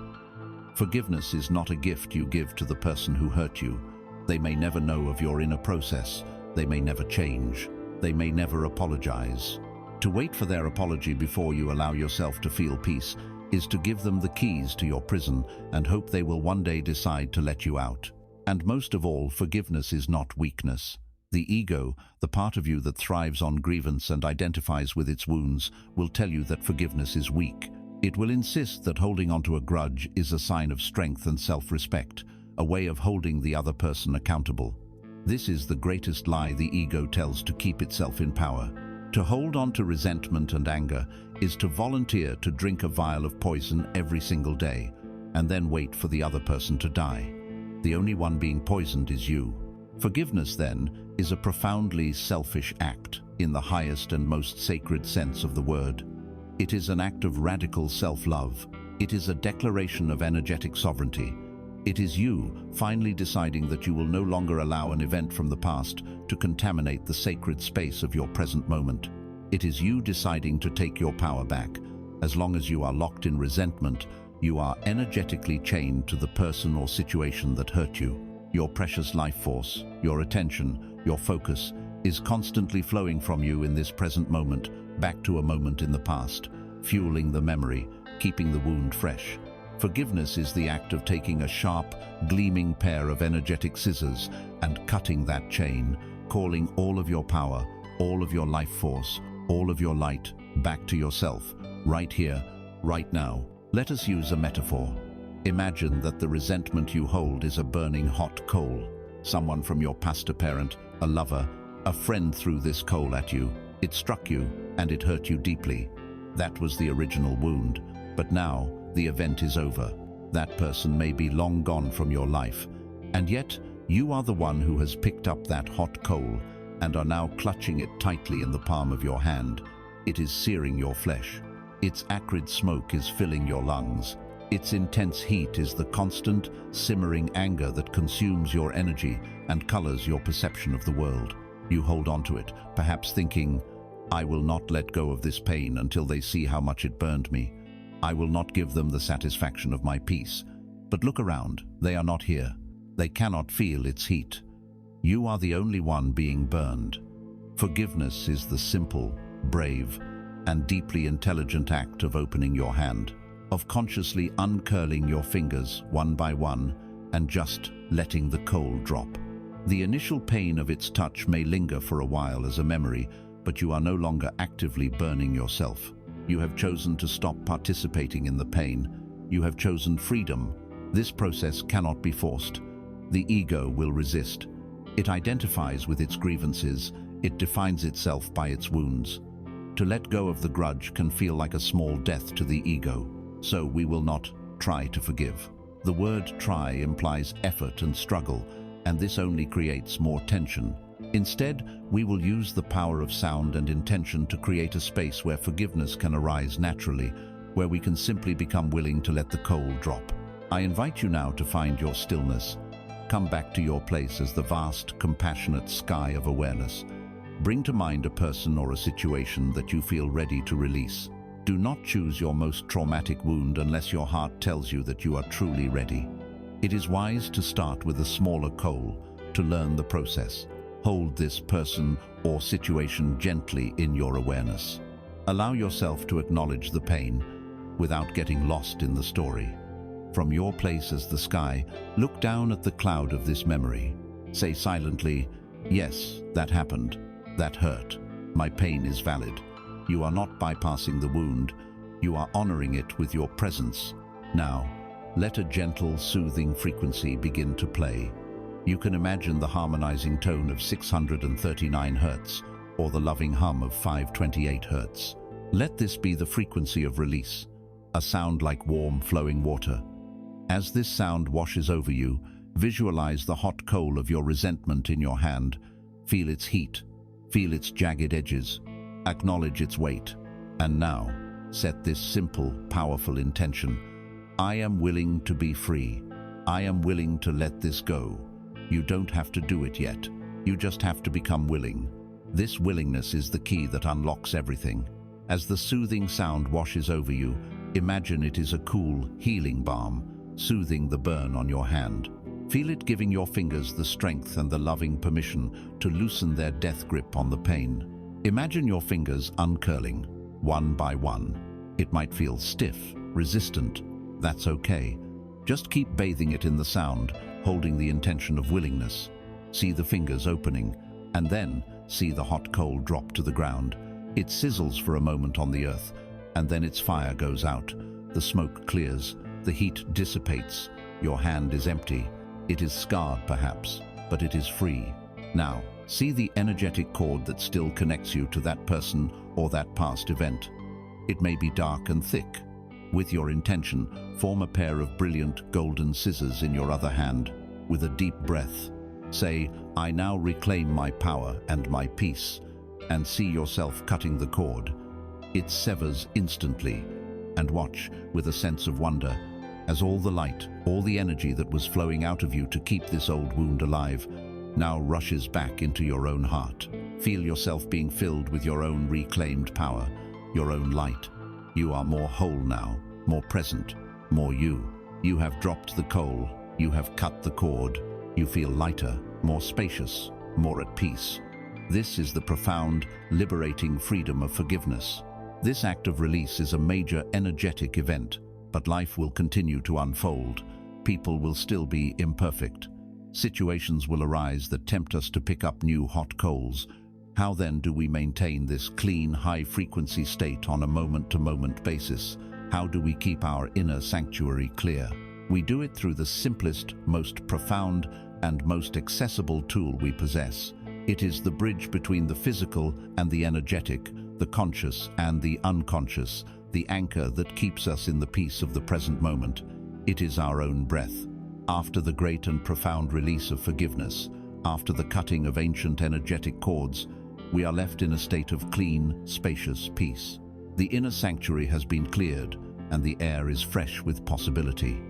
Forgiveness is not a gift you give to the person who hurt you. They may never know of your inner process. They may never change. They may never apologize. To wait for their apology before you allow yourself to feel peace is to give them the keys to your prison and hope they will one day decide to let you out. And most of all, forgiveness is not weakness. The ego, the part of you that thrives on grievance and identifies with its wounds, will tell you that forgiveness is weak. It will insist that holding onto a grudge is a sign of strength and self-respect, a way of holding the other person accountable. This is the greatest lie the ego tells to keep itself in power. To hold on to resentment and anger is to volunteer to drink a vial of poison every single day, and then wait for the other person to die. The only one being poisoned is you. Forgiveness, then, is a profoundly selfish act in the highest and most sacred sense of the word. It is an act of radical self-love. It is a declaration of energetic sovereignty. It is you finally deciding that you will no longer allow an event from the past to contaminate the sacred space of your present moment. It is you deciding to take your power back. As long as you are locked in resentment, you are energetically chained to the person or situation that hurt you. Your precious life force, your attention, your focus is constantly flowing from you in this present moment back to a moment in the past, fueling the memory, keeping the wound fresh. Forgiveness is the act of taking a sharp, gleaming pair of energetic scissors and cutting that chain, calling all of your power, all of your life force, all of your light back to yourself, right here, right now. Let us use a metaphor. Imagine that the resentment you hold is a burning hot coal. Someone from your past, a parent, a lover, a friend threw this coal at you. It struck you and it hurt you deeply. That was the original wound. But now the event is over. That person may be long gone from your life. And yet you are the one who has picked up that hot coal and are now clutching it tightly in the palm of your hand. It is searing your flesh. Its acrid smoke is filling your lungs. Its intense heat is the constant, simmering anger that consumes your energy and colors your perception of the world. You hold on to it, perhaps thinking, I will not let go of this pain until they see how much it burned me. I will not give them the satisfaction of my peace. But look around, they are not here. They cannot feel its heat. You are the only one being burned. Forgiveness is the simple, brave, and deeply intelligent act of opening your hand, of consciously uncurling your fingers one by one and just letting the coal drop. The initial pain of its touch may linger for a while as a memory, but you are no longer actively burning yourself. You have chosen to stop participating in the pain. You have chosen freedom. This process cannot be forced. The ego will resist. It identifies with its grievances. It defines itself by its wounds. To let go of the grudge can feel like a small death to the ego, so we will not try to forgive. The word try implies effort and struggle, and this only creates more tension. Instead, we will use the power of sound and intention to create a space where forgiveness can arise naturally, where we can simply become willing to let the coal drop. I invite you now to find your stillness. Come back to your place as the vast, compassionate sky of awareness. Bring to mind a person or a situation that you feel ready to release. Do not choose your most traumatic wound unless your heart tells you that you are truly ready. It is wise to start with a smaller coal to learn the process. Hold this person or situation gently in your awareness. Allow yourself to acknowledge the pain without getting lost in the story. From your place as the sky, look down at the cloud of this memory. Say silently, yes, that happened. That hurt. My pain is valid. You are not bypassing the wound. You are honoring it with your presence. Now, let a gentle, soothing frequency begin to play. You can imagine the harmonizing tone of 639 Hz or the loving hum of 528 Hz. Let this be the frequency of release, a sound like warm, flowing water. As this sound washes over you, visualize the hot coal of your resentment in your hand. Feel its heat. Feel its jagged edges. Acknowledge its weight. And now, set this simple, powerful intention. I am willing to be free. I am willing to let this go. You don't have to do it yet. You just have to become willing. This willingness is the key that unlocks everything. As the soothing sound washes over you, imagine it is a cool, healing balm, soothing the burn on your hand. Feel it giving your fingers the strength and the loving permission to loosen their death grip on the pain. Imagine your fingers uncurling, one by one. It might feel stiff, resistant. That's okay. Just keep bathing it in the sound, holding the intention of willingness. See the fingers opening, and then see the hot coal drop to the ground. It sizzles for a moment on the earth, and then its fire goes out. The smoke clears, the heat dissipates. Your hand is empty. It is scarred, perhaps, but it is free. Now, see the energetic cord that still connects you to that person or that past event. It may be dark and thick. With your intention, form a pair of brilliant golden scissors in your other hand. With a deep breath, say, I now reclaim my power and my peace, and see yourself cutting the cord. It severs instantly. And watch, with a sense of wonder, as all the light, all the energy that was flowing out of you to keep this old wound alive, now rushes back into your own heart. Feel yourself being filled with your own reclaimed power, your own light. You are more whole now, more present, more you. You have dropped the coal, you have cut the cord. You feel lighter, more spacious, more at peace. This is the profound, liberating freedom of forgiveness. This act of release is a major energetic event, but life will continue to unfold. People will still be imperfect. Situations will arise that tempt us to pick up new hot coals. How then do we maintain this clean, high-frequency state on a moment-to-moment basis? How do we keep our inner sanctuary clear? We do it through the simplest, most profound, and most accessible tool we possess. It is the bridge between the physical and the energetic, the conscious and the unconscious, the anchor that keeps us in the peace of the present moment. It is our own breath. After the great and profound release of forgiveness, after the cutting of ancient energetic cords, we are left in a state of clean, spacious peace. The inner sanctuary has been cleared, and the air is fresh with possibility.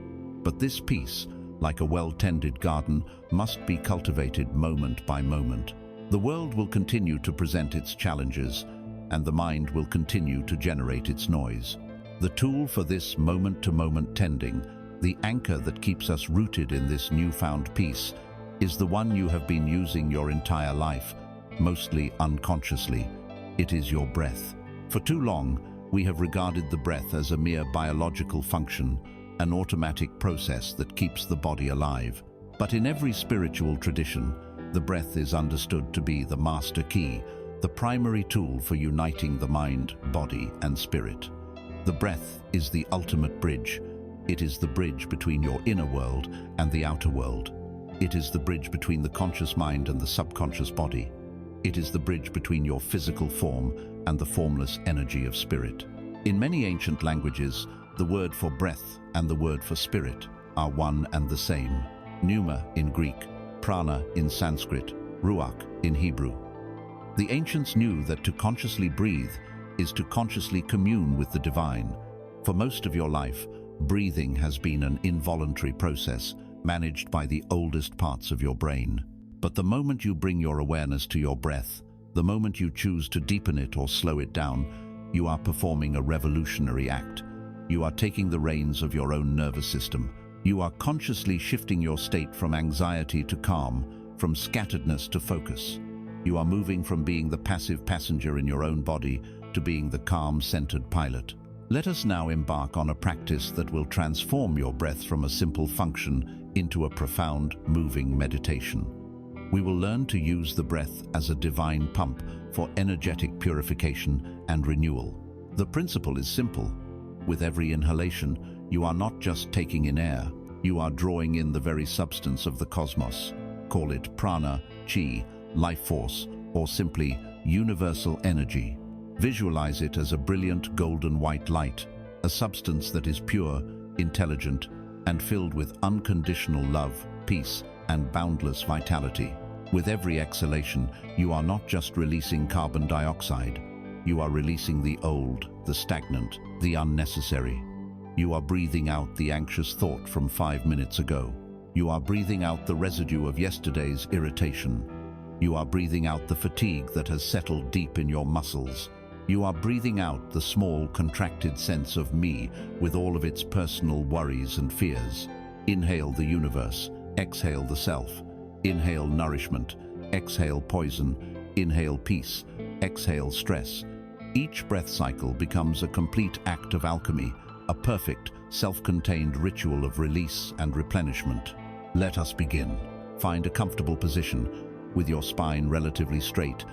But this peace, like a well-tended garden, must be cultivated moment by moment. The world will continue to present its challenges, and the mind will continue to generate its noise. The tool for this moment-to-moment tending, the anchor that keeps us rooted in this newfound peace, is the one you have been using your entire life, mostly unconsciously. It is your breath. For too long, we have regarded the breath as a mere biological function, an automatic process that keeps the body alive. But in every spiritual tradition, the breath is understood to be the master key, the primary tool for uniting the mind, body, and spirit. The breath is the ultimate bridge. It is the bridge between your inner world and the outer world. It is the bridge between the conscious mind and the subconscious body. It is the bridge between your physical form and the formless energy of spirit. In many ancient languages, the word for breath and the word for spirit are one and the same. Pneuma in Greek, prana in Sanskrit, ruach in Hebrew. The ancients knew that to consciously breathe is to consciously commune with the divine. For most of your life, breathing has been an involuntary process managed by the oldest parts of your brain. But the moment you bring your awareness to your breath, the moment you choose to deepen it or slow it down, you are performing a revolutionary act. You are taking the reins of your own nervous system. You are consciously shifting your state from anxiety to calm, from scatteredness to focus. You are moving from being the passive passenger in your own body to being the calm, centered pilot. Let us now embark on a practice that will transform your breath from a simple function into a profound, moving meditation. We will learn to use the breath as a divine pump for energetic purification and renewal. The principle is simple. With every inhalation, you are not just taking in air, you are drawing in the very substance of the cosmos. Call it prana, chi, life force, or simply universal energy. Visualize it as a brilliant golden white light, a substance that is pure, intelligent, and filled with unconditional love, peace, and boundless vitality. With every exhalation, you are not just releasing carbon dioxide. You are releasing the old, the stagnant, the unnecessary. You are breathing out the anxious thought from 5 minutes ago. You are breathing out the residue of yesterday's irritation. You are breathing out the fatigue that has settled deep in your muscles. You are breathing out the small, contracted sense of me with all of its personal worries and fears. Inhale the universe, exhale the self. Inhale nourishment, exhale poison. Inhale peace, exhale stress. Each breath cycle becomes a complete act of alchemy, a perfect, self-contained ritual of release and replenishment. Let us begin. Find a comfortable position, with your spine relatively straight,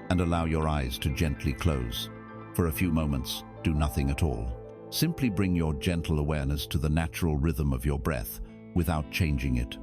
and allow your eyes to gently close. For a few moments, do nothing at all. Simply bring your gentle awareness to the natural rhythm of your breath without changing it.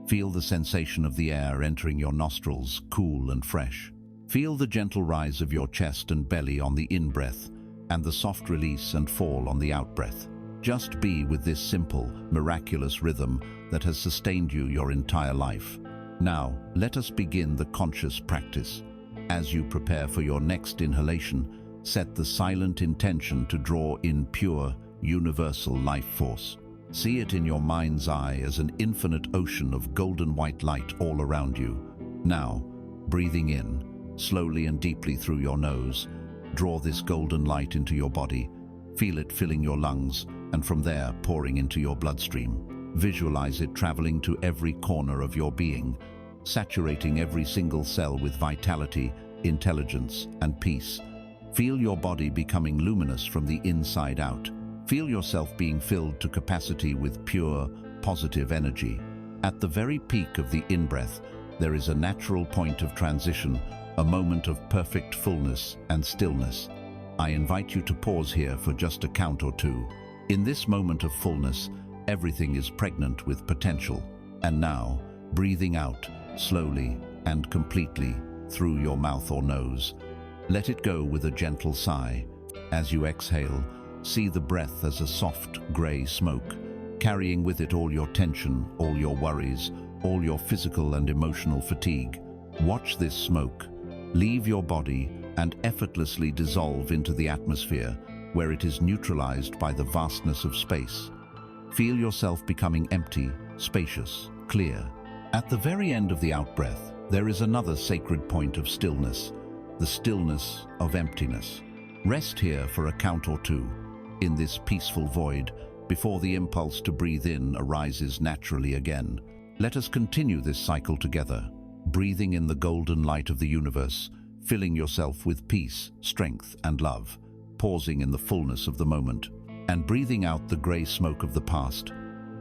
Feel the sensation of the air entering your nostrils, cool and fresh. Feel the gentle rise of your chest and belly on the in-breath and the soft release and fall on the out-breath. Just be with this simple, miraculous rhythm that has sustained you your entire life. Now, let us begin the conscious practice. As you prepare for your next inhalation, Set the silent intention to draw in pure, universal life force. See it in your mind's eye as an infinite ocean of golden white light all around you. Now, breathing in, slowly and deeply through your nose, draw this golden light into your body. Feel it filling your lungs, and from there pouring into your bloodstream. Visualize it traveling to every corner of your being, saturating every single cell with vitality, intelligence, and peace. Feel your body becoming luminous from the inside out. Feel yourself being filled to capacity with pure, positive energy. At the very peak of the in-breath, there is a natural point of transition, a moment of perfect fullness and stillness. I invite you to pause here for just a count or two. In this moment of fullness, everything is pregnant with potential. And now, breathing out, slowly and completely, through your mouth or nose. Let it go with a gentle sigh. As you exhale, see the breath as a soft, grey smoke, carrying with it all your tension, all your worries, all your physical and emotional fatigue. Watch this smoke leave your body and effortlessly dissolve into the atmosphere, where it is neutralized by the vastness of space. Feel yourself becoming empty, spacious, clear. At the very end of the out-breath, there is another sacred point of stillness, the stillness of emptiness. Rest here for a count or two, in this peaceful void, before the impulse to breathe in arises naturally again. Let us continue this cycle together, breathing in the golden light of the universe, filling yourself with peace, strength, and love, pausing in the fullness of the moment, and breathing out the grey smoke of the past,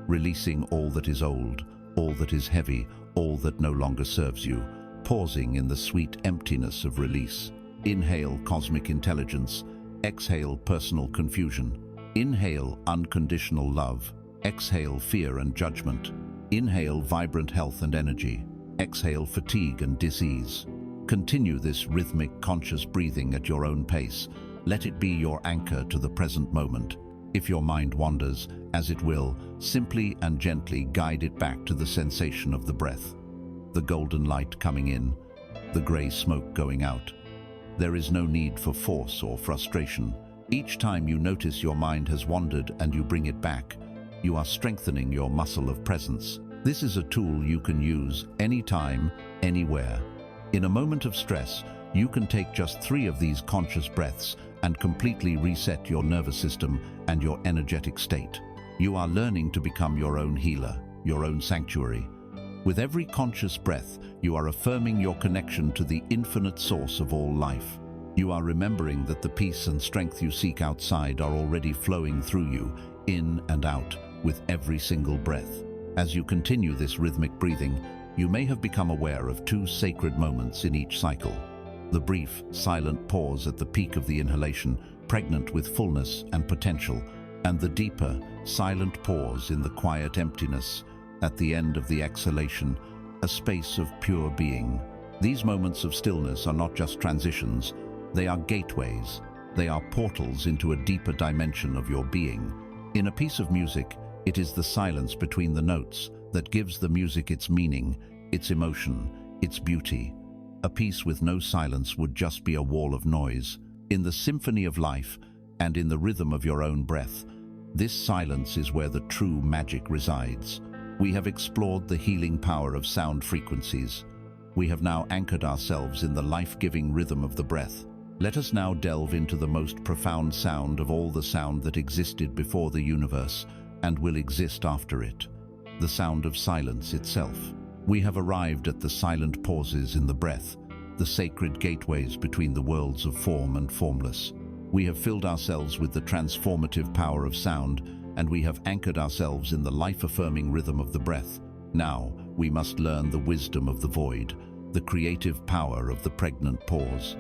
releasing all that is old, all that is heavy, all that no longer serves you, pausing in the sweet emptiness of release. Inhale cosmic intelligence, exhale personal confusion. Inhale unconditional love, exhale fear and judgment. Inhale vibrant health and energy, exhale fatigue and disease. Continue this rhythmic, conscious breathing at your own pace. Let it be your anchor to the present moment. If your mind wanders, as it will, simply and gently guide it back to the sensation of the breath. The golden light coming in, the grey smoke going out. There is no need for force or frustration. Each time you notice your mind has wandered and you bring it back, you are strengthening your muscle of presence. This is a tool you can use anytime, anywhere. In a moment of stress, you can take just 3 of these conscious breaths and completely reset your nervous system and your energetic state. You are learning to become your own healer, your own sanctuary. With every conscious breath, you are affirming your connection to the infinite source of all life. You are remembering that the peace and strength you seek outside are already flowing through you, in and out, with every single breath. As you continue this rhythmic breathing, you may have become aware of 2 sacred moments in each cycle. The brief, silent pause at the peak of the inhalation, pregnant with fullness and potential, and the deeper, silent pause in the quiet emptiness at the end of the exhalation, a space of pure being. These moments of stillness are not just transitions, they are gateways. They are portals into a deeper dimension of your being. In a piece of music, it is the silence between the notes that gives the music its meaning, its emotion, its beauty. A piece with no silence would just be a wall of noise. In the symphony of life, and in the rhythm of your own breath, this silence is where the true magic resides. We have explored the healing power of sound frequencies. We have now anchored ourselves in the life-giving rhythm of the breath. Let us now delve into the most profound sound of all the sound that existed before the universe and will exist after it, the sound of silence itself. We have arrived at the silent pauses in the breath, the sacred gateways between the worlds of form and formless. We have filled ourselves with the transformative power of sound, and we have anchored ourselves in the life-affirming rhythm of the breath. Now, we must learn the wisdom of the void, the creative power of the pregnant pause.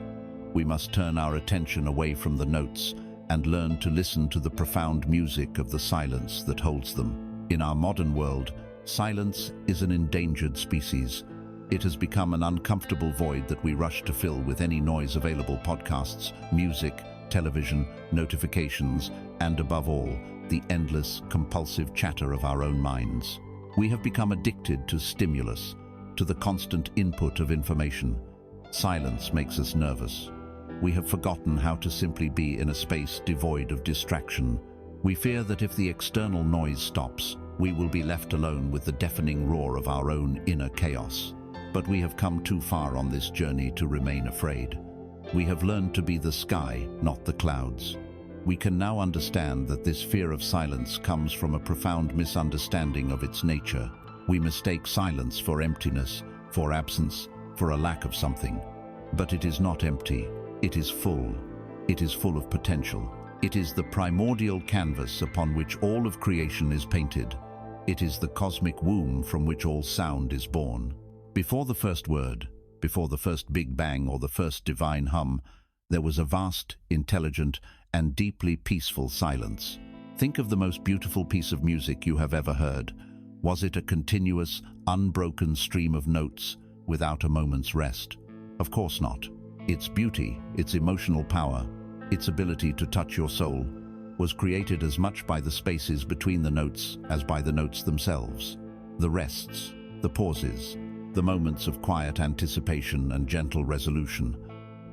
We must turn our attention away from the notes and learn to listen to the profound music of the silence that holds them. In our modern world, silence is an endangered species. It has become an uncomfortable void that we rush to fill with any noise available: podcasts, music, television, notifications, and above all, the endless, compulsive chatter of our own minds. We have become addicted to stimulus, to the constant input of information. Silence makes us nervous. we have forgotten how to simply be in a space devoid of distraction. We fear that if the external noise stops, we will be left alone with the deafening roar of our own inner chaos. But we have come too far on this journey to remain afraid. We have learned to be the sky, not the clouds. We can now understand that this fear of silence comes from a profound misunderstanding of its nature. We mistake silence for emptiness, for absence, for a lack of something. But it is not empty. It is full. It is full of potential. It is the primordial canvas upon which all of creation is painted. It is the cosmic womb from which all sound is born. Before the first word, before the first Big Bang or the first divine hum, there was a vast, intelligent, and deeply peaceful silence. Think of the most beautiful piece of music you have ever heard. Was it a continuous, unbroken stream of notes without a moment's rest? Of course not. Its beauty, its emotional power, its ability to touch your soul, was created as much by the spaces between the notes as by the notes themselves. The rests, the pauses, the moments of quiet anticipation and gentle resolution.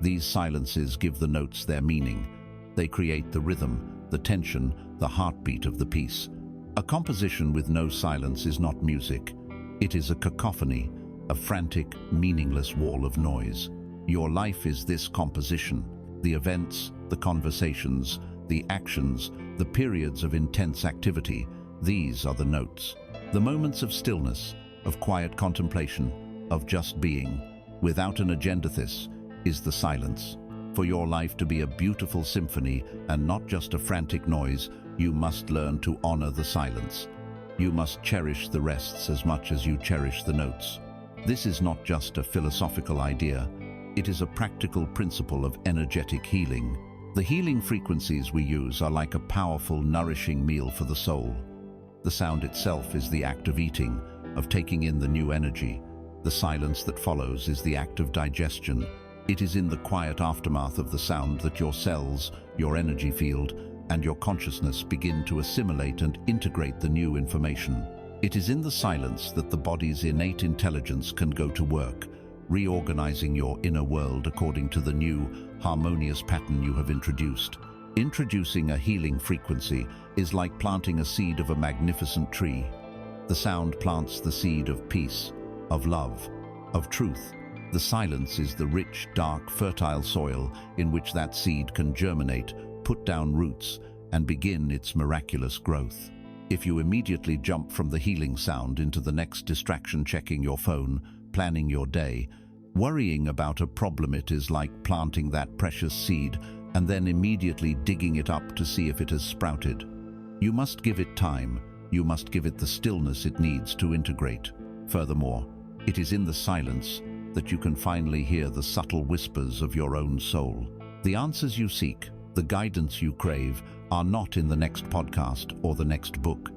These silences give the notes their meaning. They create the rhythm, the tension, the heartbeat of the piece. A composition with no silence is not music. It is a cacophony, a frantic, meaningless wall of noise. Your life is this composition. The events, the conversations, the actions, the periods of intense activity, these are the notes. The moments of stillness, of quiet contemplation, of just being, without an agenda. This is the silence. For your life to be a beautiful symphony and not just a frantic noise, you must learn to honor the silence. You must cherish the rests as much as you cherish the notes. This is not just a philosophical idea. It is a practical principle of energetic healing. The healing frequencies we use are like a powerful, nourishing meal for the soul. The sound itself is the act of eating, of taking in the new energy. The silence that follows is the act of digestion. It is in the quiet aftermath of the sound that your cells, your energy field, and your consciousness begin to assimilate and integrate the new information. It is in the silence that the body's innate intelligence can go to work, reorganizing your inner world according to the new, harmonious pattern you have introduced. Introducing a healing frequency is like planting a seed of a magnificent tree. The sound plants the seed of peace, of love, of truth. The silence is the rich, dark, fertile soil in which that seed can germinate, put down roots, and begin its miraculous growth. If you immediately jump from the healing sound into the next distraction, checking your phone, planning your day, worrying about a problem, it is like planting that precious seed and then immediately digging it up to see if it has sprouted. You must give it time. You must give it the stillness it needs to integrate. Furthermore, it is in the silence that you can finally hear the subtle whispers of your own soul. The answers you seek, the guidance you crave, are not in the next podcast or the next book.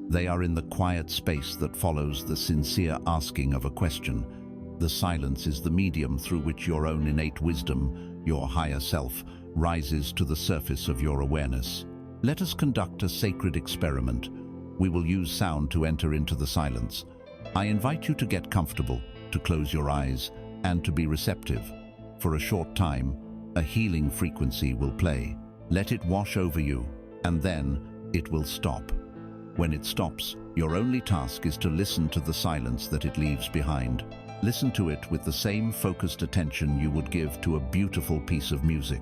They are in the quiet space that follows the sincere asking of a question. The silence is the medium through which your own innate wisdom, your higher self, rises to the surface of your awareness. Let us conduct a sacred experiment. We will use sound to enter into the silence. I invite you to get comfortable, to close your eyes, and to be receptive. For a short time, a healing frequency will play. Let it wash over you, and then it will stop. When it stops, your only task is to listen to the silence that it leaves behind. Listen to it with the same focused attention you would give to a beautiful piece of music.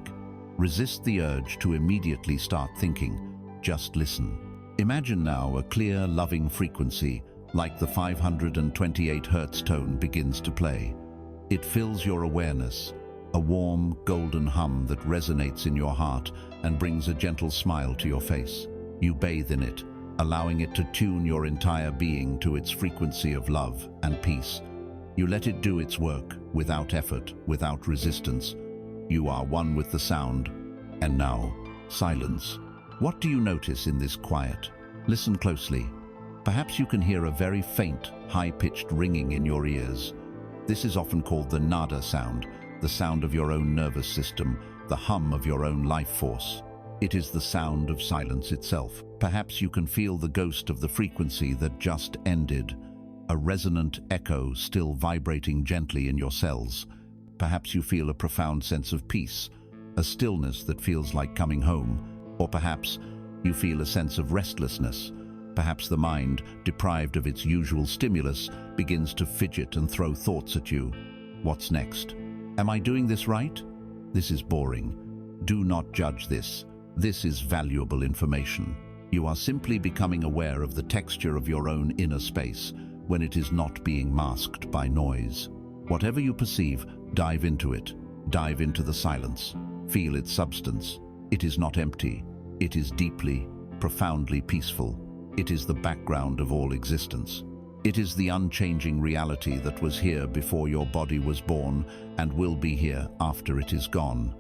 Resist the urge to immediately start thinking. Just listen. Imagine now a clear, loving frequency, like the 528 Hz tone, begins to play. It fills your awareness, a warm, golden hum that resonates in your heart and brings a gentle smile to your face. You bathe in it, allowing it to tune your entire being to its frequency of love and peace. You let it do its work, without effort, without resistance. You are one with the sound. And now, silence. What do you notice in this quiet? Listen closely. Perhaps you can hear a very faint, high-pitched ringing in your ears. This is often called the nada sound, the sound of your own nervous system, the hum of your own life force. It is the sound of silence itself. Perhaps you can feel the ghost of the frequency that just ended, a resonant echo still vibrating gently in your cells. Perhaps you feel a profound sense of peace, a stillness that feels like coming home, or perhaps you feel a sense of restlessness. Perhaps the mind, deprived of its usual stimulus, begins to fidget and throw thoughts at you. What's next? Am I doing this right? This is boring. Do not judge this. This is valuable information. You are simply becoming aware of the texture of your own inner space when it is not being masked by noise. Whatever you perceive, dive into it. Dive into the silence. Feel its substance. It is not empty. It is deeply, profoundly peaceful. It is the background of all existence. It is the unchanging reality that was here before your body was born and will be here after it is gone.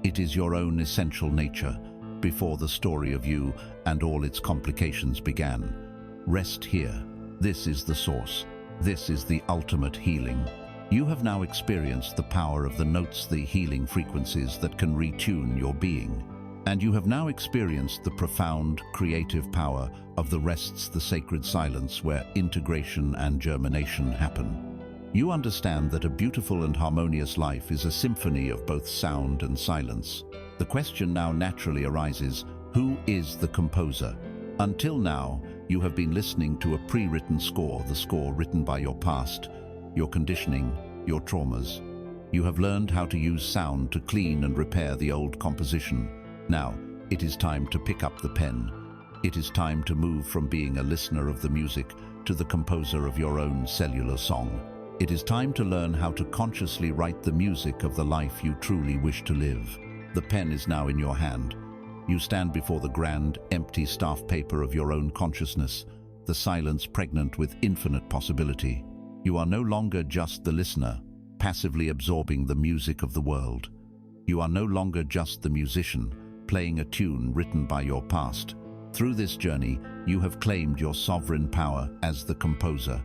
It is your own essential nature, before the story of you and all its complications began. Rest here. This is the source. This is the ultimate healing. You have now experienced the power of the notes, the healing frequencies that can retune your being. And you have now experienced the profound, creative power of the rests, the sacred silence where integration and germination happen. You understand that a beautiful and harmonious life is a symphony of both sound and silence. The question now naturally arises, who is the composer? Until now, you have been listening to a pre-written score, the score written by your past, your conditioning, your traumas. You have learned how to use sound to clean and repair the old composition. Now, it is time to pick up the pen. It is time to move from being a listener of the music to the composer of your own cellular song. It is time to learn how to consciously write the music of the life you truly wish to live. The pen is now in your hand. You stand before the grand, empty staff paper of your own consciousness, the silence pregnant with infinite possibility. You are no longer just the listener, passively absorbing the music of the world. You are no longer just the musician, playing a tune written by your past. Through this journey, you have claimed your sovereign power as the composer.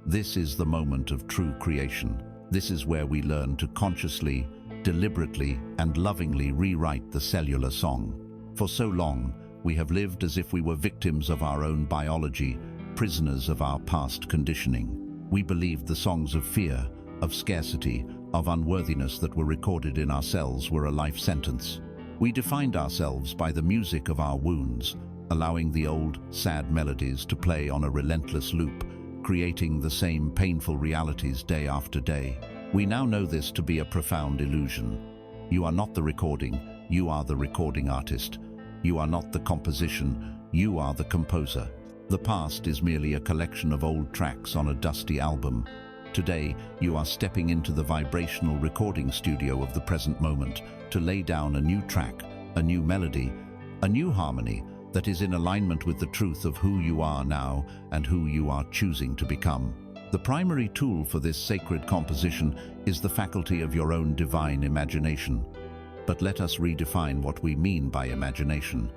This is the moment of true creation. This is where we learn to consciously, deliberately, and lovingly rewrite the cellular song. For so long, we have lived as if we were victims of our own biology, prisoners of our past conditioning. We believed the songs of fear, of scarcity, of unworthiness that were recorded in our cells were a life sentence. We defined ourselves by the music of our wounds, allowing the old, sad melodies to play on a relentless loop, creating the same painful realities day after day. We now know this to be a profound illusion. You are not the recording, you are the recording artist. You are not the composition, you are the composer. The past is merely a collection of old tracks on a dusty album. Today, you are stepping into the vibrational recording studio of the present moment to lay down a new track, a new melody, a new harmony that is in alignment with the truth of who you are now and who you are choosing to become. The primary tool for this sacred composition is the faculty of your own divine imagination. But let us redefine what we mean by imagination.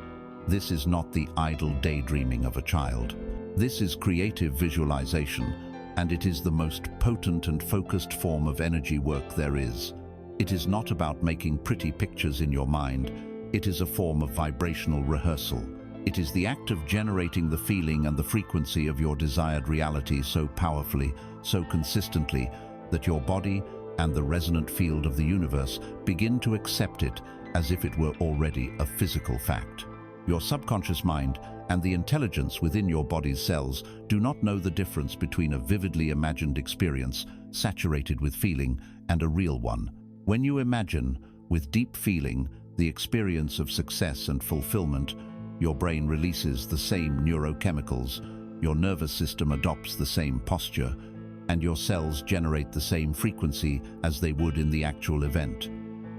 This is not the idle daydreaming of a child. This is creative visualization, and it is the most potent and focused form of energy work there is. It is not about making pretty pictures in your mind. It is a form of vibrational rehearsal. It is the act of generating the feeling and the frequency of your desired reality so powerfully, so consistently, that your body and the resonant field of the universe begin to accept it as if it were already a physical fact. Your subconscious mind and the intelligence within your body's cells do not know the difference between a vividly imagined experience, saturated with feeling, and a real one. When you imagine, with deep feeling, the experience of success and fulfillment, your brain releases the same neurochemicals, your nervous system adopts the same posture, and your cells generate the same frequency as they would in the actual event.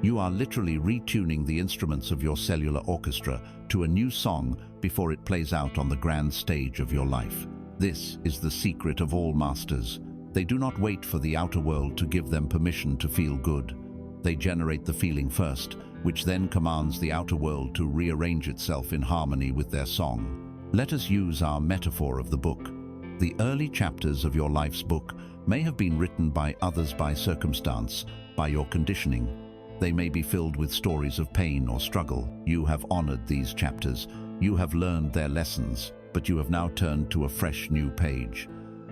You are literally retuning the instruments of your cellular orchestra to a new song before it plays out on the grand stage of your life. This is the secret of all masters. They do not wait for the outer world to give them permission to feel good. They generate the feeling first, which then commands the outer world to rearrange itself in harmony with their song. Let us use our metaphor of the book. The early chapters of your life's book may have been written by others by circumstance, by your conditioning. They may be filled with stories of pain or struggle. You have honored these chapters. You have learned their lessons, but you have now turned to a fresh new page.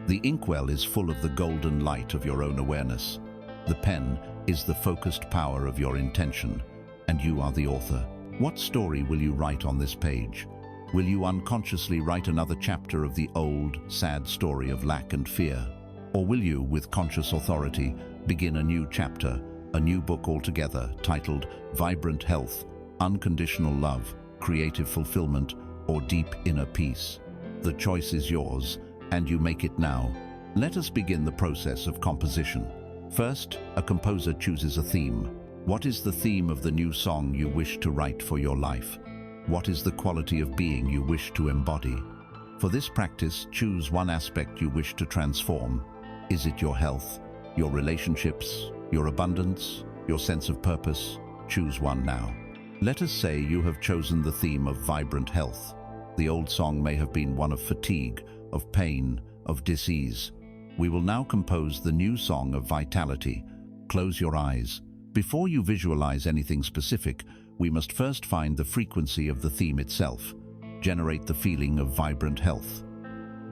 The inkwell is full of the golden light of your own awareness. The pen is the focused power of your intention. and you are the author. What story will you write on this page? Will you unconsciously write another chapter of the old, sad story of lack and fear? Or will you, with conscious authority, begin a new chapter, a new book altogether, titled Vibrant Health, Unconditional Love, Creative Fulfillment, or Deep Inner Peace? The choice is yours, and you make it now. Let us begin the process of composition. First, a composer chooses a theme. What is the theme of the new song you wish to write for your life? What is the quality of being you wish to embody? For this practice, choose one aspect you wish to transform. Is it your health, your relationships, your abundance, your sense of purpose? Choose one now. Let us say you have chosen the theme of vibrant health. The old song may have been one of fatigue, of pain, of disease. We will now compose the new song of vitality. Close your eyes. Before you visualize anything specific, we must first find the frequency of the theme itself. Generate the feeling of vibrant health.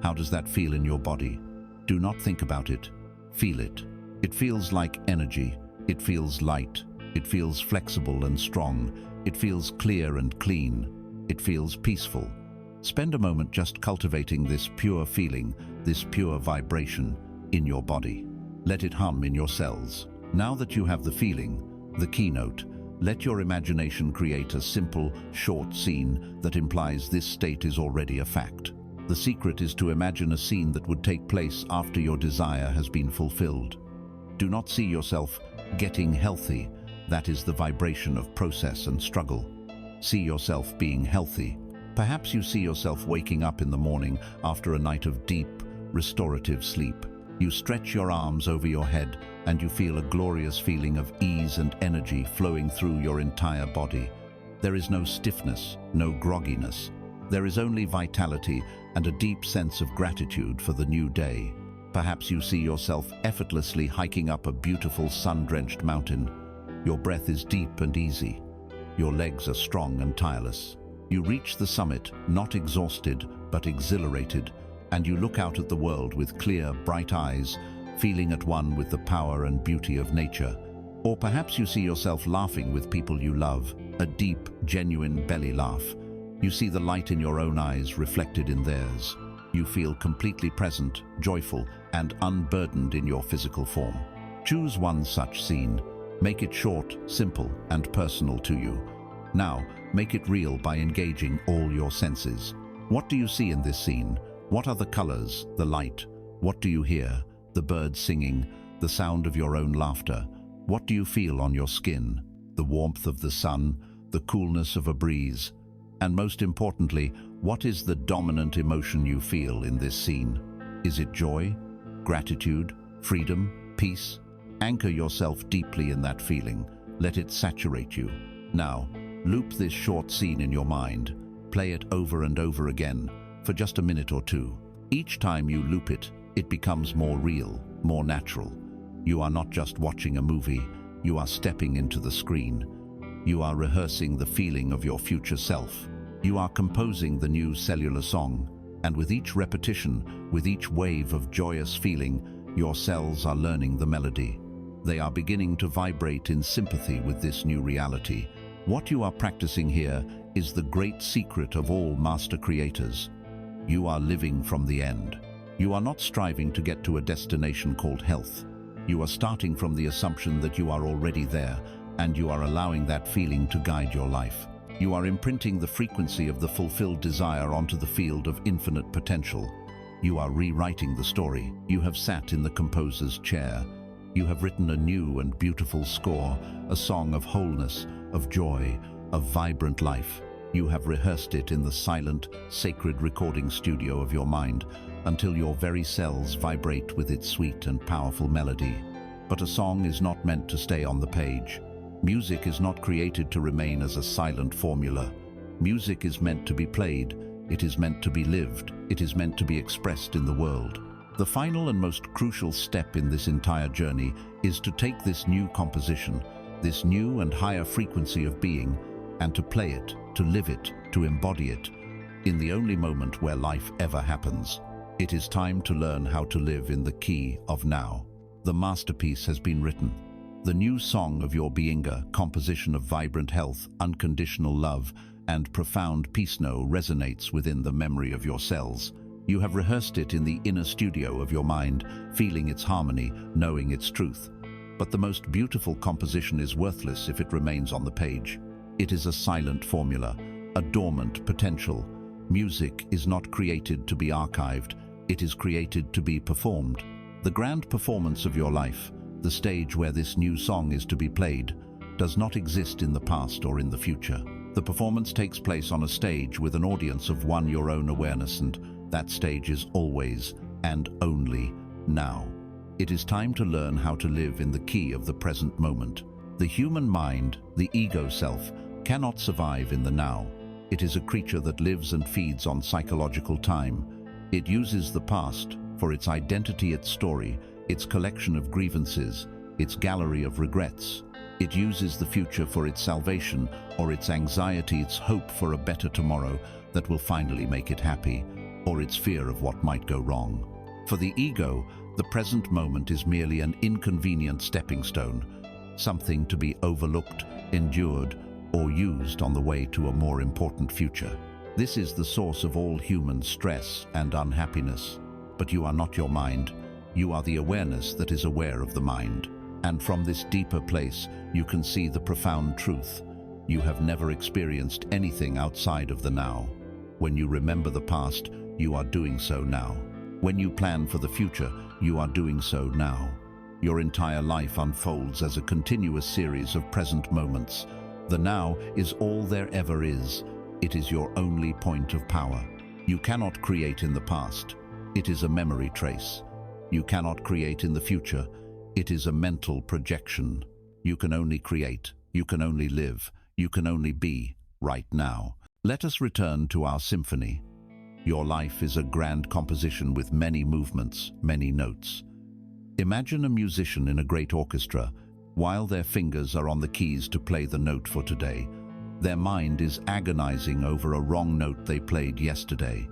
How does that feel in your body? Do not think about it. Feel it. It feels like energy. It feels light. It feels flexible and strong. It feels clear and clean. It feels peaceful. Spend a moment just cultivating this pure feeling, this pure vibration in your body. Let it hum in your cells. Now that you have the feeling, the keynote, let your imagination create a simple, short scene that implies this state is already a fact. The secret is to imagine a scene that would take place after your desire has been fulfilled. Do not see yourself getting healthy. That is the vibration of process and struggle. See yourself being healthy. Perhaps you see yourself waking up in the morning after a night of deep, restorative sleep. You stretch your arms over your head and you feel a glorious feeling of ease and energy flowing through your entire body. There is no stiffness, no grogginess. There is only vitality and a deep sense of gratitude for the new day. Perhaps you see yourself effortlessly hiking up a beautiful sun-drenched mountain. Your breath is deep and easy. Your legs are strong and tireless. You reach the summit, not exhausted, but exhilarated, and you look out at the world with clear, bright eyes, feeling at one with the power and beauty of nature. Or perhaps you see yourself laughing with people you love, a deep, genuine belly laugh. You see the light in your own eyes reflected in theirs. You feel completely present, joyful, and unburdened in your physical form. Choose one such scene. Make it short, simple, and personal to you. Now, make it real by engaging all your senses. What do you see in this scene? What are the colors, the light? What do you hear? The birds singing, the sound of your own laughter. What do you feel on your skin? The warmth of the sun, the coolness of a breeze. And most importantly, what is the dominant emotion you feel in this scene? Is it joy, gratitude, freedom, peace? Anchor yourself deeply in that feeling. Let it saturate you. Now, loop this short scene in your mind. Play it over and over again for just a minute or two. Each time you loop it, it becomes more real, more natural. You are not just watching a movie, you are stepping into the screen. You are rehearsing the feeling of your future self. You are composing the new cellular song, and with each repetition, with each wave of joyous feeling, your cells are learning the melody. They are beginning to vibrate in sympathy with this new reality. What you are practicing here is the great secret of all master creators. You are living from the end. You are not striving to get to a destination called health. You are starting from the assumption that you are already there, and you are allowing that feeling to guide your life. You are imprinting the frequency of the fulfilled desire onto the field of infinite potential. You are rewriting the story. You have sat in the composer's chair. You have written a new and beautiful score, a song of wholeness, of joy, of vibrant life. You have rehearsed it in the silent, sacred recording studio of your mind until your very cells vibrate with its sweet and powerful melody. But a song is not meant to stay on the page. Music is not created to remain as a silent formula. Music is meant to be played. It is meant to be lived. It is meant to be expressed in the world. The final and most crucial step in this entire journey is to take this new composition, this new and higher frequency of being, and to play it, to live it, to embody it, in the only moment where life ever happens. It is time to learn how to live in the key of now. The masterpiece has been written. The new song of your being, a composition of vibrant health, unconditional love, and profound peace, resonates within the memory of your cells. You have rehearsed it in the inner studio of your mind, feeling its harmony, knowing its truth. But the most beautiful composition is worthless if it remains on the page. It is a silent formula, a dormant potential. Music is not created to be archived, it is created to be performed. The grand performance of your life, the stage where this new song is to be played, does not exist in the past or in the future. The performance takes place on a stage with an audience of one, your own awareness, and that stage is always and only now. It is time to learn how to live in the key of the present moment. The human mind, the ego self, cannot survive in the now. It is a creature that lives and feeds on psychological time. It uses the past for its identity, its story, its collection of grievances, its gallery of regrets. It uses the future for its salvation or its anxiety, its hope for a better tomorrow that will finally make it happy, or its fear of what might go wrong. For the ego, the present moment is merely an inconvenient stepping stone, something to be overlooked, endured, or used on the way to a more important future. This is the source of all human stress and unhappiness. But you are not your mind. You are the awareness that is aware of the mind. And from this deeper place, you can see the profound truth. You have never experienced anything outside of the now. When you remember the past, you are doing so now. When you plan for the future, you are doing so now. Your entire life unfolds as a continuous series of present moments. The now is all there ever is. It is your only point of power. You cannot create in the past. It is a memory trace. You cannot create in the future. It is a mental projection. You can only create. You can only live. You can only be right now. Let us return to our symphony. Your life is a grand composition with many movements, many notes. Imagine a musician in a great orchestra. While their fingers are on the keys to play the note for today, their mind is agonizing over a wrong note they played yesterday.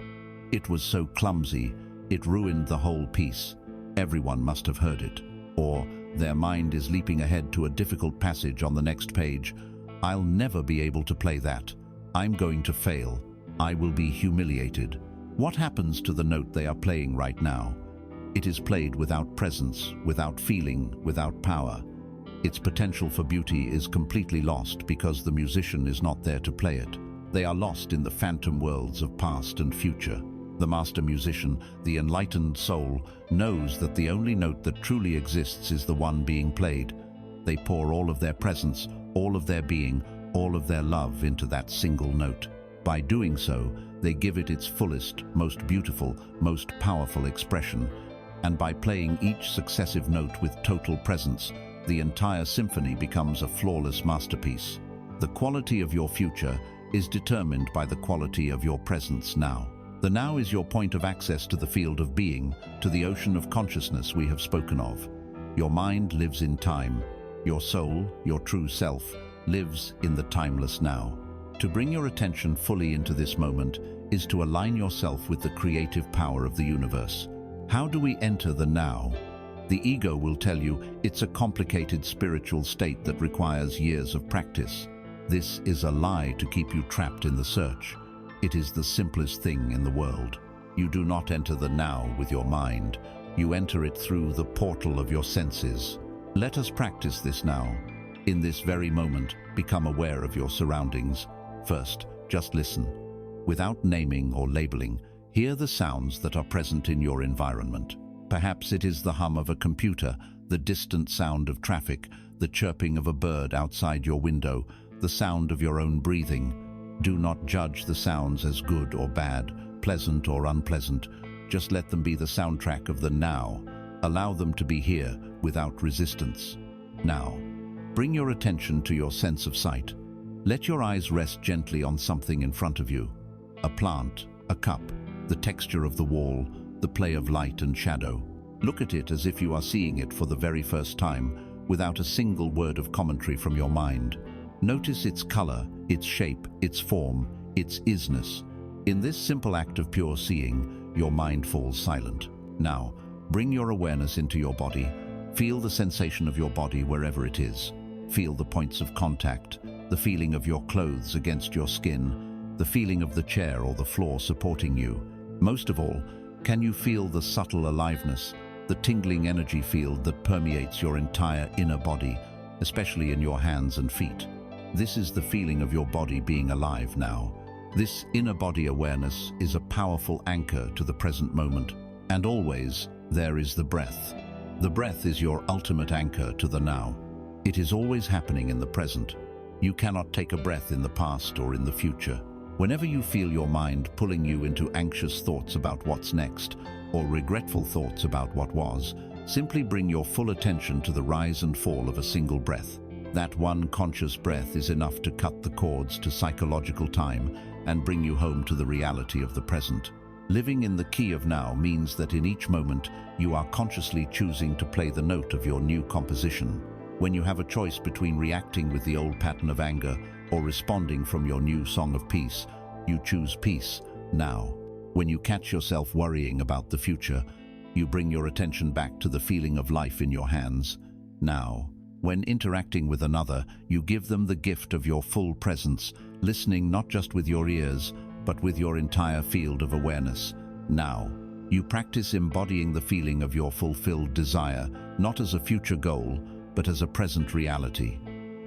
It was so clumsy, it ruined the whole piece. Everyone must have heard it. Or their mind is leaping ahead to a difficult passage on the next page. I'll never be able to play that. I'm going to fail. I will be humiliated. What happens to the note they are playing right now? It is played without presence, without feeling, without power. Its potential for beauty is completely lost because the musician is not there to play it. They are lost in the phantom worlds of past and future. The master musician, the enlightened soul, knows that the only note that truly exists is the one being played. They pour all of their presence, all of their being, all of their love into that single note. By doing so, they give it its fullest, most beautiful, most powerful expression. And by playing each successive note with total presence, the entire symphony becomes a flawless masterpiece. The quality of your future is determined by the quality of your presence now. The now is your point of access to the field of being, to the ocean of consciousness we have spoken of. Your mind lives in time. Your soul, your true self, lives in the timeless now. To bring your attention fully into this moment is to align yourself with the creative power of the universe. How do we enter the now? The ego will tell you it's a complicated spiritual state that requires years of practice. This is a lie to keep you trapped in the search. It is the simplest thing in the world. You do not enter the now with your mind. You enter it through the portal of your senses. Let us practice this now. In this very moment, become aware of your surroundings. First, just listen. Without naming or labeling, hear the sounds that are present in your environment. Perhaps it is the hum of a computer, the distant sound of traffic, the chirping of a bird outside your window, the sound of your own breathing. Do not judge the sounds as good or bad, pleasant or unpleasant. Just let them be the soundtrack of the now. Allow them to be here without resistance. Now, bring your attention to your sense of sight. Let your eyes rest gently on something in front of you. A plant, a cup, the texture of the wall, the play of light and shadow. Look at it as if you are seeing it for the very first time, without a single word of commentary from your mind. Notice its color, its shape, its form, its isness. In this simple act of pure seeing, your mind falls silent. Now, bring your awareness into your body. Feel the sensation of your body wherever it is. Feel the points of contact, the feeling of your clothes against your skin, the feeling of the chair or the floor supporting you. Most of all, can you feel the subtle aliveness, the tingling energy field that permeates your entire inner body, especially in your hands and feet? This is the feeling of your body being alive now. This inner body awareness is a powerful anchor to the present moment. And always, there is the breath. The breath is your ultimate anchor to the now. It is always happening in the present. You cannot take a breath in the past or in the future. Whenever you feel your mind pulling you into anxious thoughts about what's next, or regretful thoughts about what was, simply bring your full attention to the rise and fall of a single breath. That one conscious breath is enough to cut the cords to psychological time and bring you home to the reality of the present. Living in the key of now means that in each moment you are consciously choosing to play the note of your new composition. When you have a choice between reacting with the old pattern of anger or responding from your new song of peace, you choose peace now. When you catch yourself worrying about the future, you bring your attention back to the feeling of life in your hands now. When interacting with another, you give them the gift of your full presence, listening not just with your ears, but with your entire field of awareness now. You practice embodying the feeling of your fulfilled desire, not as a future goal, but as a present reality.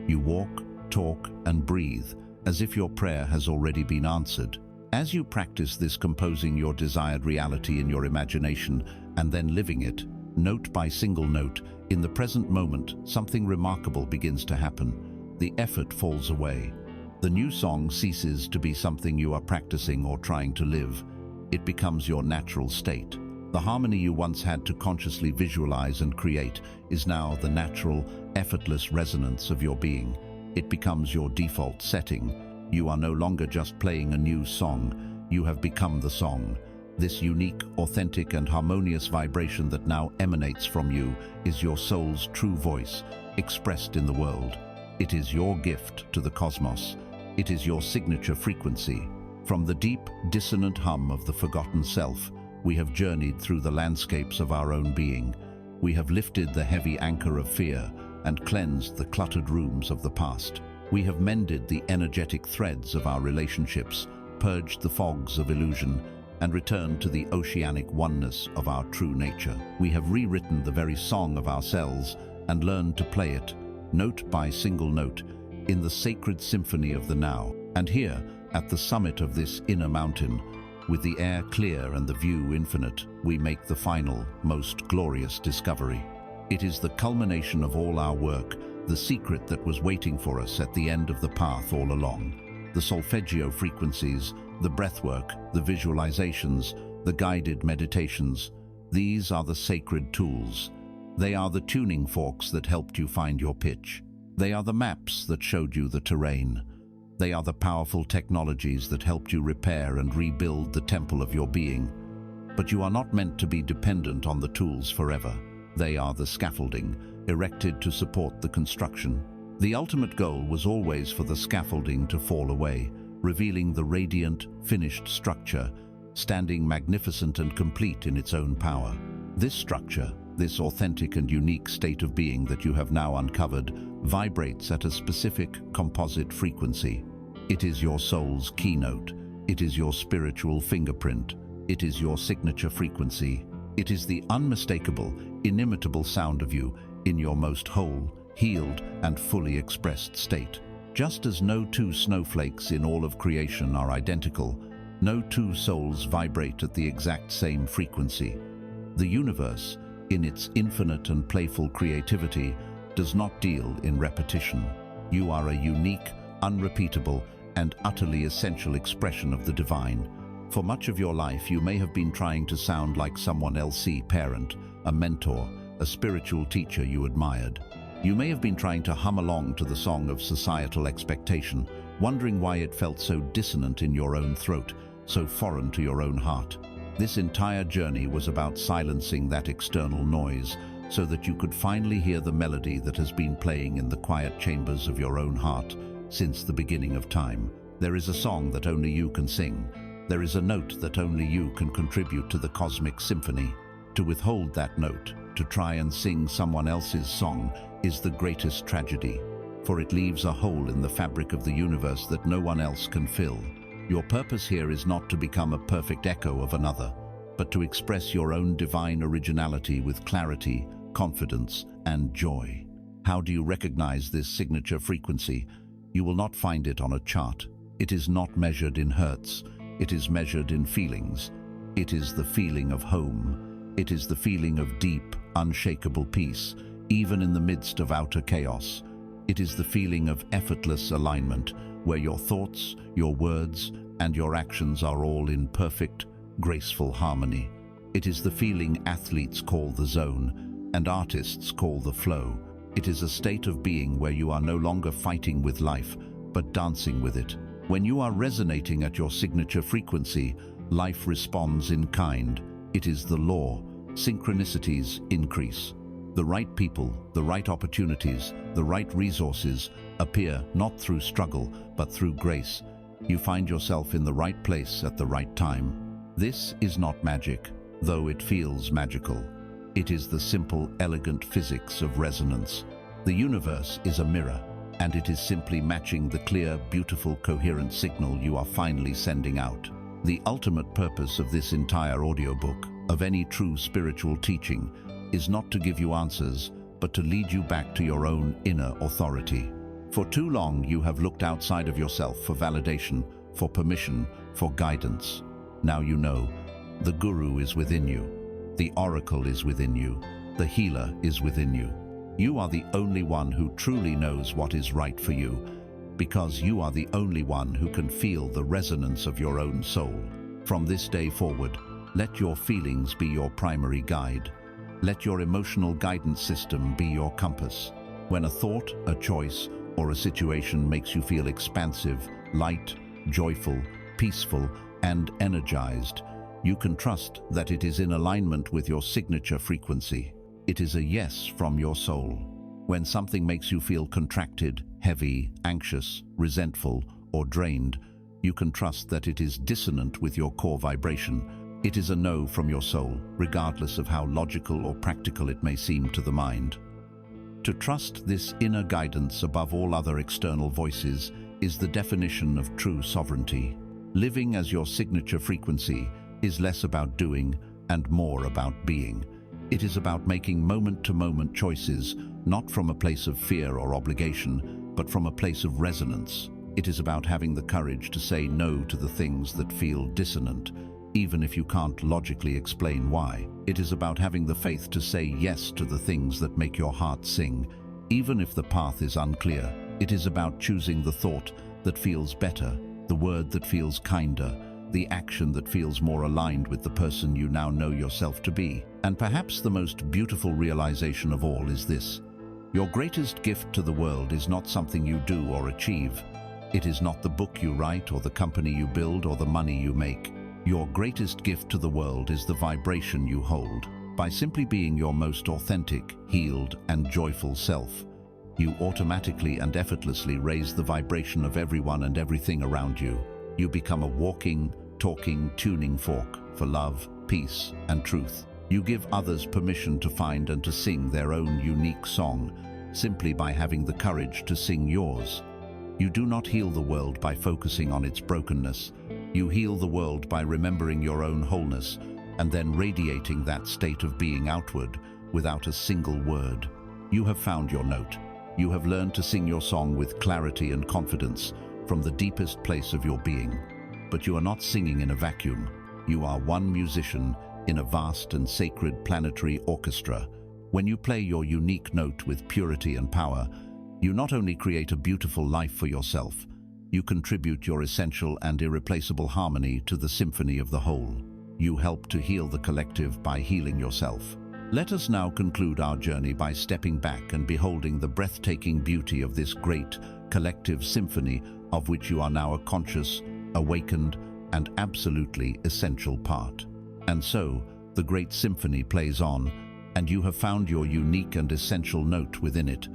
You walk, talk, and breathe as if your prayer has already been answered. As you practice this, composing your desired reality in your imagination and then living it, note by single note, in the present moment, something remarkable begins to happen. The effort falls away. The new song ceases to be something you are practicing or trying to live. It becomes your natural state. The harmony you once had to consciously visualize and create is now the natural, effortless resonance of your being. It becomes your default setting. You are no longer just playing a new song. You have become the song. This unique, authentic, and harmonious vibration that now emanates from you is your soul's true voice, expressed in the world. It is your gift to the cosmos. It is your signature frequency. From the deep, dissonant hum of the forgotten self, we have journeyed through the landscapes of our own being. We have lifted the heavy anchor of fear and cleansed the cluttered rooms of the past. We have mended the energetic threads of our relationships, purged the fogs of illusion, and returned to the oceanic oneness of our true nature. We have rewritten the very song of ourselves and learned to play it, note by single note, in the sacred symphony of the now. And here, at the summit of this inner mountain, with the air clear and the view infinite, we make the final, most glorious discovery. It is the culmination of all our work, the secret that was waiting for us at the end of the path all along. The Solfeggio Frequencies, the breathwork, the visualizations, the guided meditations, these are the sacred tools. They are the tuning forks that helped you find your pitch. They are the maps that showed you the terrain. They are the powerful technologies that helped you repair and rebuild the temple of your being. But you are not meant to be dependent on the tools forever. They are the scaffolding, erected to support the construction. The ultimate goal was always for the scaffolding to fall away, revealing the radiant, finished structure, standing magnificent and complete in its own power. This structure, this authentic and unique state of being that you have now uncovered, vibrates at a specific composite frequency. It is your soul's keynote. It is your spiritual fingerprint. It is your signature frequency. It is the unmistakable, inimitable sound of you in your most whole, healed, and fully expressed state. Just as no two snowflakes in all of creation are identical, no two souls vibrate at the exact same frequency. The universe, in its infinite and playful creativity, does not deal in repetition. You are a unique, unrepeatable, and utterly essential expression of the divine. For much of your life, you may have been trying to sound like someone else's parent, a mentor, a spiritual teacher you admired. You may have been trying to hum along to the song of societal expectation, wondering why it felt so dissonant in your own throat, so foreign to your own heart. This entire journey was about silencing that external noise so that you could finally hear the melody that has been playing in the quiet chambers of your own heart since the beginning of time. There is a song that only you can sing. There is a note that only you can contribute to the cosmic symphony. To withhold that note, to try and sing someone else's song, is the greatest tragedy, for it leaves a hole in the fabric of the universe that no one else can fill. Your purpose here is not to become a perfect echo of another, but to express your own divine originality with clarity, confidence, and joy. How do you recognize this signature frequency? You will not find it on a chart. It is not measured in hertz. It is measured in feelings. It is the feeling of home. It is the feeling of deep, unshakable peace, even in the midst of outer chaos. It is the feeling of effortless alignment, where your thoughts, your words, and your actions are all in perfect, graceful harmony. It is the feeling athletes call the zone, and artists call the flow. It is a state of being where you are no longer fighting with life, but dancing with it. When you are resonating at your signature frequency, life responds in kind. It is the law. Synchronicities increase. The right people, the right opportunities, the right resources appear not through struggle, but through grace. You find yourself in the right place at the right time. This is not magic, though it feels magical. It is the simple, elegant physics of resonance. The universe is a mirror, and it is simply matching the clear, beautiful, coherent signal you are finally sending out. The ultimate purpose of this entire audiobook, of any true spiritual teaching, is not to give you answers, but to lead you back to your own inner authority. For too long, you have looked outside of yourself for validation, for permission, for guidance. Now you know, the guru is within you. The oracle is within you. The healer is within you. You are the only one who truly knows what is right for you, because you are the only one who can feel the resonance of your own soul. From this day forward, let your feelings be your primary guide. Let your emotional guidance system be your compass. When a thought, a choice, or a situation makes you feel expansive, light, joyful, peaceful, and energized, you can trust that it is in alignment with your signature frequency. It is a yes from your soul. When something makes you feel contracted, heavy, anxious, resentful, or drained, you can trust that it is dissonant with your core vibration. It is a no from your soul, regardless of how logical or practical it may seem to the mind. To trust this inner guidance above all other external voices is the definition of true sovereignty. Living as your signature frequency is less about doing and more about being. It is about making moment-to-moment choices, not from a place of fear or obligation, but from a place of resonance. It is about having the courage to say no to the things that feel dissonant, even if you can't logically explain why. It is about having the faith to say yes to the things that make your heart sing, even if the path is unclear. It is about choosing the thought that feels better, the word that feels kinder, the action that feels more aligned with the person you now know yourself to be. And perhaps the most beautiful realization of all is this: your greatest gift to the world is not something you do or achieve. It is not the book you write or the company you build or the money you make. Your greatest gift to the world is the vibration you hold. By simply being your most authentic, healed, and joyful self, you automatically and effortlessly raise the vibration of everyone and everything around you. You become a walking, talking, tuning fork for love, peace, and truth. You give others permission to find and to sing their own unique song, simply by having the courage to sing yours. You do not heal the world by focusing on its brokenness. You heal the world by remembering your own wholeness and then radiating that state of being outward without a single word. You have found your note. You have learned to sing your song with clarity and confidence from the deepest place of your being. But you are not singing in a vacuum. You are one musician in a vast and sacred planetary orchestra. When you play your unique note with purity and power, you not only create a beautiful life for yourself, you contribute your essential and irreplaceable harmony to the symphony of the whole. You help to heal the collective by healing yourself. Let us now conclude our journey by stepping back and beholding the breathtaking beauty of this great, collective symphony of which you are now a conscious, awakened, and absolutely essential part. And so, the great symphony plays on, and you have found your unique and essential note within it.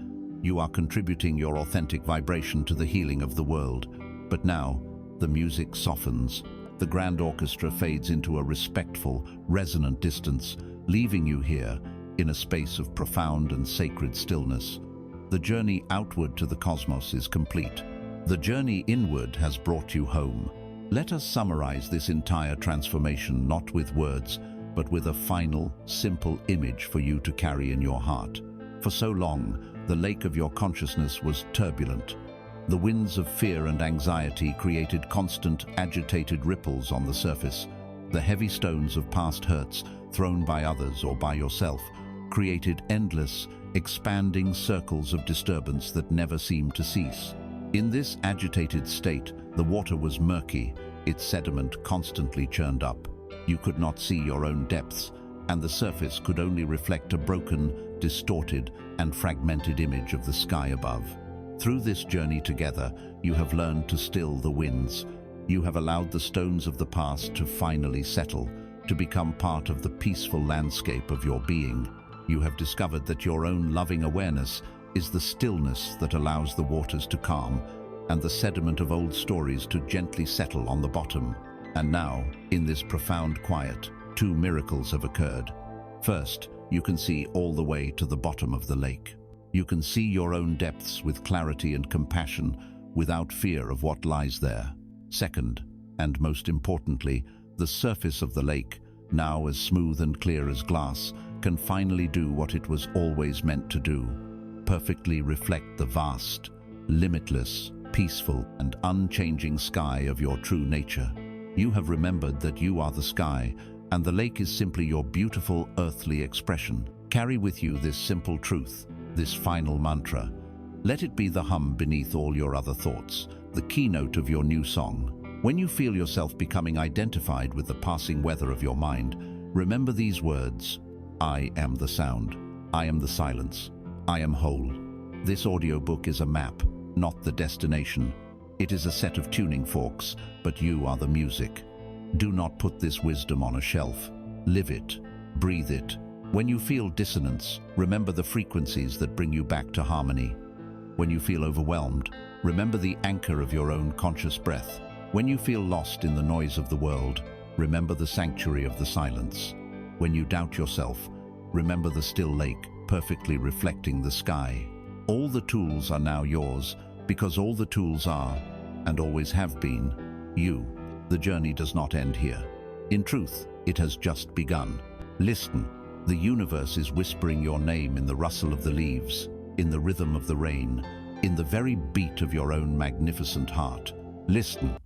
You are contributing your authentic vibration to the healing of the world. But now, the music softens. the grand orchestra fades into a respectful, resonant distance, leaving you here in a space of profound and sacred stillness. The journey outward to the cosmos is complete. The journey inward has brought you home. Let us summarize this entire transformation not with words, but with a final, simple image for you to carry in your heart. For so long, the lake of your consciousness was turbulent. The winds of fear and anxiety created constant, agitated ripples on the surface. The heavy stones of past hurts, thrown by others or by yourself, created endless, expanding circles of disturbance that never seemed to cease. In this agitated state, the water was murky, its sediment constantly churned up. You could not see your own depths, and the surface could only reflect a broken, distorted, and fragmented image of the sky above. Through this journey together, you have learned to still the winds. You have allowed the stones of the past to finally settle, to become part of the peaceful landscape of your being. You have discovered that your own loving awareness is the stillness that allows the waters to calm and the sediment of old stories to gently settle on the bottom. And now, in this profound quiet, two miracles have occurred. First, you can see all the way to the bottom of the lake. You can see your own depths with clarity and compassion, without fear of what lies there. Second, and most importantly, the surface of the lake, now as smooth and clear as glass, can finally do what it was always meant to do: perfectly reflect the vast, limitless, peaceful, and unchanging sky of your true nature. You have remembered that you are the sky, and the lake is simply your beautiful earthly expression. Carry with you this simple truth, this final mantra. Let it be the hum beneath all your other thoughts, the keynote of your new song. When you feel yourself becoming identified with the passing weather of your mind, remember these words: I am the sound, I am the silence, I am whole. This audiobook is a map, not the destination. It is a set of tuning forks, but you are the music. Do not put this wisdom on a shelf. Live it, breathe it. When you feel dissonance, remember the frequencies that bring you back to harmony. When you feel overwhelmed, remember the anchor of your own conscious breath. When you feel lost in the noise of the world, remember the sanctuary of the silence. When you doubt yourself, remember the still lake, perfectly reflecting the sky. All the tools are now yours, because all the tools are, and always have been, you. The journey does not end here. In truth, it has just begun. Listen. The universe is whispering your name in the rustle of the leaves, in the rhythm of the rain, in the very beat of your own magnificent heart. Listen.